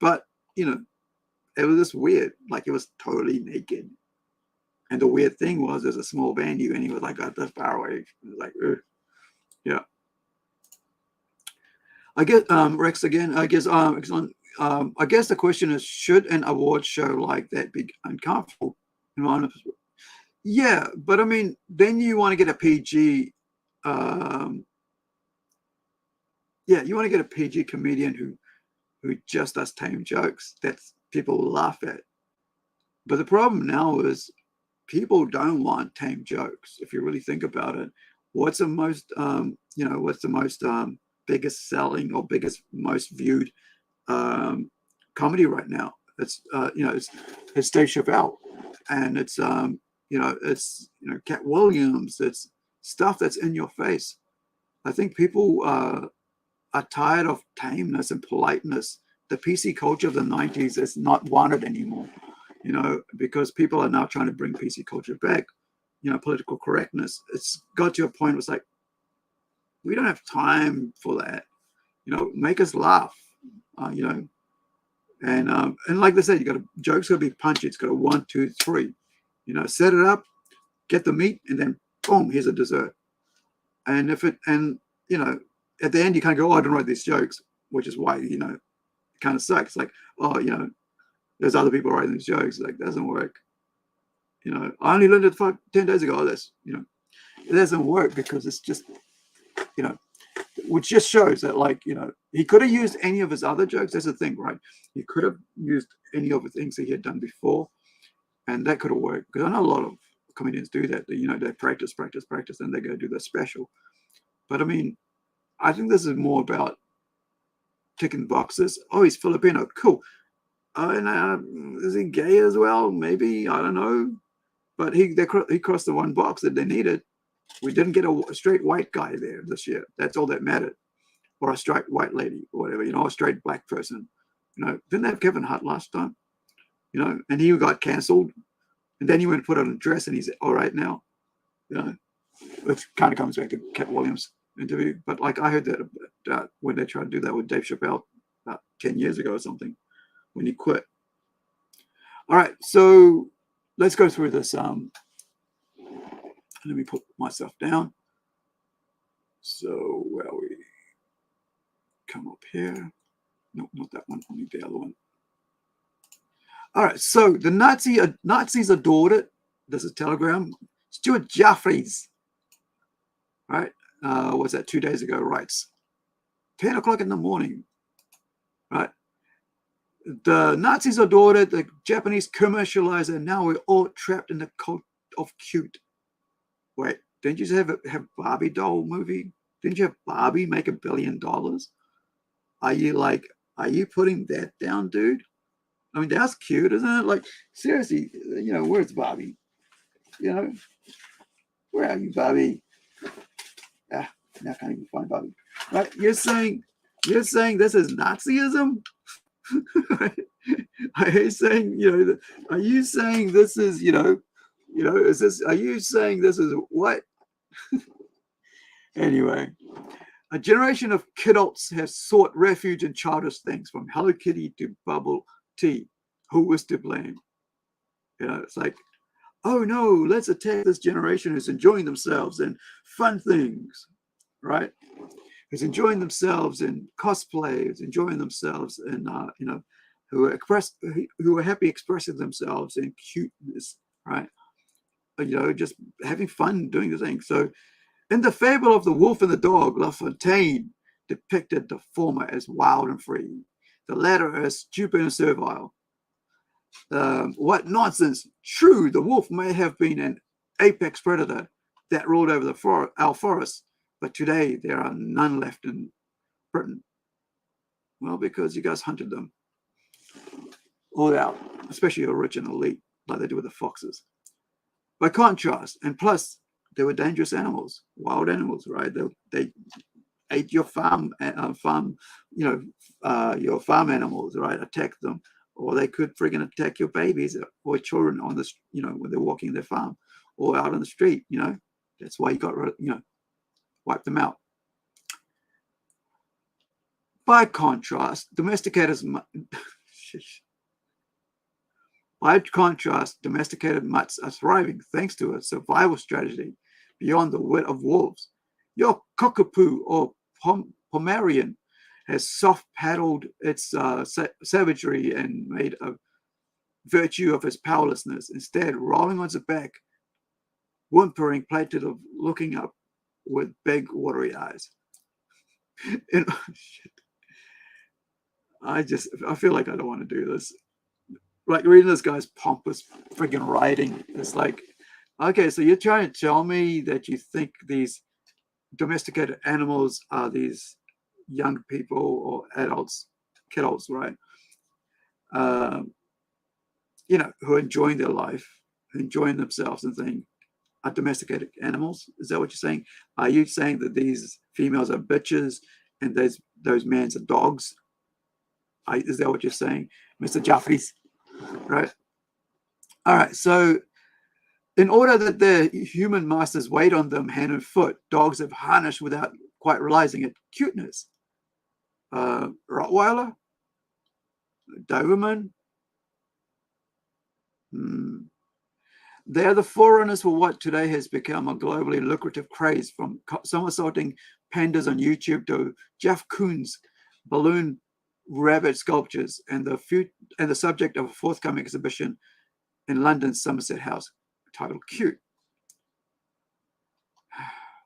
but, it was just weird. Like, it was totally naked. And the weird thing was, there's a small venue, and he was like, got this far away. It was like, ugh. Yeah. I guess Rex again. I guess I guess the question is, should an award show like that be uncomfortable? Yeah, but I mean, then you want to get a PG. Yeah, you want to get a PG comedian who just does tame jokes that people will laugh at. But the problem now is people don't want tame jokes. If you really think about it, what's the most biggest selling or most viewed comedy right now? It's it's Dave Chappelle, and it's Katt Williams. It's stuff that's in your face. I think people are tired of tameness and politeness. The PC culture of the 90s is not wanted anymore, because people are now trying to bring PC culture back. Political correctness. It's got to a point where it's like, we don't have time for that. Make us laugh. And like they said, jokes gotta be punchy. It's got a 1, 2, 3. Set it up, get the meat, and then boom, here's a dessert. And at the end you can't go, oh, I didn't write these jokes, which is why it kind of sucks. It's like, oh, there's other people writing these jokes. Like, that doesn't work. I only learned it 10 days ago. It doesn't work, because it's just, which just shows that, like, he could have used any of his other jokes. That's the thing, right? He could have used any of the things that he had done before, and that could have worked. Because I know a lot of comedians do that. They practice, and they go do their special. But I mean, I think this is more about ticking boxes. Oh, he's Filipino. Cool. And is he gay as well? Maybe, I don't know. But he crossed the one box that they needed. We didn't get a straight white guy there this year. That's all that mattered. or a straight white lady or whatever, you know, a straight black person. You know, didn't they have Kevin Hart last time? You know, and he got cancelled, and then he went and put on a dress, and he's all right now. You know, which kind of comes back to Katt Williams interview. But like I heard that when they tried to do that with Dave Chappelle about 10 years ago or something, when he quit. All right, so let's go through this. Let me put myself down. So where we come up here. No, not that one, only the other one. All right, so the Nazis adored it. This is Telegram. Stuart Jeffries, right? Was that 2 days ago? Writes 10 o'clock in the morning, right? The Nazis adored it. The Japanese commercialized it. Now we're all trapped in the cult of cute. Wait, didn't you have Barbie doll movie? Didn't you have Barbie make $1 billion? Are you putting that down, dude? I mean, that's cute, isn't it? Like, seriously, you know, where's Barbie? You know, where are you, Barbie? Now I can't even find Barbie. Right? You're saying this is Nazism? Are you saying, you know, are you saying this is, you know, is this, are you saying this is what? Anyway, a generation of kidults have sought refuge in childish things, from Hello Kitty to bubble tea. Who was to blame? You know, it's like, oh no, let's attack this generation who's enjoying themselves in fun things, right? Who's enjoying themselves in cosplay, who's enjoying themselves in, you know, who are happy expressing themselves in cuteness, right? You know, just having fun doing the thing. So in the fable of the wolf and the dog, La Fontaine depicted the former as wild and free, the latter as stupid and servile. What nonsense! True, the wolf may have been an apex predator that ruled over our forests, but today there are none left in Britain. Well, because you guys hunted them all out, especially the rich and elite, like they do with the foxes. By contrast, and plus, they were dangerous animals, wild animals, right? They ate your farm, you know, your farm animals, right? Attacked them. Or they could friggin' attack your babies or children on the, you know, when they're walking their farm or out on the street, you know. That's why you got, you know, wipe them out. By contrast, domesticated mutts are thriving thanks to a survival strategy beyond the wit of wolves. Your cockapoo or Pomeranian has soft-paddled its savagery and made a virtue of his powerlessness, instead rolling on its back, whimpering, plaintive, looking up with big, watery eyes. And, shit. I feel like I don't want to do this. Like reading this guy's pompous friggin' writing, it's like, okay, so you're trying to tell me that you think these domesticated animals are these young people or adults, kidults, right? You know, who are enjoying their life, enjoying themselves and saying, are domesticated animals? Is that what you're saying? Are you saying that these females are bitches and those mans are dogs? Is that what you're saying, Mr. Jeffries? Right? All right, so in order that their human masters wait on them hand and foot, dogs have harnessed without quite realizing it cuteness. Rottweiler, Doberman. They are the forerunners for what today has become a globally lucrative craze, from somersaulting pandas on YouTube to Jeff Koons' balloon rabbit sculptures, and the subject of a forthcoming exhibition in London's Somerset House titled "Cute."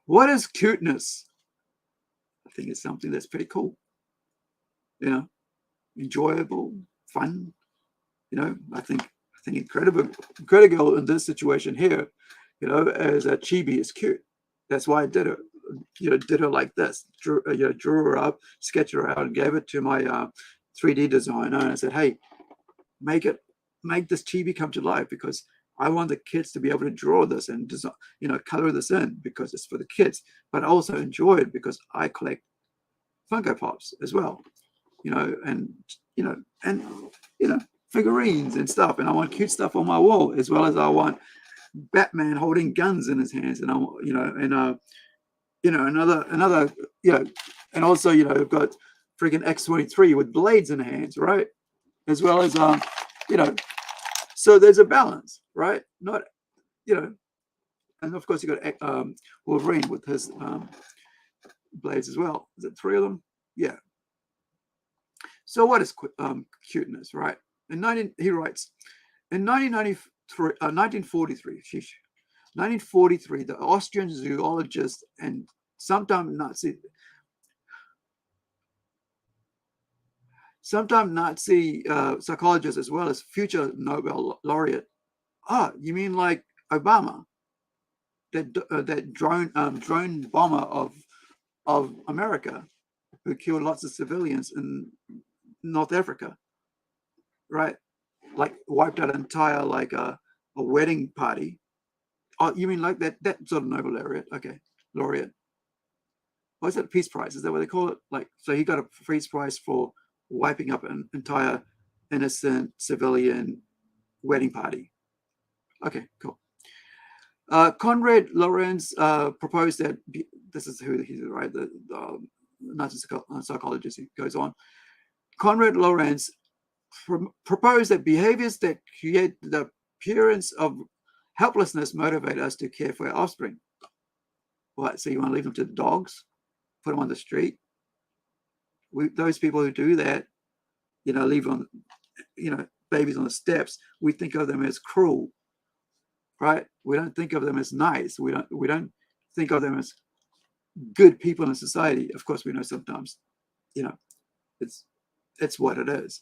What is cuteness? I think it's something that's pretty cool. You know, enjoyable, fun. You know, I think incredible in this situation here. You know, as a chibi is cute. That's why I did it. You know, did her like this. Drew her up, sketched her out, and gave it to my 3D designer. And I said, hey, make this chibi come to life, because I want the kids to be able to draw this and design, you know, color this in, because it's for the kids. But I also enjoy it because I collect Funko Pops as well, and figurines and stuff. And I want cute stuff on my wall, as well as I want Batman holding guns in his hands, and another, and also, I've got freaking X-23 with blades in the hands, right? As well as, so there's a balance, right? Not, and of course you got Wolverine with his blades as well. Is it 3 of them? Yeah. So what is cuteness, right? He writes, in 1943, the Austrian zoologist and sometime Nazi psychologist, as well as future Nobel laureate. You mean like Obama, that drone bomber of America, who killed lots of civilians in North Africa, right? Like wiped out an entire a wedding party. Oh, you mean like that sort of Nobel laureate? Okay, laureate. What is that? Peace Prize? Is that what they call it? So he got a Peace Prize for wiping up an entire innocent civilian wedding party. Okay, cool. Konrad Lorenz proposed that this is who he's right. The Nazi psychologist. He goes on. Konrad Lorenz proposed that behaviors that create the appearance of helplessness motivate us to care for our offspring. What? So you want to leave them to the dogs? Put them on the street? Those people who do that, leave on, babies on the steps, we think of them as cruel, right? We don't think of them as nice. We don't think of them as good people in society. Of course, we know sometimes, it's what it is.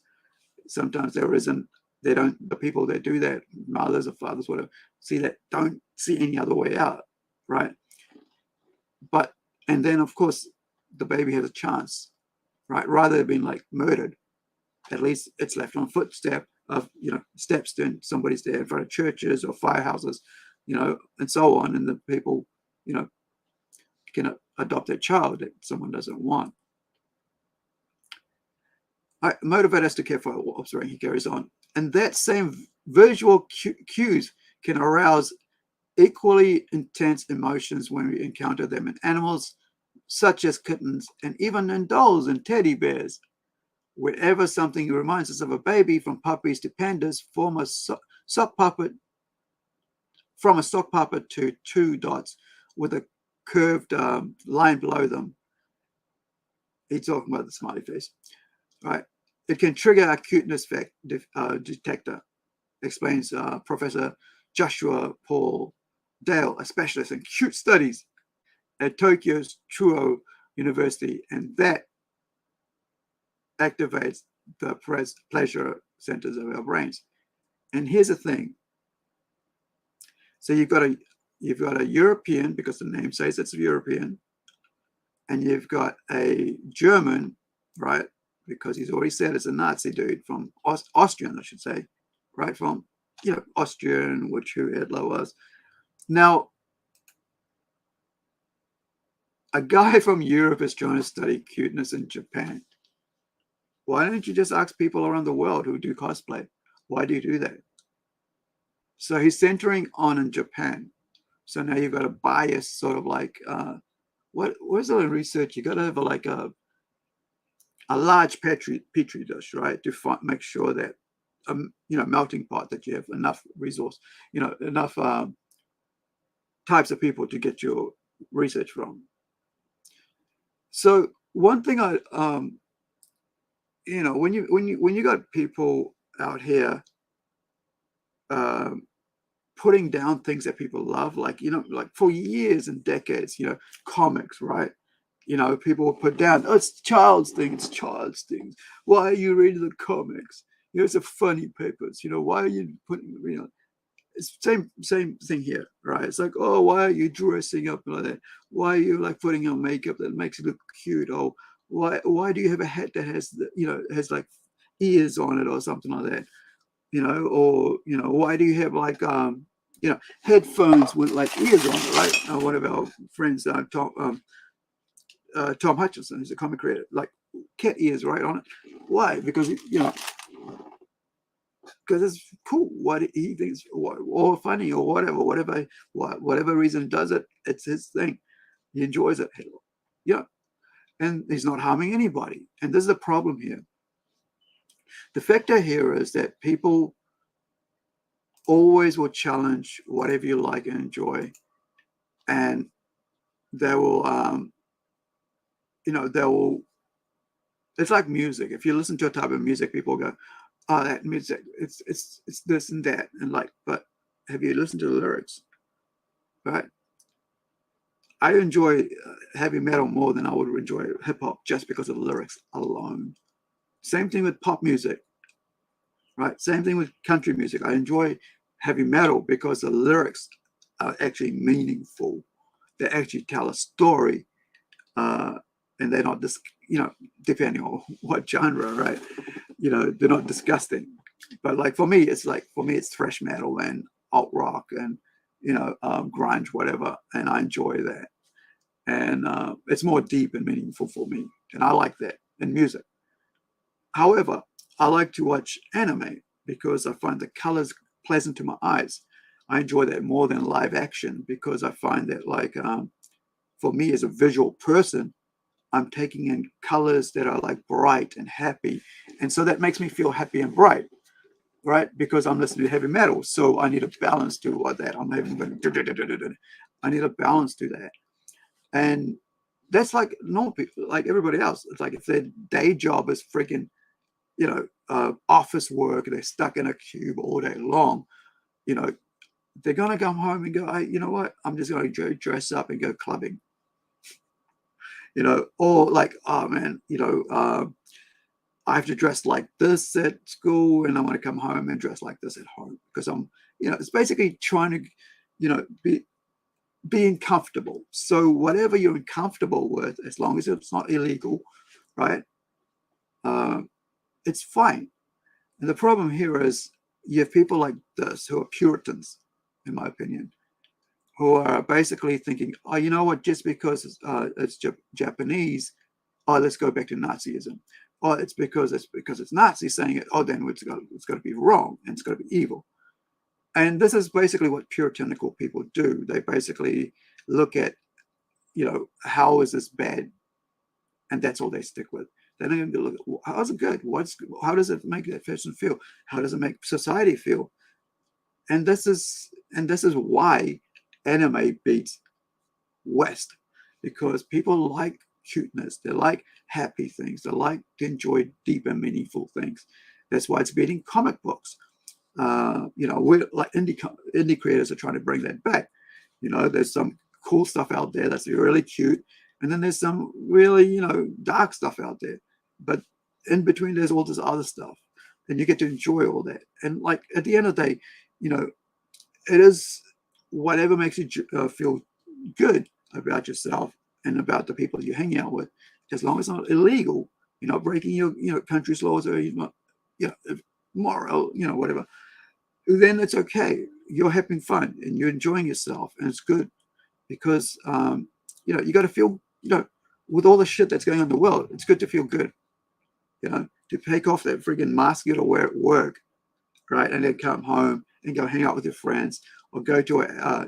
Sometimes the people that do that, mothers or fathers, whatever, don't see any other way out, right? And then of course the baby has a chance, right? Rather than being murdered, at least it's left on footstep of, steps to somebody's there in front of churches or firehouses, and so on. And the people, can adopt a child that someone doesn't want. Motivate us to care for our offspring, he carries on. And that same visual cues can arouse equally intense emotions when we encounter them in animals such as kittens, and even in dolls and teddy bears. Whenever something reminds us of a baby, from puppies to pandas, from a sock puppet to 2 dots with a curved line below them. He's talking about the smiley face, right? It can trigger a cuteness detector, explains Professor Joshua Paul Dale, a specialist in cute studies at Tokyo's Chuo University, and that activates the pleasure centers of our brains. And here's the thing. So you've got a European, because the name says it's European, and you've got a German, right? Because he's already said it's a Nazi dude from Austrian, I should say, right? From, Austrian, which who Hitler was. Now, a guy from Europe is trying to study cuteness in Japan. Why don't you just ask people around the world who do cosplay? Why do you do that? So he's centering on in Japan. So now you've got a bias, sort of what's the research? You got to have a large petri dish, right, to make sure that melting pot, that you have enough resource, enough types of people to get your research from. So one thing when you got people out here putting down things that people love, for years and decades, comics, right? People will put down, oh, it's child's things. Why are you reading the comics? It's a funny papers. Why are you putting, it's same thing here, right? It's like, oh, why are you dressing up like that? Why are you putting on makeup that makes you look cute? Oh, why do you have a hat that has has ears on it or something like that? Or why do you have headphones with ears on it, right? One of our friends Tom Hutchinson, who's a comic creator, like cat ears right on it. Why? Because because it's cool what he thinks, or funny, or whatever reason he does it. It's his thing. He enjoys it. Yeah, and he's not harming anybody. And this is the problem here. The factor here is that people always will challenge whatever you like and enjoy, and they will, they will. It's like music. If you listen to a type of music, people go, "Oh, that music, it's this and that," and like, but have you listened to the lyrics? Right? I enjoy heavy metal more than I would enjoy hip hop just because of the lyrics alone. Same thing with pop music, right? Same thing with country music. I enjoy heavy metal because the lyrics are actually meaningful. They actually tell a story, and they're not just, depending on what genre, right? They're not disgusting. But like for me, it's thrash metal and alt rock and grunge, whatever, and I enjoy that. And it's more deep and meaningful for me, and I like that in music. However, I like to watch anime because I find the colors pleasant to my eyes. I enjoy that more than live action because I find that, like, for me as a visual person, I'm taking in colors that are like bright and happy, and so that makes me feel happy and bright, right? Because I'm listening to heavy metal, so I need a balance to what that I'm having. I need a balance to that. And that's like normal people, like everybody else. It's like if their day job is freaking, office work, they're stuck in a cube all day long, they're going to come home and go, hey, you know what? I'm just going to dress up and go clubbing. Or like, oh man, I have to dress like this at school and I want to come home and dress like this at home because I'm, it's basically trying to, being comfortable. So whatever you're uncomfortable with, as long as it's not illegal, right? It's fine. And the problem here is you have people like this who are Puritans, in my opinion, who are basically thinking, oh, you know what, just because it's Japanese, oh, let's go back to Nazism. Oh, it's because it's Nazis saying it, oh, then it's got to be wrong and it's got to be evil. And this is basically what puritanical people do. They basically look at, how is this bad? And that's all they stick with. They don't even look at, how's it good? How does it make that person feel? How does it make society feel? And this is why anime beats West, because people like cuteness. They like happy things. They like to enjoy deep and meaningful things. That's why it's beating comic books. We're like indie creators are trying to bring that back. There's some cool stuff out there that's really cute, and then there's some really dark stuff out there, but in between there's all this other stuff, and you get to enjoy all that. And like at the end of the day, it is whatever makes you feel good about yourself and about the people you're hanging out with, as long as it's not illegal, you're not breaking your country's laws, or you're not moral, whatever, then it's okay. You're having fun and you're enjoying yourself, and it's good because you got to feel, with all the shit that's going on in the world, it's good to feel good, to take off that friggin' mask you got to wear at work, right? And then come home and go hang out with your friends, or go to a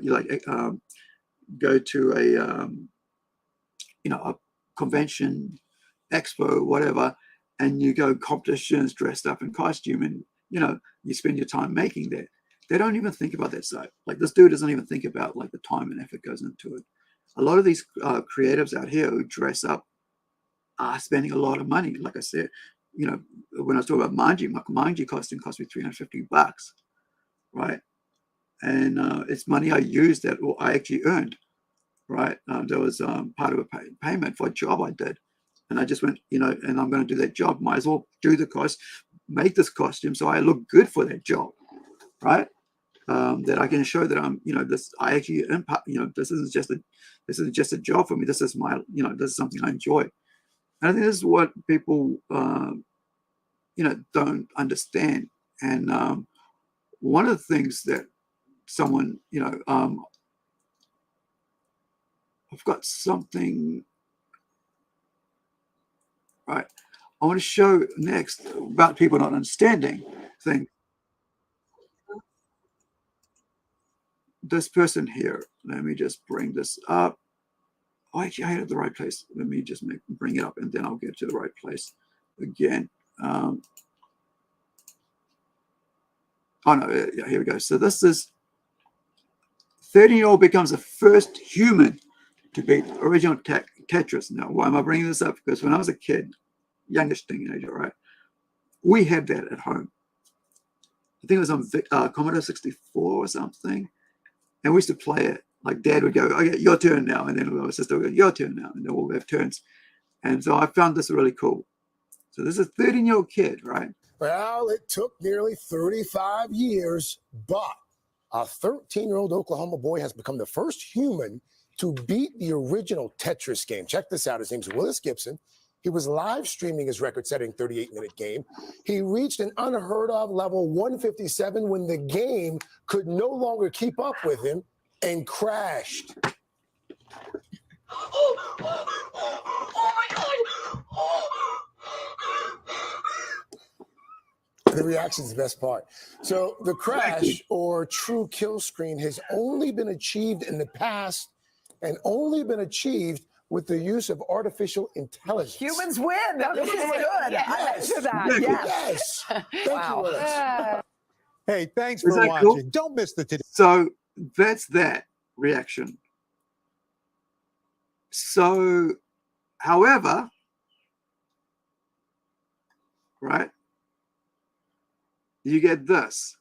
convention, expo, whatever, and you go competitions dressed up in costume, and you spend your time making that. They don't even think about that side. Like this dude doesn't even think about like the time and effort goes into it. A lot of these creatives out here who dress up are spending a lot of money. Like I said, when I was talking about Manji, my Manji costume cost me $350, right? And it's money I used that I actually earned, right? There was part of a payment for a job I did. And I just went, and I'm going to do that job. Might as well do the cost, make this costume so I look good for that job, right? That I can show that I'm, this I actually impact. This isn't just a job for me. This is my, this is something I enjoy. And I think this is what people, don't understand. And one of the things that someone, I've got something. right? I want to show next about people not understanding things. This person here, let me just bring this up. Oh, actually, I had it the right place. Let me just bring it up, and then I'll get to the right place again. Oh, no, yeah, here we go. So this is 13-year-old becomes the first human to beat original Tetris. Now, why am I bringing this up? Because when I was a kid, youngest teenager, right, we had that at home. I think it was on Commodore 64 or something. And we used to play it. Like Dad would go, okay, your turn now. And then my sister would go, your turn now. And then we'll have turns. And so I found this really cool. So this is a 13-year-old kid, right? Well, it took nearly 35 years, but a 13-year-old Oklahoma boy has become the first human to beat the original Tetris game. Check this out. His name's Willis Gibson. He was live streaming his record-setting 38-minute game. He reached an unheard of level 157 when the game could no longer keep up with him and crashed. Oh my God! The reaction is the best part. So the crash or true kill screen has only been achieved in the past and only been achieved with the use of artificial intelligence. Humans win. This is good. Yes. I answer that. Yes. Thank you, Willis. Hey, thanks Is for that watching. cool? Don't miss the today. So that's that reaction. So, however, right, you get this,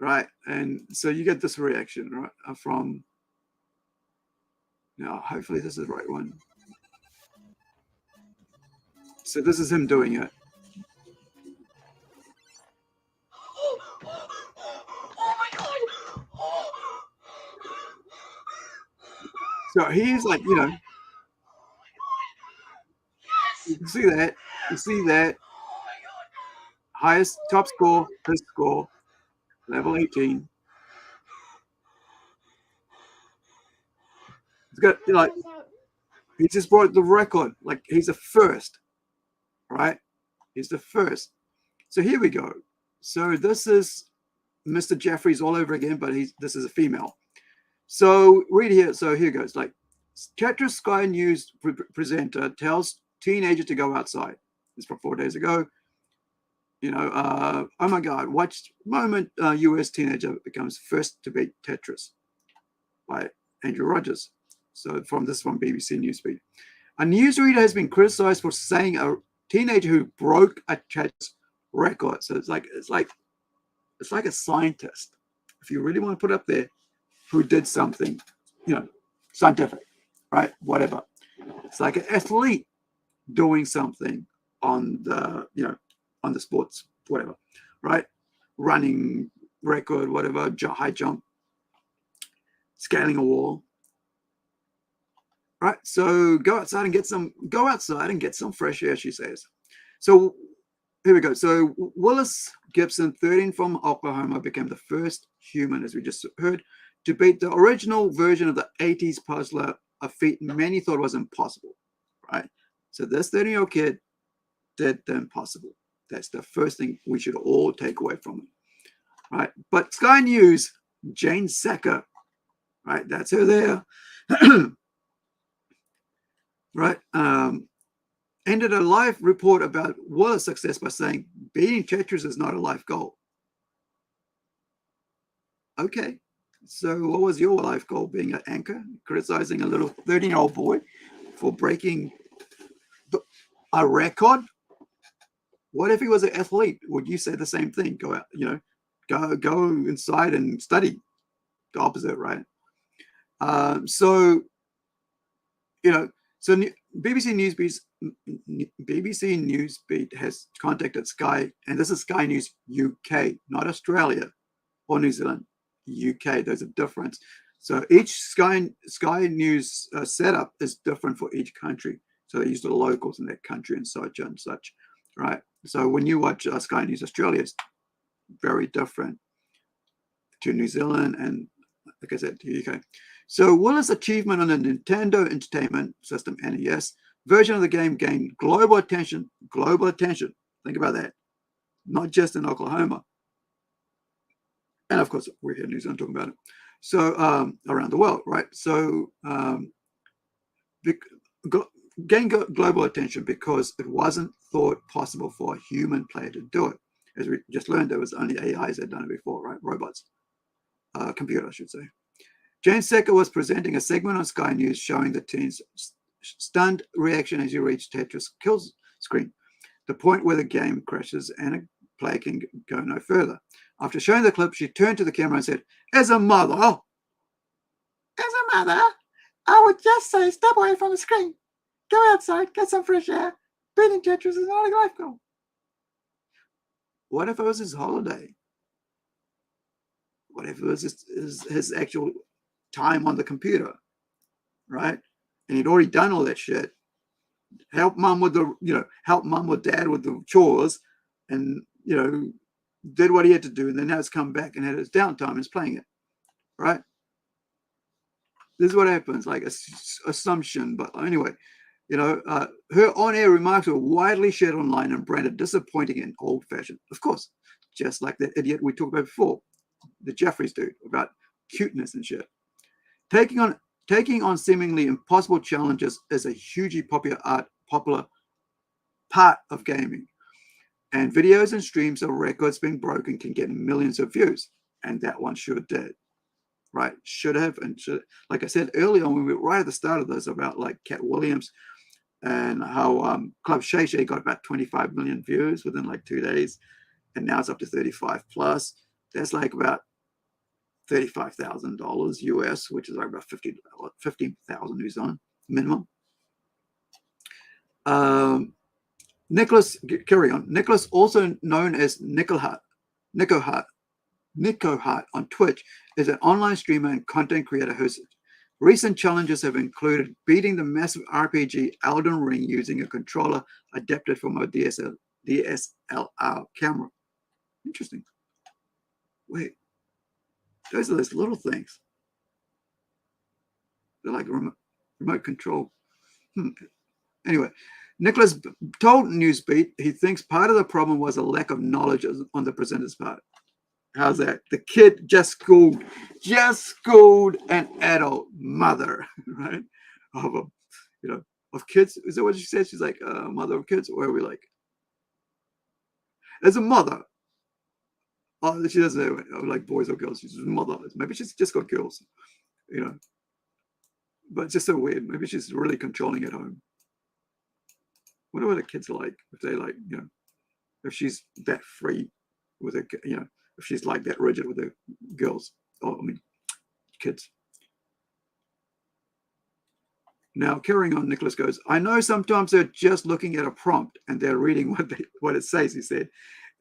right? And so you get this reaction, right, from, now hopefully this is the right one. So this is him doing it. Oh my God! So he's like, you know, you can see that, you see that. Highest top score, his score, level 18. He's got, like, he just broke the record. Like, he's the first, right? He's the first. So here we go. So this is Mr. Jeffries all over again, but this is a female. So read here. So here goes. Like, Tetris Sky News presenter tells teenager to go outside. This is from 4 days ago. You know, oh my God, watch moment US teenager becomes first to beat Tetris by Andrew Rogers. So from BBC Newsbeat. A newsreader has been criticized for saying a teenager who broke a Tetris record. So it's like a scientist, if you really want to put up there, who did something, you know, scientific, right? Whatever. It's like an athlete doing something on the, you know, on the sports, whatever, right? Running record, whatever, high jump, scaling a wall, right? So go outside and get some fresh air, she says. So here we go. So Willis Gibson, 13 from Oklahoma, became the first human, as we just heard, to beat the original version of the 80s puzzler, a feat many thought was impossible, right? So this 13-year-old kid did the impossible. That's the first thing we should all take away from it, right? But Sky News, Jane Sacker, right? That's her there, right? Ended a live report about Willis' success by saying, beating Tetris is not a life goal. Okay, so what was your life goal? Being an anchor, criticizing a little 13-year-old boy for breaking a record? What if he was an athlete? Would you say the same thing? Go out, you know, go inside and study. The opposite, right? So, you know, so BBC Newsbeat has contacted Sky, and this is Sky News UK, not Australia or New Zealand. UK, there's a difference. So each Sky News setup is different for each country. So they use the locals in that country and such, right? So when you watch Sky News Australia, it's very different to New Zealand and, like I said, to UK. So Willis' achievement on the Nintendo Entertainment System, NES, version of the game gained global attention. Global attention. Think about that. Not just in Oklahoma. And of course, we're here in New Zealand talking about it. So around the world, right? So gained global attention because it wasn't thought possible for a human player to do it. As we just learned, there was only AIs that had done it before, right? Robots. Computer, I should say. Jane Secker was presenting a segment on Sky News showing the teen's stunned reaction as you reach Tetris kills screen, the point where the game crashes and a player can go no further. After showing the clip, she turned to the camera and said, as a mother, I would just say step away from the screen. Go outside, get some fresh air. Beating Tetris is not a life goal. What if it was his holiday? What if it was his actual time on the computer, right? And he'd already done all that shit. Help mom with help mom or dad with the chores, and did what he had to do, and then now it's come back and had his downtime and is playing it, right? This is what happens, like assumption. But anyway, her on-air remarks were widely shared online and branded disappointing and old-fashioned. Of course, just like that idiot we talked about before, the Jeffries dude, about cuteness and shit. Taking on seemingly impossible challenges is a hugely popular part of gaming. And videos and streams of records being broken can get millions of views. And that one sure did. Right? Should have and should. Like I said earlier on, when we were right at the start of this about like Katt Williams and how Club Shay Shay got about 25 million views within like 2 days. And now it's up to 35 plus. That's like about $35,000 US, which is like about 15,000 New Zealand minimum. Nicholas, also known as Nico Hart on Twitch, is an online streamer and content creator whose recent challenges have included beating the massive RPG Elden Ring using a controller adapted from a DSLR camera. Interesting. Wait, those are those little things. They're like remote control. Anyway, Nicholas told Newsbeat he thinks part of the problem was a lack of knowledge on the presenter's part. How's that? The kid just schooled an adult mother, right? Of kids. Is that what she said? She's like a mother of kids, or are we like as a mother? Oh, she doesn't like boys or girls. She's a mother. Maybe she's just got girls, But it's just so weird. Maybe she's really controlling at home. Wonder what the kids are like. If they like, if she's that free with her, if she's like that rigid with her girls. Kids. Now, carrying on, Nicholas goes, I know sometimes they're just looking at a prompt and they're reading what it says, he said.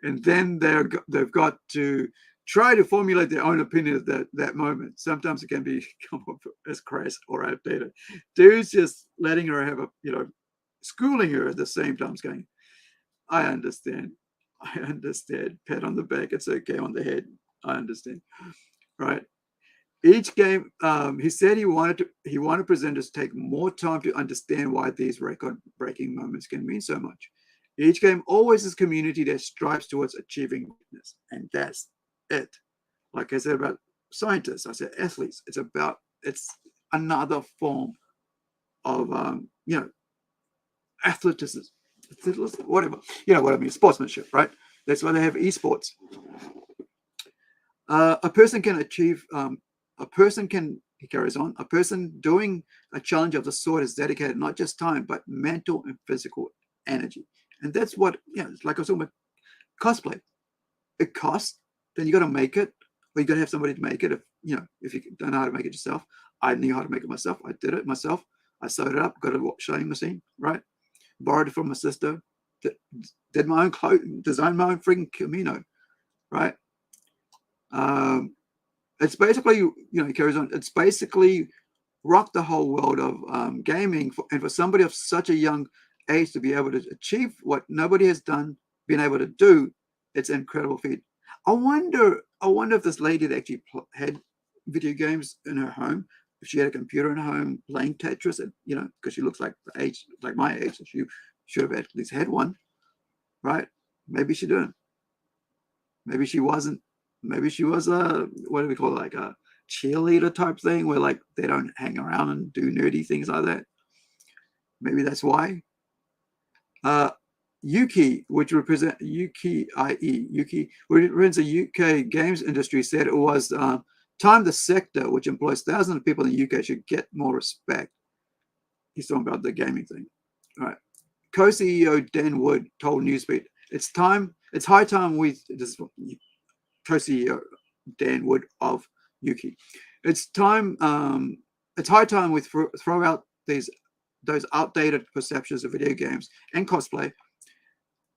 And then they've got to try to formulate their own opinion at that moment. Sometimes it can come up as crass or outdated. Dude's just letting her have schooling her at the same time, going, I understand. Pat on the back, it's okay on the head. I understand. Right. Each game, he said he wanted presenters to take more time to understand why these record-breaking moments can mean so much. Each game always is a community that strives towards achieving greatness, and that's it. Like I said about scientists, I said athletes. It's another form of athleticism, whatever. You know what I mean? Sportsmanship, right? That's why they have esports. A person can achieve. He carries on. A person doing a challenge of the sort is dedicated not just time, but mental and physical energy. And that's what, it's like I was talking about cosplay. It costs, then you got to make it, or you got to have somebody to make it. If you don't know how to make it yourself, I knew how to make it myself. I did it myself. I sewed it up, got a sewing machine, right? Borrowed it from my sister, did my own clothing, designed my own freaking kimono, right? It's basically, he carries on. It's basically rocked the whole world of gaming, and for somebody of such a young age to be able to achieve what nobody has been able to do, it's an incredible feat. I wonder if this lady that actually had video games in her home if she had a computer in her home playing Tetris, and because she looks like the age, like my age, so she should have at least had one, right? Maybe she didn't. Maybe she wasn't. Maybe she was a, what do we call it, like a cheerleader type thing, where like they don't hang around and do nerdy things like that. Maybe that's why. Yuki, which represent Yuki, which represents the UK games industry, said it was time the sector, which employs thousands of people in the UK, should get more respect. He's talking about the gaming thing. All right. Co-CEO Dan Wood told Newsbeat, it's high time this is co-CEO Dan Wood of Yuki. It's high time we throw out those outdated perceptions of video games and cosplay,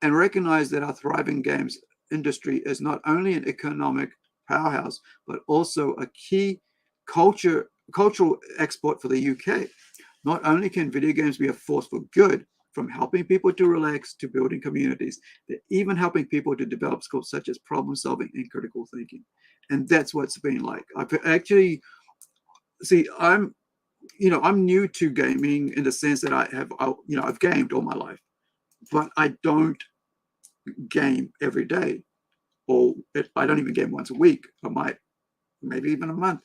and recognize that our thriving games industry is not only an economic powerhouse, but also a key cultural export for the UK. Not only can video games be a force for good, from helping people to relax to building communities, they're even helping people to develop skills such as problem solving and critical thinking. And that's what it's been like. I've actually, I'm new to gaming in the sense that I've gamed all my life, but I don't game every day, or I don't even game once a week. I might, maybe even a month,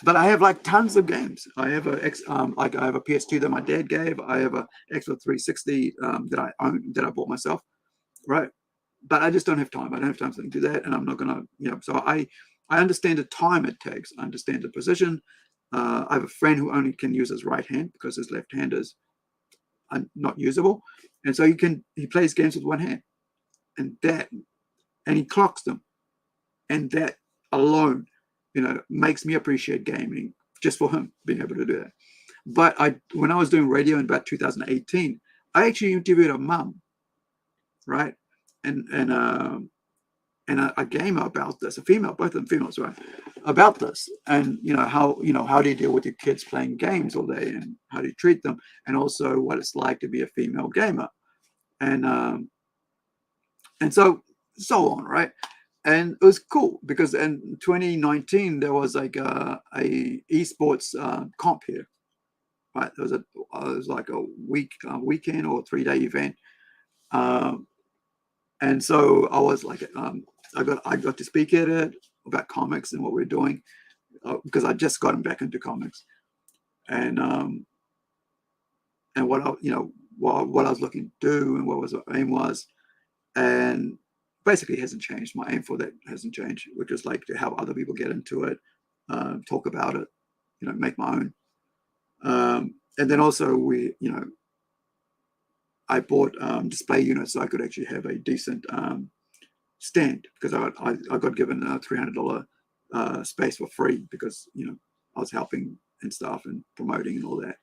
But I have like tons of games. I have I have a PS2 that my dad gave. I have a Xbox 360 that I own, that I bought myself, right? But I just don't have time. I don't have time to do that, and I'm not gonna, So I understand the time it takes. I understand the position. I have a friend who only can use his right hand because his left hand is not usable, and so he plays games with one hand, and he clocks them, and that alone, makes me appreciate gaming just for him being able to do that. But when I was doing radio in about 2018, I actually interviewed a mum, right, and a gamer about this, a female, both of them females, right, about this, and how do you deal with your kids playing games all day, and how do you treat them, and also what it's like to be a female gamer, and so on, right? And it was cool because in 2019 there was like a esports comp here, right? It was like a weekend or 3-day event, and so I was like, I got to speak at it about comics and what we're doing, because I just gotten back into comics, and what what I was looking to do and what my aim was, and basically it hasn't changed. My aim for that hasn't changed, which is like to help other people get into it, talk about it, make my own. And then also I bought display units so I could actually have a decent stand, because I got given a $300 space for free because I was helping and stuff and promoting and all that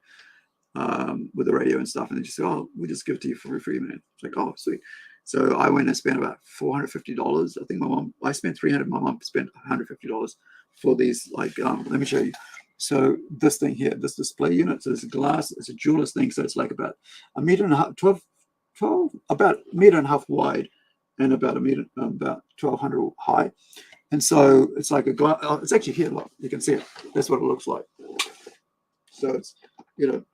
with the radio and stuff, and they just said, oh, we just give it to you for free, man. It's like, oh, sweet. So I went and spent about $450. I think I spent $300. My mom spent $150 for these. Like, let me show you. So this thing here, this display unit, so it's glass, it's a jeweler's thing. So it's like about a meter and a half, 12, about a meter and a half wide, and about a meter, about 1,200 high. And so it's like a glass. It's actually here. Look, you can see it. That's what it looks like. So it's, you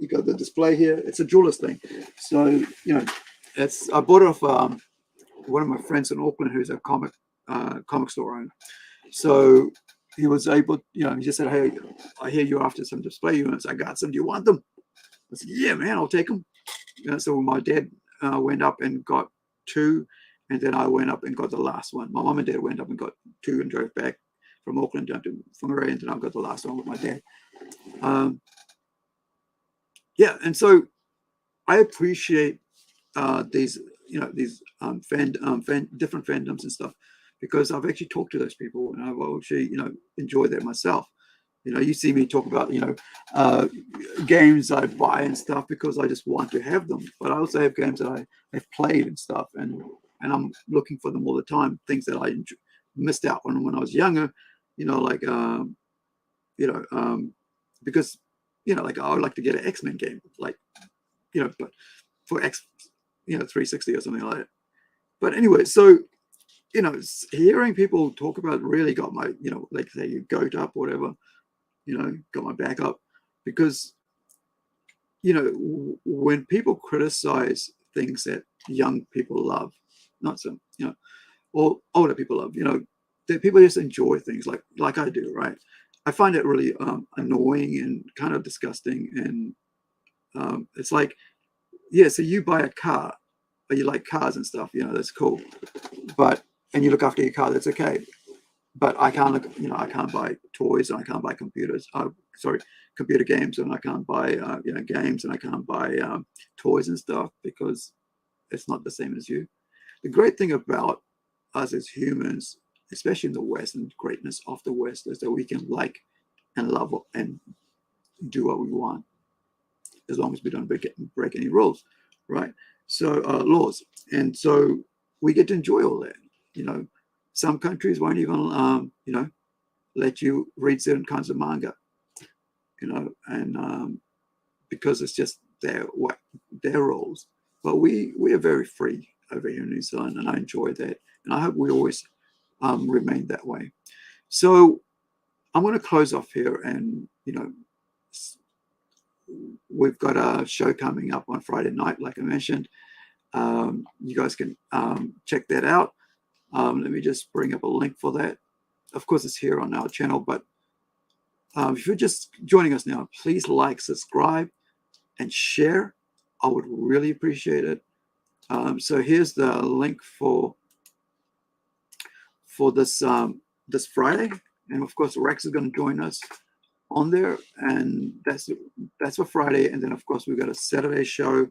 got the display here. It's a jeweler's thing. So I bought it off one of my friends in Auckland who's a comic store owner. So he was able, he just said, hey, I hear you're after some display units. I got some. Do you want them? I said, yeah, man, I'll take them. So my dad went up and got 2, and then I went up and got the last one. My mom and dad went up and got 2 and drove back from Auckland down to Whangarei, and then I got the last one with my dad. Yeah, and so I appreciate these different fandoms and stuff, because I've actually talked to those people, and I've actually enjoyed that myself. You see me talk about games I buy and stuff because I just want to have them, but I also have games that I have played and stuff, and I'm looking for them all the time. Things that I missed out on when I was younger, because like I would like to get an X-Men game, like but for 360 or something like that. But anyway, so hearing people talk about it really got my like say you goat up or whatever, got my back up, because when people criticize things that young people love, not some, or older people love, that people just enjoy things like I do, right? I find it really annoying and kind of disgusting. And it's like, yeah, so you buy a car, or you like cars and stuff, that's cool. And you look after your car, that's okay. But I can't I can't buy toys, and I can't buy computers. Computer games, and I can't buy games, and I can't buy toys and stuff, because it's not the same as you. The great thing about us as humans, especially in the West, and greatness of the West, is that we can like and love and do what we want, as long as we don't break any rules, right? So laws, and so we get to enjoy all that. Some countries won't even let you read certain kinds of manga, and because it's just their rules. But we are very free over here in New Zealand, and I enjoy that, and I hope we always remain that way. So I'm going to close off here, and we've got a show coming up on Friday night, like I mentioned. You guys can check that out. Let me just bring up a link for that. Of course, it's here on our channel, but if you're just joining us now, please like, subscribe, and share. I would really appreciate it. So here's the link for this this Friday, and of course Rex is going to join us on there, and that's for Friday. And then of course we've got a Saturday show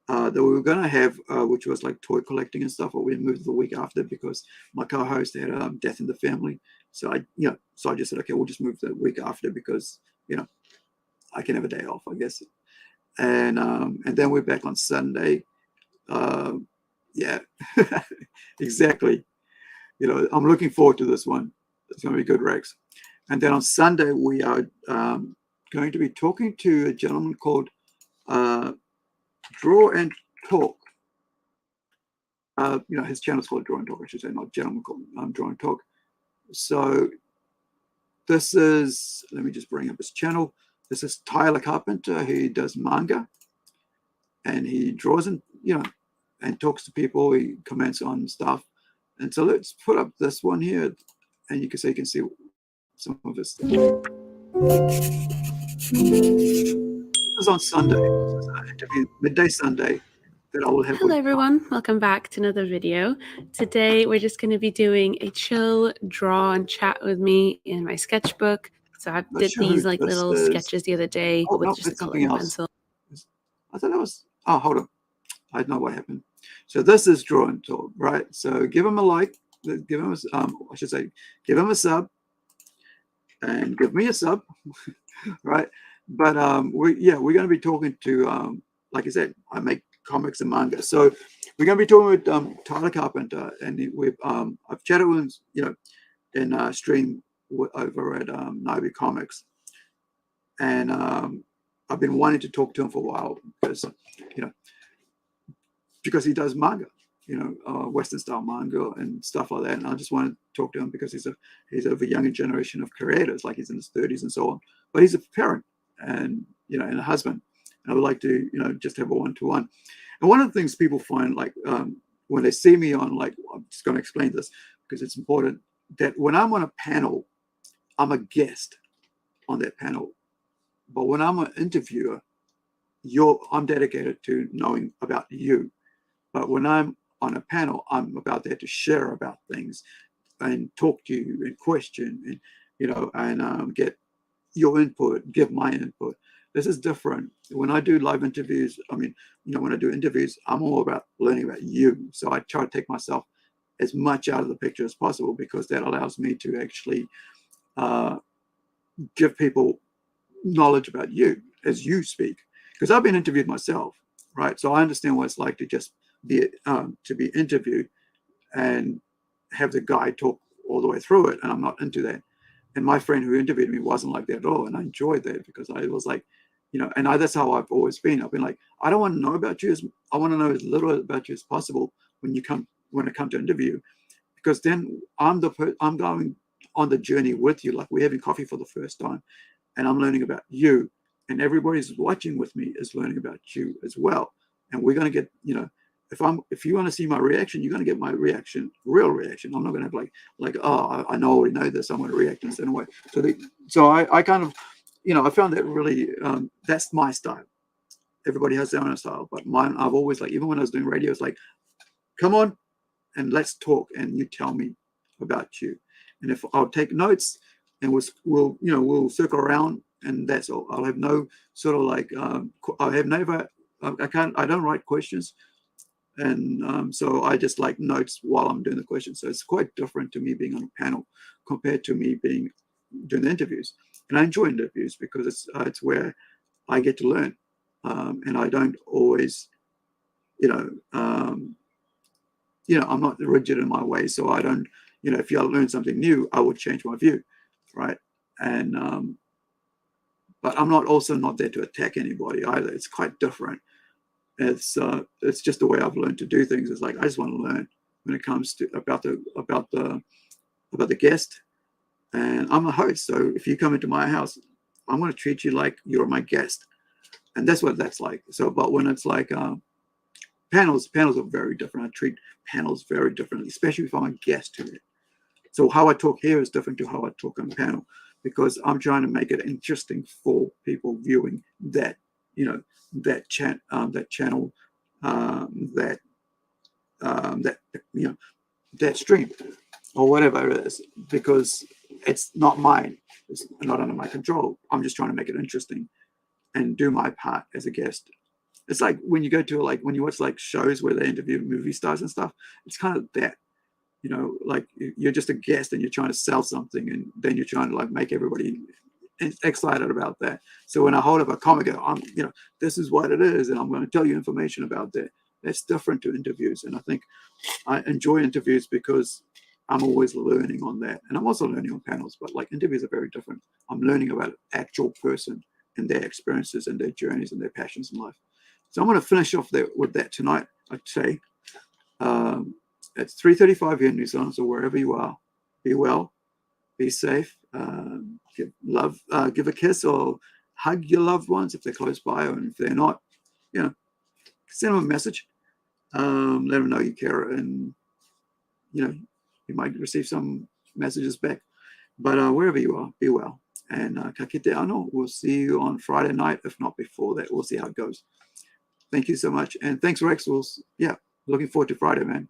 that we were going to have, which was like toy collecting and stuff, but we moved the week after because my co-host had a death in the family. So I just said, okay, we'll just move the week after, because I can have a day off, I guess. And then we're back on Sunday. Yeah, exactly. I'm looking forward to this one. It's going to be good, Rex. And then on Sunday we are going to be talking to a gentleman called Draw and Talk. His channel's called Draw and Talk, I should say, not gentleman called Draw and Talk. So this is, let me just bring up his channel. This is Tyler Carpenter. He does manga, and he draws and and talks to people. He comments on stuff. And so let's put up this one here, and you can see some of his stuff. This is on Sunday. This is an interview, midday Sunday, that I will have. Hello everyone, welcome back to another video. Today we're just going to be doing a chill draw and chat with me in my sketchbook. So I did these like little sketches the other day with just a coloring pencil. I thought that was, oh, hold on. I know what happened. So this is Draw and Talk, right? So give him a like, give him a, I should say, give him a sub, and give me a sub, right? But we're going to be talking to, like I said, I make comics and manga. So we're going to be talking with Tyler Carpenter, and I've chatted with him, in stream over at Nobi Comics, and I've been wanting to talk to him for a while because he does manga, Western style manga and stuff like that. And I just want to talk to him because he's of a younger generation of creators, like he's in his 30s and so on. But he's a parent and and a husband. And I would like to just have a one-to-one. And one of the things people find, like when they see me on, like, I'm just going to explain this because it's important, that when I'm on a panel, I'm a guest on that panel. But when I'm an interviewer, I'm dedicated to knowing about you. But when I'm on a panel, I'm about there to share about things and talk to you and question and get your input, give my input. This is different. When I do live interviews, when I do interviews, I'm all about learning about you. So I try to take myself as much out of the picture as possible, because that allows me to actually give people knowledge about you as you speak. Because I've been interviewed myself, right? So I understand what it's like to just be interviewed and have the guy talk all the way through it, and I'm not into that. And my friend who interviewed me wasn't like that at all, and I enjoyed that because I was like, that's how I've always been. I've been like, I don't want to know about you. I want to know as little about you as possible when I come to interview, because then I'm going on the journey with you, like we're having coffee for the first time, and I'm learning about you, and everybody's watching with me is learning about you as well. And we're going to get, you know, if you want to see my reaction, you're going to get my reaction, real reaction. I'm not going to have like, oh, I already know this, I'm going to react in a certain way. So I kind of, you know, I found that really, that's my style. Everybody has their own style, but mine, I've always, like, even when I was doing radio, it's like, come on and let's talk, and you tell me about you. And if I'll take notes, and we'll circle around, and that's all. I'll have no sort of like, I don't write questions. And so I just like notes while I'm doing the questions. So it's quite different to me being on a panel compared to me doing the interviews. And I enjoy interviews because it's where I get to learn. And I don't always, I'm not rigid in my way. So I don't, if you learn something new, I would change my view, right? And but I'm also not there to attack anybody either. It's quite different. It's just the way I've learned to do things. It's like I just want to learn when it comes to about the guest, and I'm a host. So if you come into my house, I'm going to treat you like you're my guest, and that's what that's like. So, but when it's like panels are very different. I treat panels very differently, especially if I'm a guest to it. So how I talk here is different to how I talk on panel, because I'm trying to make it interesting for people viewing that, that channel, that stream or whatever it is, because it's not mine. It's not under my control. I'm just trying to make it interesting and do my part as a guest. It's like when you go to when you watch like shows where they interview movie stars and stuff, it's kind of that, like you're just a guest and you're trying to sell something, and then you're trying to like make everybody excited about that. So when I hold up a comic, this is what it is, and I'm going to tell you information about that. That's different to interviews. And I think I enjoy interviews because I'm always learning on that. And I'm also learning on panels, but like interviews are very different. I'm learning about an actual person and their experiences and their journeys and their passions in life. So I'm going to finish off with that tonight, I'd say. It's 3:35 here in New Zealand, so wherever you are, be well, be safe, give a kiss or hug your loved ones if they're close by, and if they're not, send them a message. Let them know you care, and you might receive some messages back. But wherever you are, be well. And ka kite anō. We'll see you on Friday night, if not before that. We'll see how it goes. Thank you so much, and thanks, Rex. Looking forward to Friday, man.